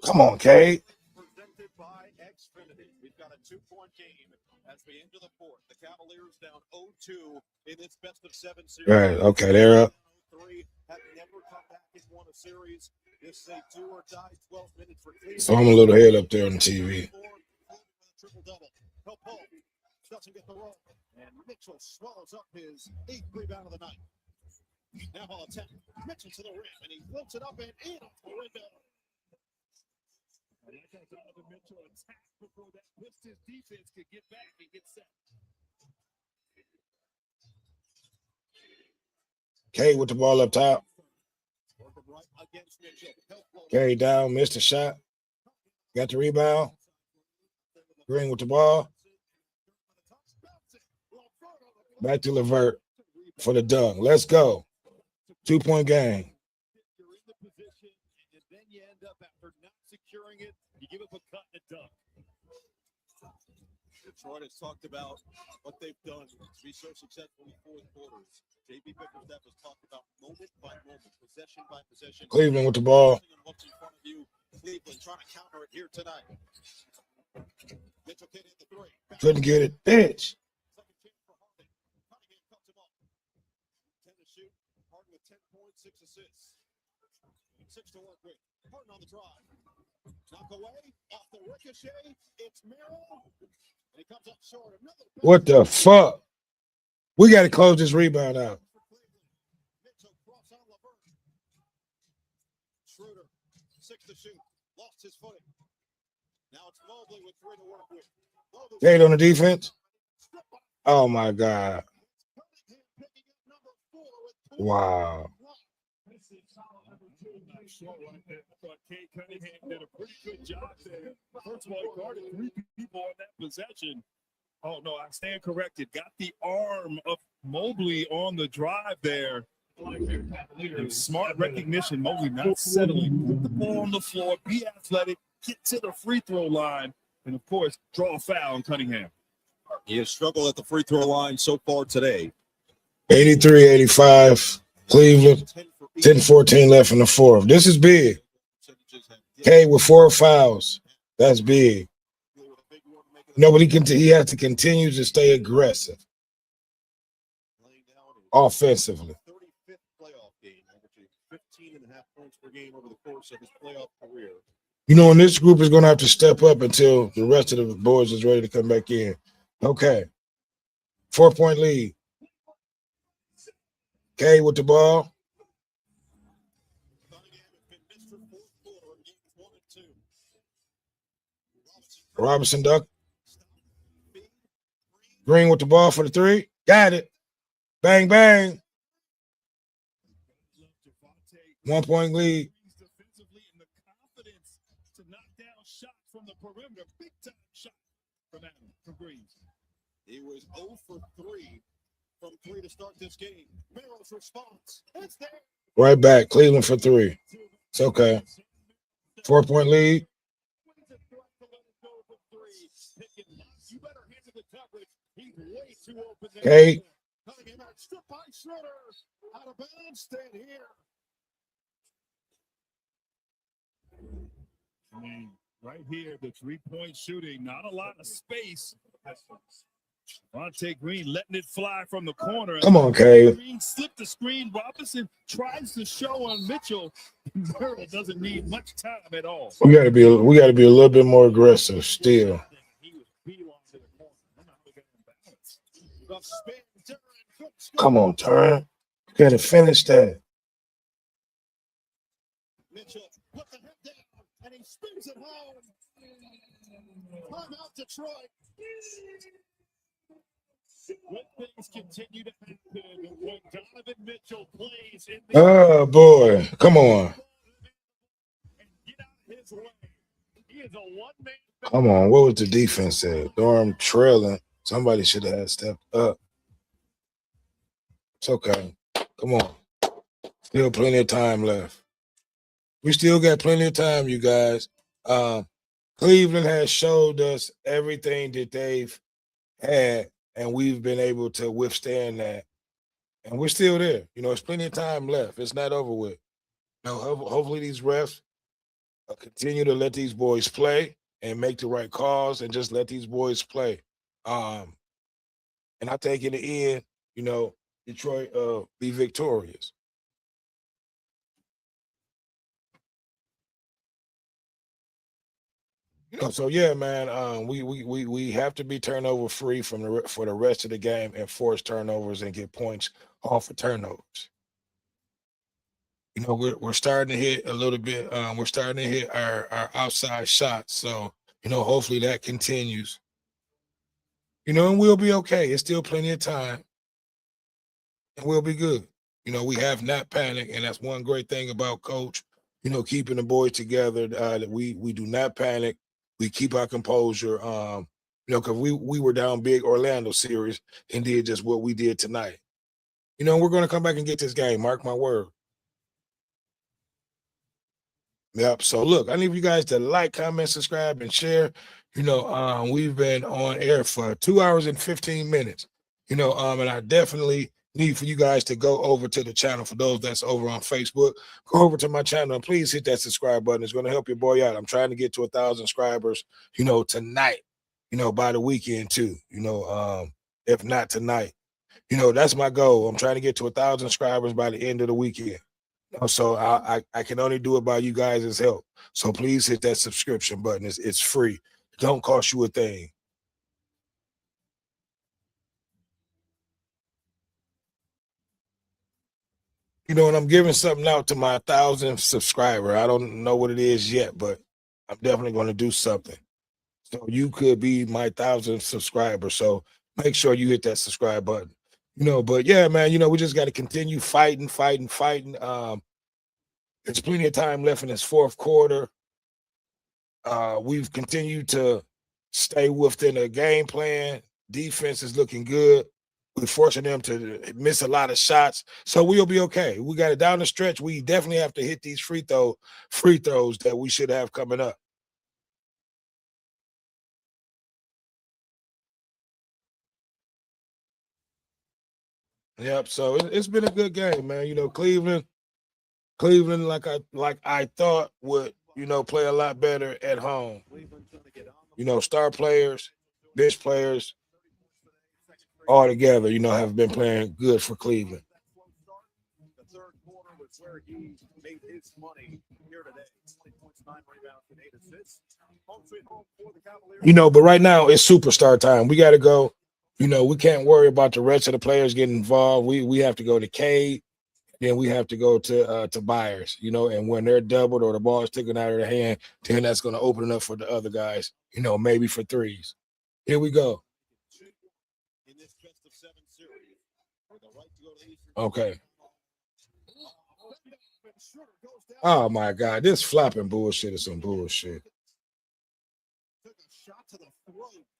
Come on, Cade. Presented by Xfinity. We've got a 2-point game As we enter the fourth, the Cavaliers down 0-2 in this best of 7 series. Right, okay, they're up. 3 have never come back and won a series. This is a do or die 12 minutes for Cleveland. So I'm a little head up there on the TV. Triple double. He'll pull. Doesn't get the roll. And Mitchell swallows up his 8th rebound of the night. Now on attack. Mitchell to the rim, and he floats it up and in off the window. And like how Donovan Mitchell attacked before that Pistons defense could get back and get set. K with the ball up top. Carry down, missed the shot. Got the rebound. Green with the ball. Back to Levert for the dunk. Let's go. 2-point game. You're in the position, and then you end up after not securing it, you give up a cut and a dunk. Detroit has talked about what they've done to be so successful in fourth quarters. JB Bickerstaff has talked about moment by moment, possession by possession. Cleveland with the ball. What's in front of you? Cleveland trying to counter it here tonight. Mitchell can't hit the three. Couldn't get it. Bitch. Second chance for Harden. Cunningham cuts him off. 10 to shoot. Harden with 10 points, 6 assists. 6 to work with. Harden on the drive. Knock away. Off the ricochet. It's Merrill. And he comes up short. Another. What the fuck? We got to close this rebound out. Mitchell cross on Levert. Schroeder, 6 to shoot. Lost his footing. Now it's Mobley with 3 to work with. Gate on the defense. Oh my God. Wow. I thought Kate Cunningham did a pretty good job there. First of all, he guarded 3 people on that possession. Oh, no, I stand corrected. Got the arm of Mobley on the drive there. And smart recognition. Mobley not settling. Put the ball on the floor. Be athletic. Get to the free throw line. And, of course, draw a foul on Cunningham. He has struggled at the free throw line so far today. 83-85. Cleveland. 10-14 left in the fourth. This is big. K with 4 fouls. That's big. No, but he has to continue to stay aggressive offensively. 35th playoff game, averaging 15.5 points per game over the course of his playoff career. You know, and this group is going to have to step up until the rest of the boys is ready to come back in. Okay. 4-point lead. K with the ball. Robinson duck. Green with the ball for the 3. Got it. Bang, bang. 1-point lead. Defensively, and the confidence to knock down shots from the perimeter. Big time shot from Adam, from Green. He was 0 for 3 from 3 to start this game. Merrill's response. It's there. Right back. Cleveland for 3. It's okay. 4-point lead. You better handle the coverage. He's way too open there. Okay. Cunningham out, stripped by Schroeder. Out of bounds, stand here. I mean, right here, the 3-point shooting, not a lot of space. Devontae Green letting it fly from the corner. Come on, Kay. Green slipped the screen. Robinson tries to show on Mitchell. Merrill doesn't need much time at all. We got to be a little bit more aggressive still. Come on, turn. You got to finish that. Mitchell put the head down, and he spins it home. Timeout, Detroit. Good things continue to happen when Donovan Mitchell plays in the Oh, boy. Come on. get out of his way. He is a one-man. Come on. What was the defense at? Durham trailing. Somebody should have stepped up. It's okay. Come on. Still plenty of time left. We still got plenty of time, you guys. Cleveland has showed us everything that they've had, and we've been able to withstand that. And we're still there. You know, there's plenty of time left. It's not over with. You know, hopefully these refs continue to let these boys play and make the right calls and just let these boys play. And I think in the end, Detroit be victorious. So yeah, man. We have to be turnover free for the rest of the game and force turnovers and get points off of turnovers. We're starting to hit a little bit. We're starting to hit our outside shots. So hopefully that continues. And we'll be okay. It's still plenty of time, and we'll be good. We have not panicked, and that's one great thing about Coach. Keeping the boys together. That we do not panic. We keep our composure. Because we were down big Orlando series and did just what we did tonight. We're going to come back and get this game. Mark my word. Yep. So look, I need you guys to like, comment, subscribe, and share. We've been on air for 2 hours and 15 minutes. And I definitely need for you guys to go over to the channel. For those that's over on Facebook, go over to my channel and please hit that subscribe button. It's going to help your boy out. I'm trying to get to 1,000 subscribers, tonight, by the weekend too. If not tonight, that's my goal. I'm trying to get to 1,000 subscribers by the end of the weekend. So I can only do it by you guys' help. So please hit that subscription button. It's free. It don't cost you a thing. And I'm giving something out to my 1,000 subscriber. I don't know what it is yet, but I'm definitely going to do something. So you could be my 1,000 subscriber. So make sure you hit that subscribe button. But yeah, man, we just got to continue fighting. There's plenty of time left in this fourth quarter. We've continued to stay within the game plan. Defense is looking good. We're forcing them to miss a lot of shots. So we'll be okay. We got it down the stretch. We definitely have to hit these free throws that we should have coming up. Yep. So it's been a good game, man. Cleveland, like I thought would, play a lot better at home. Star players, bench players, all together, have been playing good for Cleveland. The third quarter was where he made his money here today. 20 points, 9 rebounds, and 8 assists. Home sweet home for the Cavaliers. But right now it's superstar time. We got to go. We can't worry about the rest of the players getting involved. We have to go to Cade. Then we have to go to Byers, and when they're doubled or the ball is taken out of their hand, then that's going to open it up for the other guys, maybe for threes. Here we go. Okay. Oh my God, this flopping bullshit is some bullshit.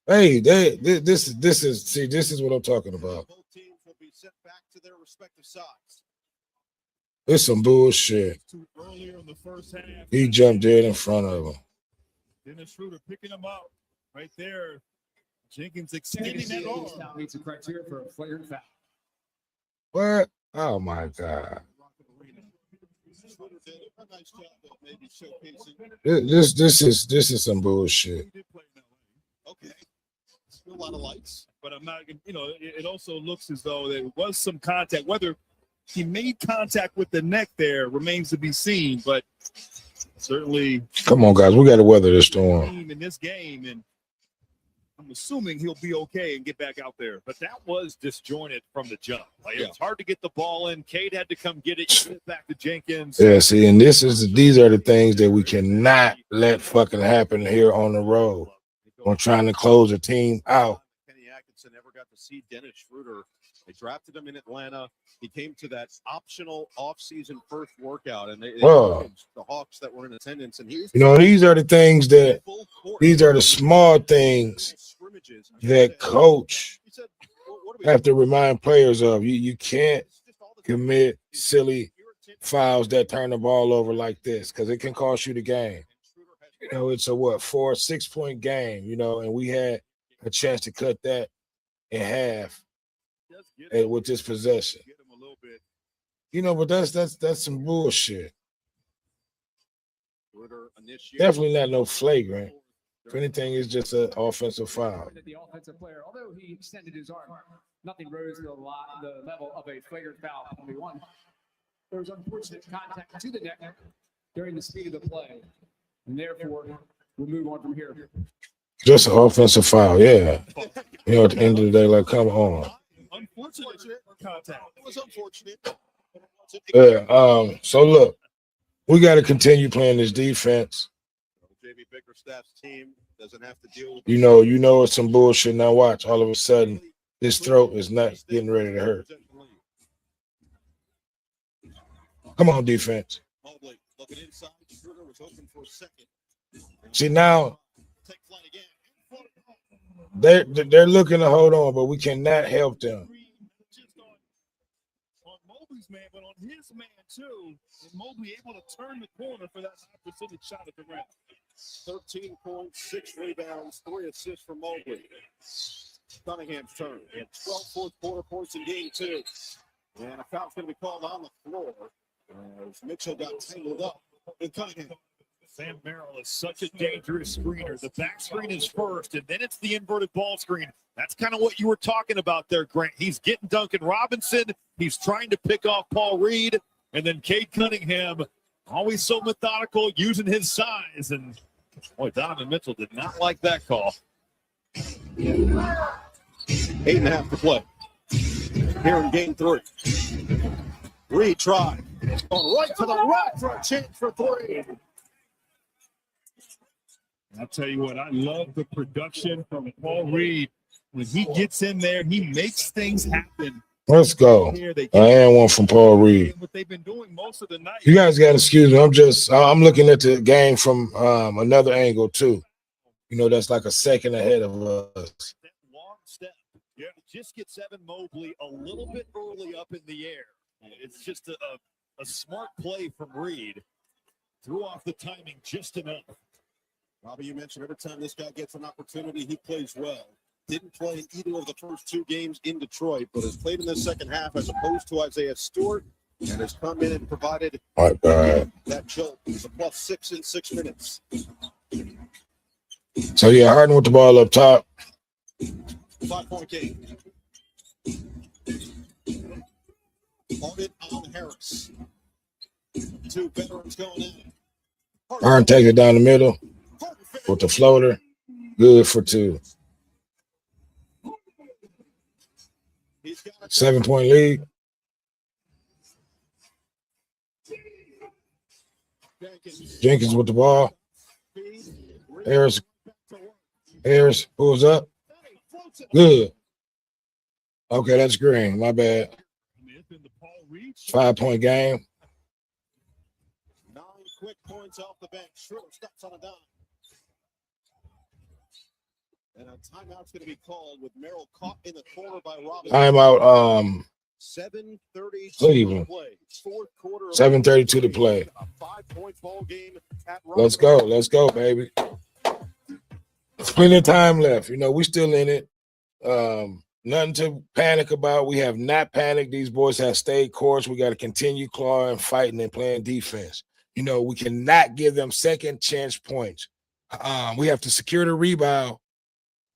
Hey, this is what I'm talking about. Both teams will be sent back to their respective sides. It's some bullshit. Earlier in the first half, He jumped dead in front of him. Dennis Schroeder picking him up right there. Jenkins extending that arm. Meets the criteria for a flagrant foul. What? Oh my God. This is some bullshit. Okay. A lot of lights. But I'm not, it also looks as though there was some contact. Whether he made contact with the neck there remains to be seen, but certainly. Come on, guys. We got to weather this storm. In this game, and I'm assuming he'll be okay and get back out there. But that was disjointed from the jump. It's hard to get the ball in. Cade had to come get it. Get it back to Jenkins. Yeah, see, and these are the things that we cannot let fucking happen here on the road. We're trying to close the team out. Kenny Atkinson never got to see Dennis Schroeder. They drafted him in Atlanta. He came to that optional offseason first workout, and they the Hawks that were in attendance. And he was, these are the things these are the small things that coach have to remind players of. You can't commit silly fouls that turn the ball over like this because it can cost you the game. It's a 4-6 point game, and we had a chance to cut that in half with this possession. But that's some bullshit. Definitely not no flagrant. If anything, it's just an offensive foul. That the offensive player, although he extended his arm, nothing rose to the level of a flagrant foul. Only one. There was unfortunate contact to the neck during the speed of the play, and therefore we'll move on from here. Just an offensive foul, yeah. You know, at the end of the day, like, come on. Unfortunate contact. It was unfortunate. Yeah. So look, we got to continue playing this defense. JB Bickerstaff's team doesn't have to deal with. You know it's some bullshit. Now watch. All of a sudden, his throat is not getting ready to hurt. Come on, defense. Mobley looking inside. Schroeder was open for a second. See, now Take flight again. they're looking to hold on, but we cannot help them. Just on Mobley's man, but on his man too. And Mobley able to turn the corner for that high percentage shot at the rim. 13 points, 6 rebounds, 3 assists for Mobley. Cunningham's turn. He had 12 fourth quarter points in game 2. And a foul's going to be called on the floor as Mitchell got tangled up with Cunningham. Sam Merrill is such a dangerous screener. The back screen is first, and then it's the inverted ball screen. That's kind of what you were talking about there, Grant. He's getting Duncan Robinson. He's trying to pick off Paul Reed. And then Cade Cunningham, always so methodical, using his size. And, boy, Donovan Mitchell did not like that call. 8.5 to play here in game 3. Reed tried. Going right to the rack for a chance for 3. I'll tell you what, I love the production from Paul Reed. When he gets in there, he makes things happen. Let's go. I am one from Paul Reed. What they've been doing most of the night. You guys got to excuse me. I'm looking at the game from another angle too. You know, that's like a second ahead of us. That long step. Yeah, just gets Evan Mobley a little bit early up in the air. It's just a smart play from Reed. Threw off the timing just enough. Robbie, you mentioned every time this guy gets an opportunity, he plays well. Didn't play in either of the first 2 games in Detroit, but has played in the second half as opposed to Isaiah Stewart, and has come in and provided that jolt. He's a +6 in 6 minutes. So yeah, Harden with the ball up top. 5-point game. Harden on Harris. 2 veterans going in. Harden takes it down the middle with the floater. Good for 2. 7-point lead. Jenkins with the ball. Harris pulls up. Good. Okay, that's green. My bad. 5-point game. 9 quick points off the bench. Schroeder steps on a dime. And a timeout's going to be called with Merrill caught in the corner by Robinson. Timeout. 7:32 Cleveland. to play. 4th quarter. 7:32 to play. A 5-point ball game at Let's go. Let's go, baby. Plenty of time left. You know, we still in it. Nothing to panic about. We have not panicked. These boys have stayed course. We got to continue clawing, fighting, and playing defense. You know, we cannot give them second chance points. We have to secure the rebound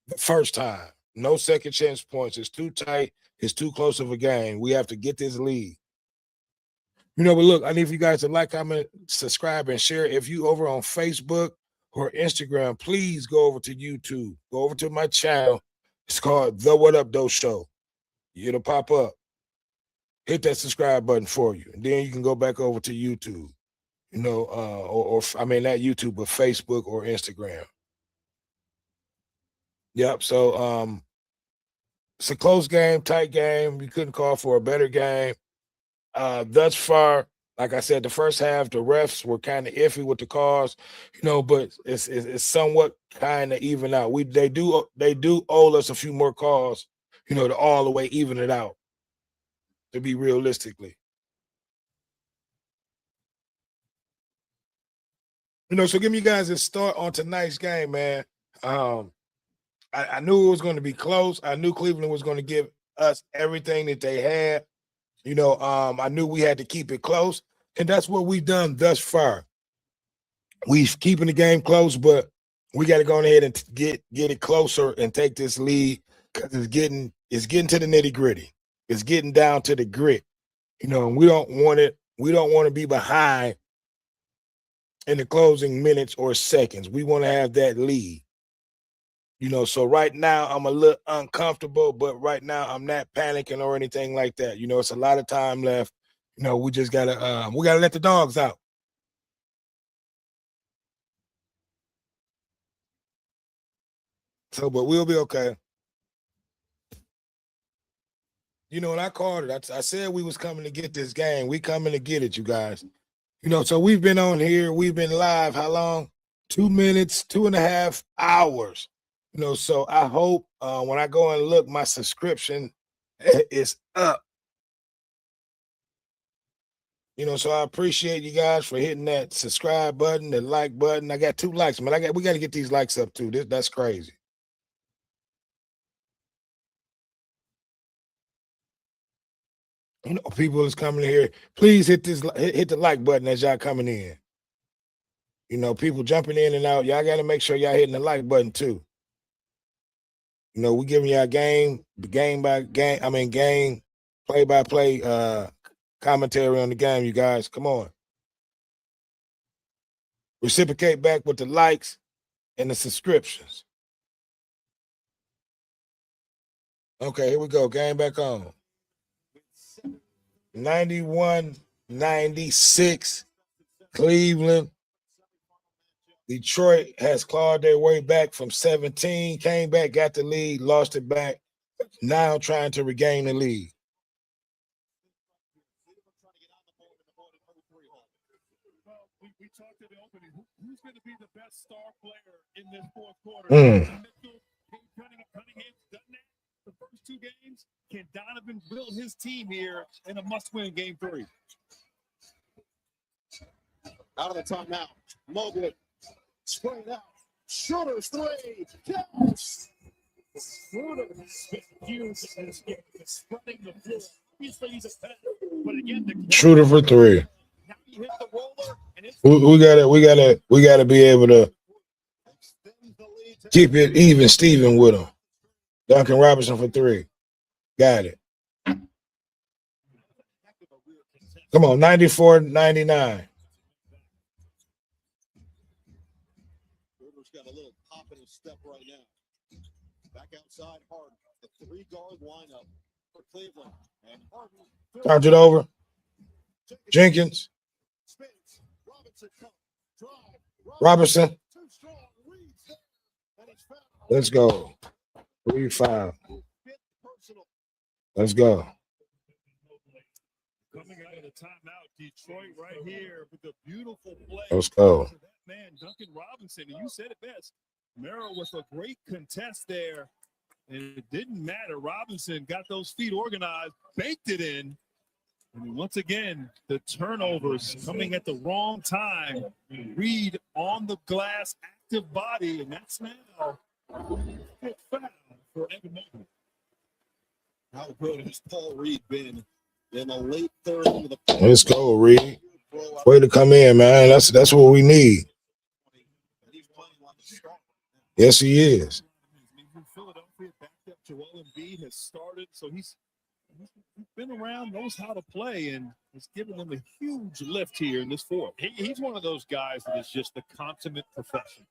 the first time. No second chance points. It's too tight. It's too close of a game. We have to get this lead. You know, but look, I need for you guys to like, comment, subscribe, and share. If you over on Facebook or Instagram, please go over to YouTube. Go over to my channel. It's called The What Up Doe Show. It'll pop up. Hit that subscribe button for you. And then you can go back over to YouTube. You know, or I mean, not YouTube, but Facebook or Instagram. Yep. So it's a close game, tight game. We couldn't call for a better game. Thus far, like I said, the first half, the refs were kind of iffy with the calls, you know, but it's somewhat kind of even out. They do owe us a few more calls, you know, to all the way even it out, to be realistically. You know, so give me you guys a start on tonight's game, man. I knew it was going to be close. I knew Cleveland was going to give us everything that they had. You know, I knew we had to keep it close, and that's what we've done thus far. We've keeping the game close, but We got to go ahead and get it closer and take this lead because it's getting to the nitty gritty. It's getting down to the grit. You know, and we don't want it. We don't want to be behind in the closing minutes or seconds. We want to have that lead. You know, so right now I'm a little uncomfortable, but right now I'm not panicking or anything like that. You know, it's a lot of time left. You know, we just gotta let the dogs out. So, but we'll be okay. You know, when I called it, I said we was coming to get this game. We coming to get it, you guys. You know, so we've been on here. We've been live. How long? 2 minutes, 2.5 hours. You know, so I hope when I go and look, my subscription is up. You know, so I appreciate you guys for hitting that subscribe button, the like button. I got 2 likes, man. We got to get these likes up too. That's crazy. You know, people is coming here. Please hit the like button as y'all coming in. You know, people jumping in and out. Y'all got to make sure y'all hitting the like button too. You know, we giving y'all game by game, play by play commentary on the game, you guys. Come on. Reciprocate back with the likes and the subscriptions. Okay, here we go. Game back on. 91-96. Cleveland. Detroit has clawed their way back from 17, came back, got the lead, lost it back. Now trying to regain the lead. We talked in the opening. Who's going to be the best star player in this fourth quarter? Cunningham done that the first 2 games. Can Donovan build his team here in a must-win game 3? Out of the timeout. Mobley. Sprayed out. Schroeder's 3. Yes! Schroeder has been huge in this game. Spreading the floor. Obviously, he's a pet. But again, Schroeder for 3. Now he hit the roller, and it's We gotta be able to keep it even, Steven with him. Duncan Robinson for 3. Got it. Come on, 94-99. Schroeder's got a little pop in his step right now. Back outside, Harden. The 3-guard lineup for Cleveland. And Harden. Turns it over. Jenkins. Robinson. Let's go. 3-5. Let's go. coming out of the timeout. Detroit right here with a beautiful play. Let's go. That man, Duncan Robinson, and you said it best. Merrill with a great contest there. And it didn't matter. Robinson got those feet organized, baked it in. And once again, the turnovers coming at the wrong time. Reed on the glass, active body, and that's now a foul for Evan Mobley. How good has Paul Reed been in the late third into the play? Let's go, Reed. Way to come in, man. That's what we need. Yes, he is. Philadelphia backed up. Joel Embiid has started, so he's been around, knows how to play, and it's given them a huge lift here in this fourth. He's one of those guys that is just the consummate professional.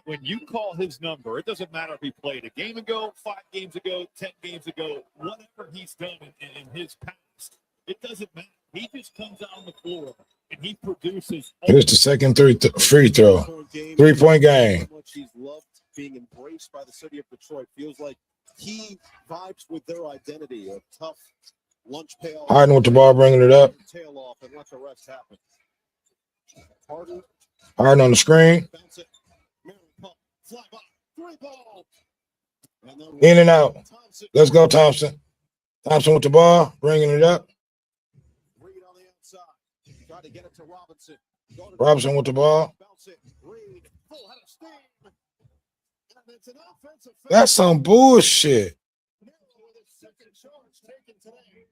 When you call his number, it doesn't matter if he played a game ago, 5 games ago, 10 games ago, whatever he's done in his past, it doesn't matter. He just comes out on the floor and he produces. Here's the second free throw. 3-point game. He's loved being embraced by the city of Detroit. Feels like he vibes with their identity, a tough lunch pail. Harden with the ball, bringing it up. Tail off and let the rest happen. Harden on the screen. Bounce it. Fly by. 3 ball. In and out. Let's go, Thompson. Thompson with the ball, bringing it up. Reed on the outside. Try to get it to Robinson. Robinson with the ball. Bounce it. Reed. Full head of steam. And it's an offensive. That's some bullshit. With his second charge taken today.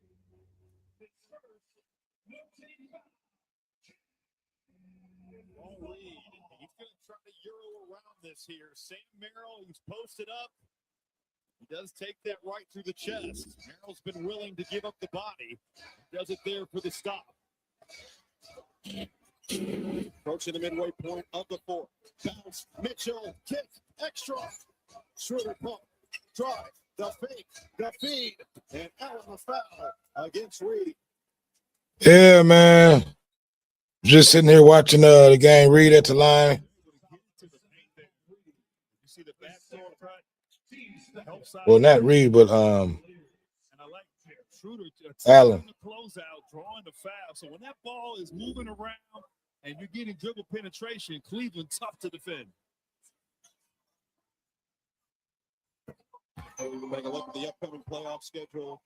Paul Reed, he's going to try to euro around this here. Sam Merrill, he's posted up. He does take that right through the chest. Merrill's been willing to give up the body. Does it there for the stop. Approaching the midway point of the fourth. Bounce, Mitchell, kick, extra. Schroeder pump, drive, the fake, the feed, and Allen the foul against Reed. Yeah, man. Just sitting here watching the game. Reed at the line. You see the backdoor cut? Helps out. Well, not Reed, but And I like Schroeder Allen. the closeout, drawing the foul. So when that ball is moving around and you're getting dribble penetration, Cleveland tough to defend. Take a look at the upcoming playoff schedule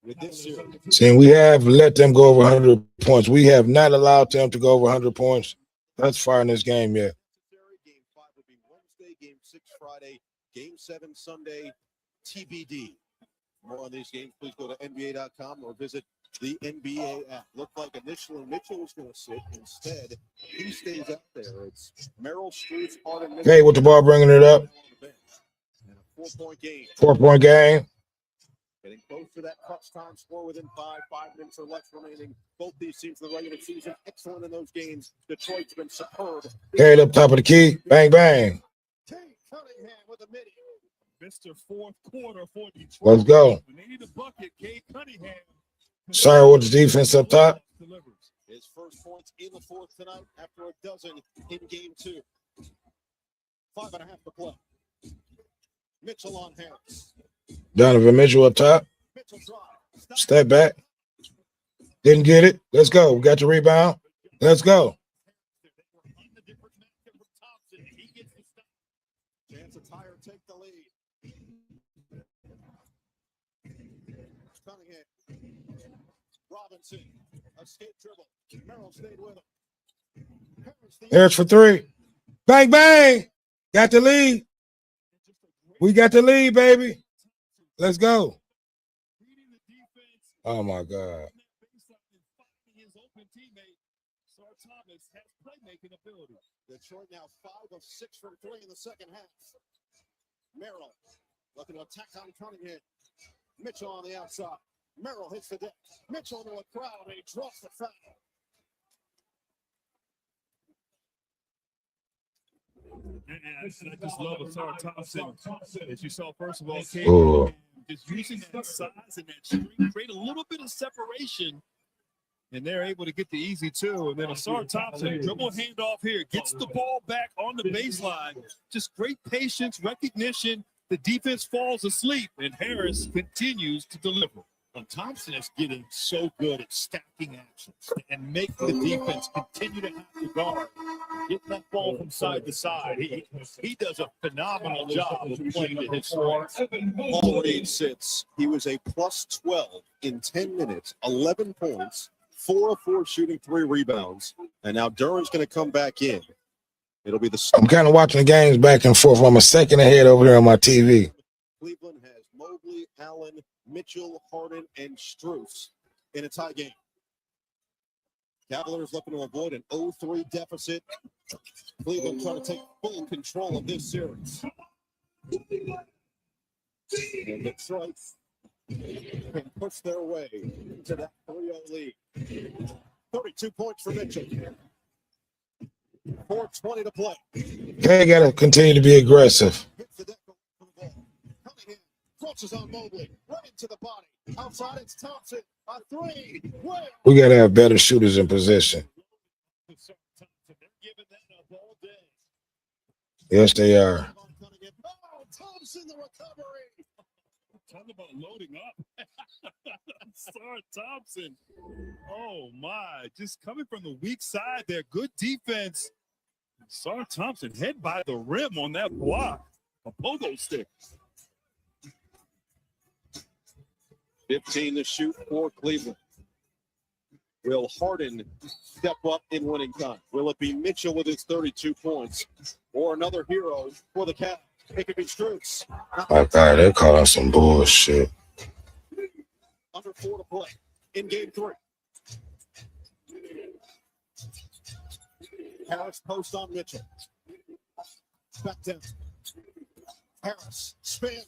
with this series. See, we have let them go over 100 points. We have not allowed them to go over 100 points thus far in this game yet. Game 5 will be Wednesday, Game 6 Friday, Game 7 Sunday, TBD. More on these games, please go to NBA.com or visit the NBA app. Looked like initially Mitchell was going to sit. Instead, he stays out there. It's Merrill, Struz, Harden. Hey, with the ball bringing it up. And a 4-point game. 4-point game. Getting close to that clutch time score within 5 minutes or less remaining. Both these teams in the regular season, excellent in those games. Detroit's been superb. Carried up top of the key. Bang, bang. Kate Cunningham with a midi. Mr. Fourth Quarter for Detroit. Let's go. When they need a bucket, Cade Cunningham. Sorry with the defense up top. His first points in the fourth tonight after a dozen in game 2. 5.5 to play. Mitchell on Harris. Donovan Mitchell up top. Mitchell drive. Step back. Didn't get it. Let's go. We got the rebound. Let's go. Chance to tie or take the lead. Cunningham. Robinson. Escape dribble. Merrill stayed with him. Harris for 3. Bang, bang. Got the lead. We got the lead, baby. Let's go. Oh, my God. Detroit now 5 of 6 from 3 in the second half. Merrill looking to attack on Cunningham. Mitchell on the outside. Merrill hits the deck. Mitchell into a crowd and he draws the foul. And I just love Asar Thompson. As you saw, first of all, Cade just using that size and that strength, create a little bit of separation, and they're able to get the easy 2. And then Asar Thompson, dribble handoff here, gets the ball back on the baseline. Just great patience, recognition. The defense falls asleep, and Harris continues to deliver. And Thompson is getting so good at stacking actions and making the defense continue to have to guard. Getting that ball from side to side. He does a phenomenal job of playing to his strengths. Paul Reed sits. He was a plus 12 in 10 minutes, 11 points, 4 of 4 shooting, 3 rebounds. And now Duran's going to come back in. It'll be the. I'm kind of watching the games back and forth. I'm a second ahead over here on my TV. Cleveland has Mobley, Allen, Mitchell, Harden, and Struz in a tie game. Cavaliers looking to avoid an 0-3 deficit. Cleveland trying to take full control of this series. And Detroit can push their way to that 3-0 lead. 32 points for Mitchell. 4:20 to play. They got to continue to be aggressive. Hits the deck for the ball. Cunningham crunches on Mobley. Right into the body. Outside, it's Thompson. A 3. We got to have better shooters in position. Yes, they are. Oh, Thompson, the recovery. Talk about loading up. Asar Thompson. Oh, my. Just coming from the weak side there. Good defense. Asar Thompson head by the rim on that block. A pogo stick. 15 to shoot for Cleveland. Will Harden step up in winning time? Will it be Mitchell with his 32 points or another hero for the Cavs? It could be Struz. My God, they're calling some bullshit. Under 4 to play in game 3. Harris post on Mitchell. Back down. Harris, spin.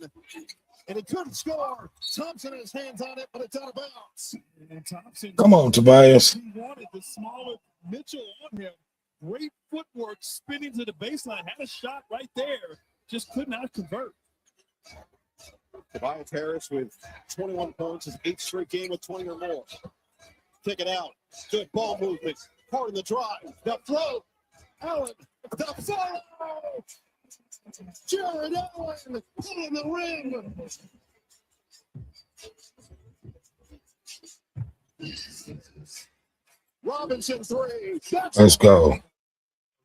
And he couldn't score. Thompson has hands on it, but it's out of bounds. And Thompson, Come on, Tobias. he wanted the smaller Mitchell on him. Great footwork, spinning to the baseline. Had a shot right there. Just could not convert. Tobias Harris with 21 points, his 8th straight game with 20 or more. Kick it out. Good ball movement. Hard in the drive. The throw. Allen. The follow. Jared Allen pulling the ring. Robinson 3. Let's go.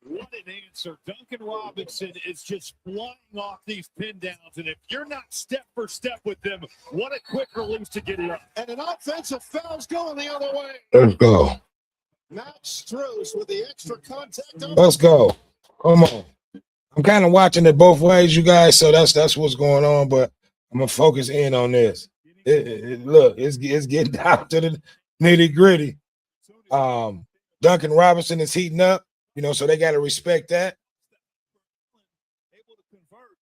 What an answer. Duncan Robinson is just flying off these pin downs. And if you're not step for step with them, what a quick release to get it up. And an offensive foul's going the other way. Let's go. Max Strus with the extra contact on. Let's go. Come on. I'm kind of watching it both ways, you guys. So that's what's going on. But I'm gonna focus in on this. Look, it's getting down to the nitty gritty. Duncan Robinson is heating up. You know, so they got to respect that. Able to convert.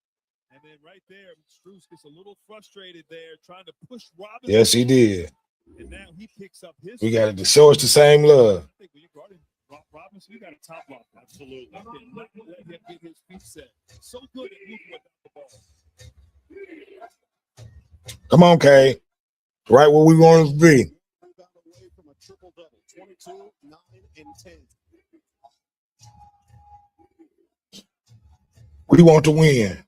And then right there, Strus gets a little frustrated there, trying to push Robinson. Yes, he did. And now he picks up his. We got to show us the same love. I think when you guarded Robinson, you got a top lock. Absolutely. Let him get his feet set. So good at moving without the ball. Come on, Kay. Right where we want to be. Away from a triple-double, 22, 9, and 10. We want to win.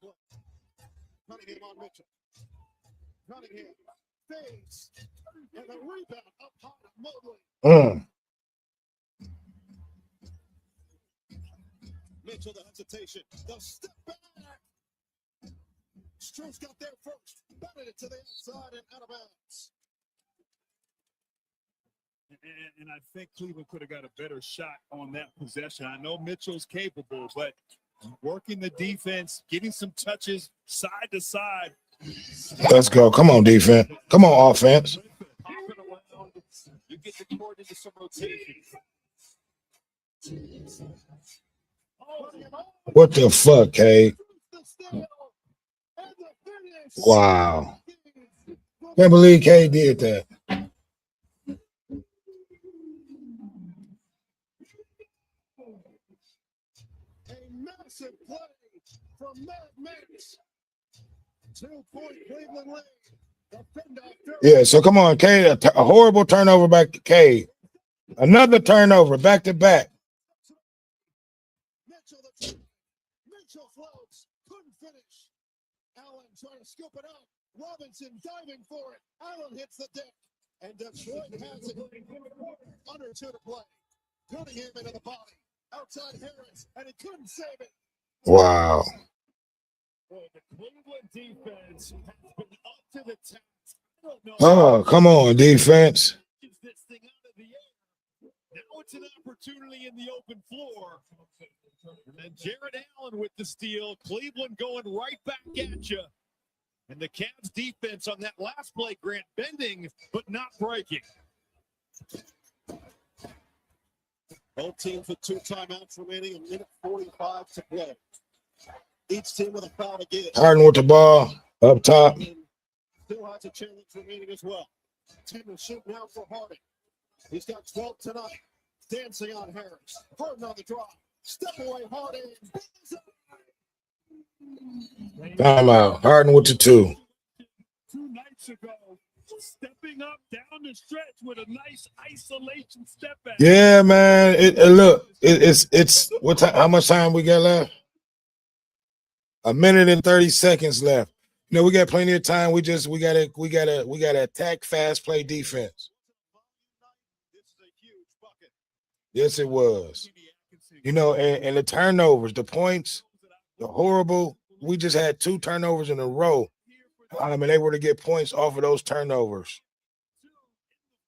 Cunningham on Mitchell. Cunningham fades. And the rebound up high to Mobley. Mitchell, the hesitation. The step back. Strus got there first. Batted it to the outside and out of bounds. And I think Cleveland could have got a better shot on that possession. I know Mitchell's capable, but working the defense, getting some touches side to side. Let's go. Come on, defense. Come on, offense. Hopping around, you get the court into some rotation. What the fuck, Kay? Wow. Can't believe Kay did that. Massive play from Mad Max. 2-point Cleveland lead. Yeah, so come on, Kay. A horrible turnover back to Kay. Another turnover back to back. Mitchell floats. Couldn't finish. Allen trying to scoop it up. Robinson diving for it. Allen hits the deck. And Detroit has it. Under 2 to play. Cunningham into the body. Outside Harris, and he couldn't save it. Wow. Well, the Cleveland defense has been up to the task. I don't know. Oh, come on, defense. This thing out of the air. Now it's an opportunity in the open floor. And then Jared Allen with the steal. Cleveland going right back at you. And the Cavs defense on that last play, Grant, bending but not breaking. Both teams with 2 timeouts remaining, 1:45 to play. Each team with a foul to get. Harden with the ball up top. Still has a challenge remaining as well. 10 to shoot now for Harden. He's got 12 tonight. Dancing on Harris. Harden on the draw. Step away, Harden. Timeout. Harden with the 2. 2 nights ago, stepping up down the stretch with a nice isolation step back. Yeah, man. It's what time? How much time we got left? 1 minute and 30 seconds left. You know, we got plenty of time. We gotta attack, fast, play defense. Yes, it was. You know, and the turnovers, the points, the horrible. We just had 2 turnovers in a row. And they were to get points off of those turnovers.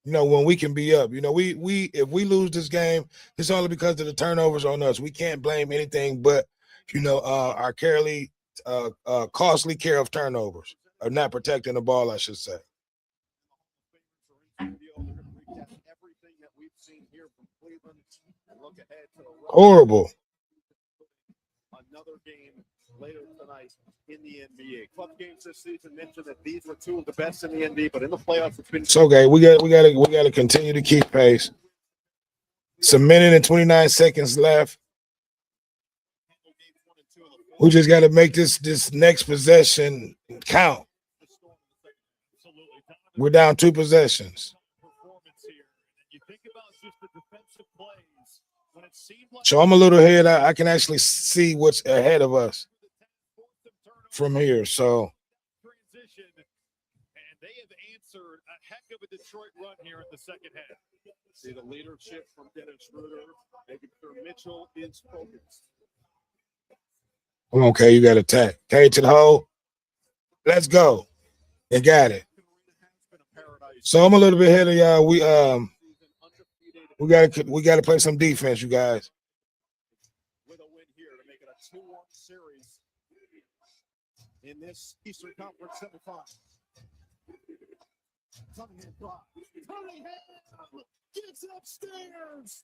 You know, when we can be up. You know, we if we lose this game, it's only because of the turnovers on us. We can't blame anything but, you know, our costly care of turnovers, or not protecting the ball, I should say. Horrible. Another game later tonight in the NBA. Club games this season mentioned that these were two of the best in the NBA, but in the playoffs, it's been It's okay. We got to continue to keep pace. It's a minute and 29 seconds left. We just got to make this next possession count. We're down 2 possessions. So I'm a little ahead. I can actually see what's ahead of us from here. So and they have answered a heck of a Detroit run here in the second half. See the leadership from Dennis Schroeder, making sure Mitchell is focused. come on, K, you got to attack. K to the hole. Let's go. You got it. So I'm a little bit ahead of y'all. We got to play some defense, you guys. With a win here to make it a 2-1 series in this Eastern Conference semifinal. Cunningham drives. Cunningham gets upstairs.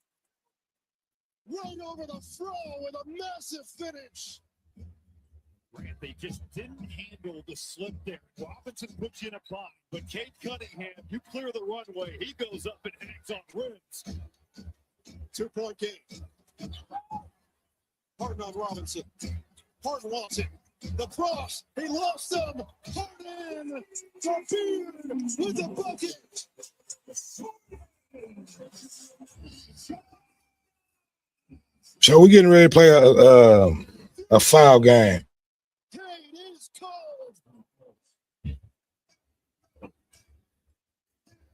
Right over the throw with a massive finish. Grant, they just didn't handle the slip there. Robinson puts you in a bind, but Cade Cunningham, you clear the runway. He goes up and hangs on rims. 2-point game. Harden on Robinson. Harden wants it. The cross. He lost them. Harden. Harden with the bucket. So we're getting ready to play a foul game. Cade is called.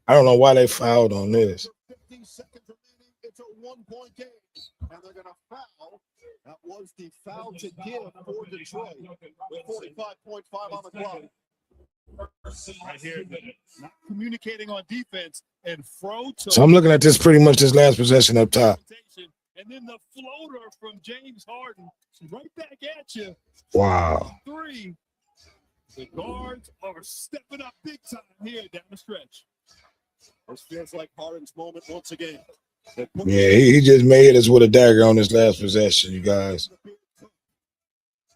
I don't know why they fouled on this. 50 seconds remaining. It's a 1-point game. And they're going to foul. That was the foul to give for Detroit with 45.5 on the clock. Right here, not communicating on defense and throw to. So I'm looking at this pretty much this last possession up top. And then the floater from James Harden right back at you. Wow. 3. The guards are stepping up big time here down the stretch. This feels like Harden's moment once again. Yeah, he just made us with a dagger on this last possession, you guys.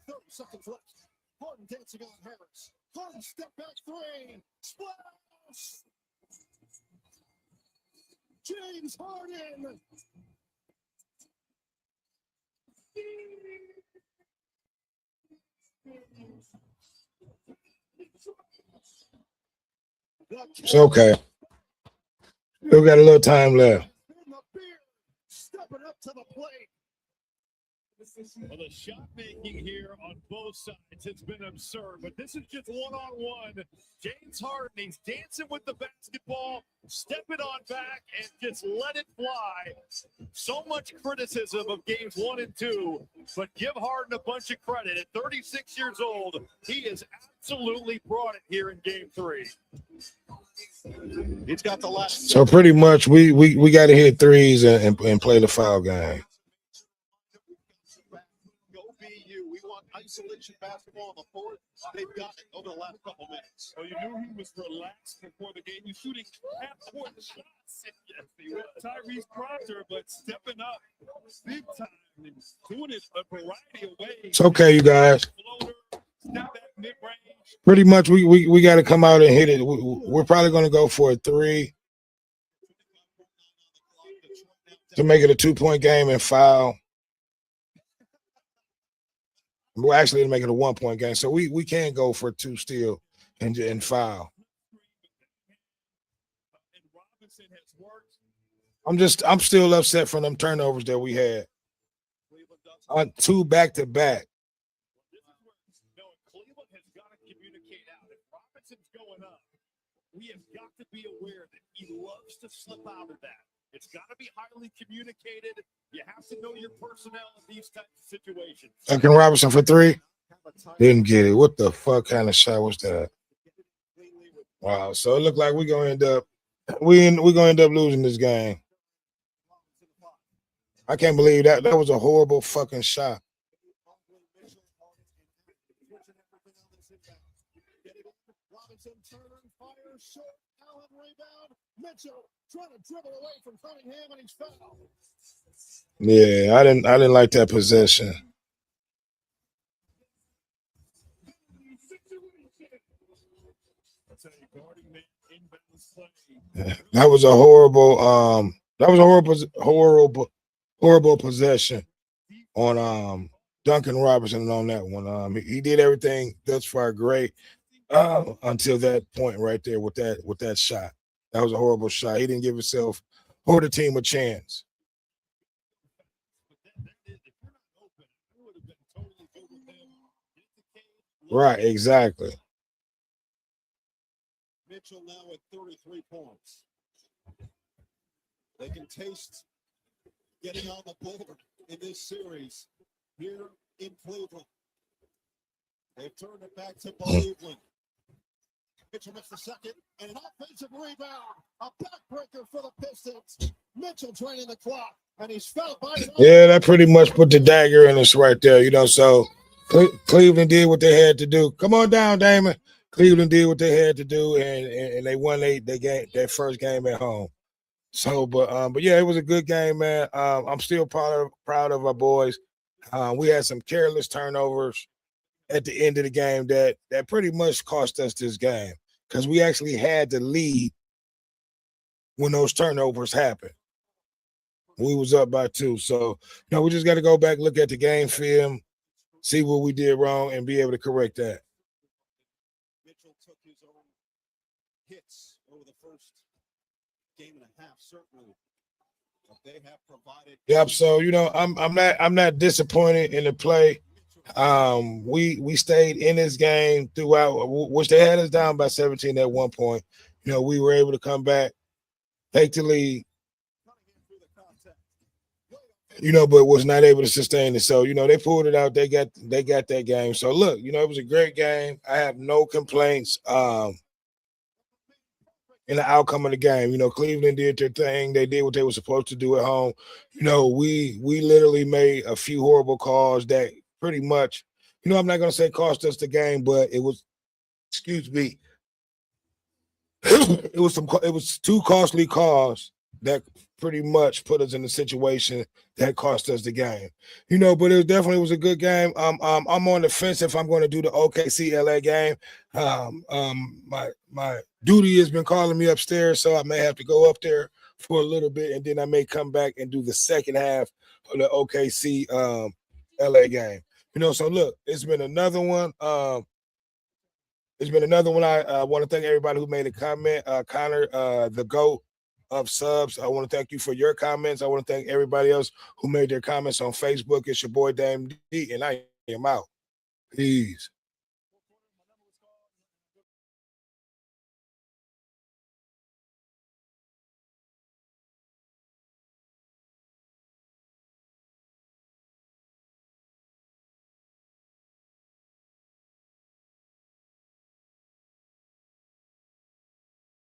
30 seconds left. Harden dancing on Harris. Harden step back 3. Splash! James Harden. It's okay. Still got a little time left. Stepping up to the plate. Well, the shot making here on both sides has been absurd, but this is just one-on-one. James Harden, he's dancing with the basketball, stepping on back, and just let it fly. So much criticism of games 1 and 2, but give Harden a bunch of credit. At 36 years old, he has absolutely brought it here in game 3. He's got the last. So pretty much we got to hit threes and play the foul game. Go BU. We want isolation basketball on the court. They've got it over the last couple minutes. Oh, you knew he was relaxed before the game. He's shooting half-court shots. Yes, he was. Tyrese Proctor, but stepping up big time and doing it a variety of ways. It's okay, you guys. Floater, step back mid-range. Pretty much we got to come out and hit it. We're probably going to go for a 3 to make it a 2-point game and foul. We're actually going to make it a 1-point game. So we can go for 2 steal and foul. I'm still upset from them turnovers that we had. On 2 back-to-back. Cleveland has got to communicate out. If Robinson's going up, we have got to be aware that he loves to slip out of that. It's got to be highly communicated. You have to know your personnel in these types of situations. Duncan Robinson for 3. Didn't get it. What the fuck kind of shot was that? Wow. So it looked like we're gonna end up losing this game. I can't believe that. That was a horrible fucking shot. Robinson turn, fire, short, Allen rebound. Mitchell trying to dribble away from Cunningham, and he's fouled. Yeah, I didn't like that possession. That was a horrible possession on Duncan Robinson on that one. He did everything thus far great until that point right there with that shot. That was a horrible shot. He didn't give himself or the team a chance. Right, exactly. Mitchell now at 33 points. They can taste getting on the board in this series here in Cleveland. They've turned it back to Cleveland. Mitchell missed the second, and an offensive rebound. A backbreaker for the Pistons. Mitchell draining the clock, and he's fouled by. Yeah, that pretty much put the dagger in us right there, So Cleveland did what they had to do. Come on down, Damon. Cleveland did what they had to do, and they won their first game at home. So, but yeah, it was a good game, man. I'm still proud of our boys. We had some careless turnovers at the end of the game that pretty much cost us this game because we actually had the lead when those turnovers happened. We was up by 2. So, we just got to go back, look at the game film, see what we did wrong, and be able to correct that. Mitchell took his own hits over the first game and a half, certainly. But they have provided. Yep. So, I'm not disappointed in the play. We stayed in this game throughout, which they had us down by 17 at one point. We were able to come back, take the lead, but was not able to sustain it. So, they pulled it out. They got that game. So look, it was a great game. I have no complaints in the outcome of the game. Cleveland did their thing. They did what they were supposed to do at home. We literally made a few horrible calls that pretty much, I'm not going to say cost us the game, but it was, it was 2 costly calls that pretty much put us in a situation that cost us the game. But it definitely was a good game. I'm on the fence if I'm going to do the OKC LA game. My duty has been calling me upstairs, so I may have to go up there for a little bit, and then I may come back and do the second half of the OKC LA game. So look, it's been another one. I want to thank everybody who made a comment. Connor, the GOAT of subs, I want to thank you for your comments. I want to thank everybody else who made their comments on Facebook. It's your boy Dame D, and I am out. Peace.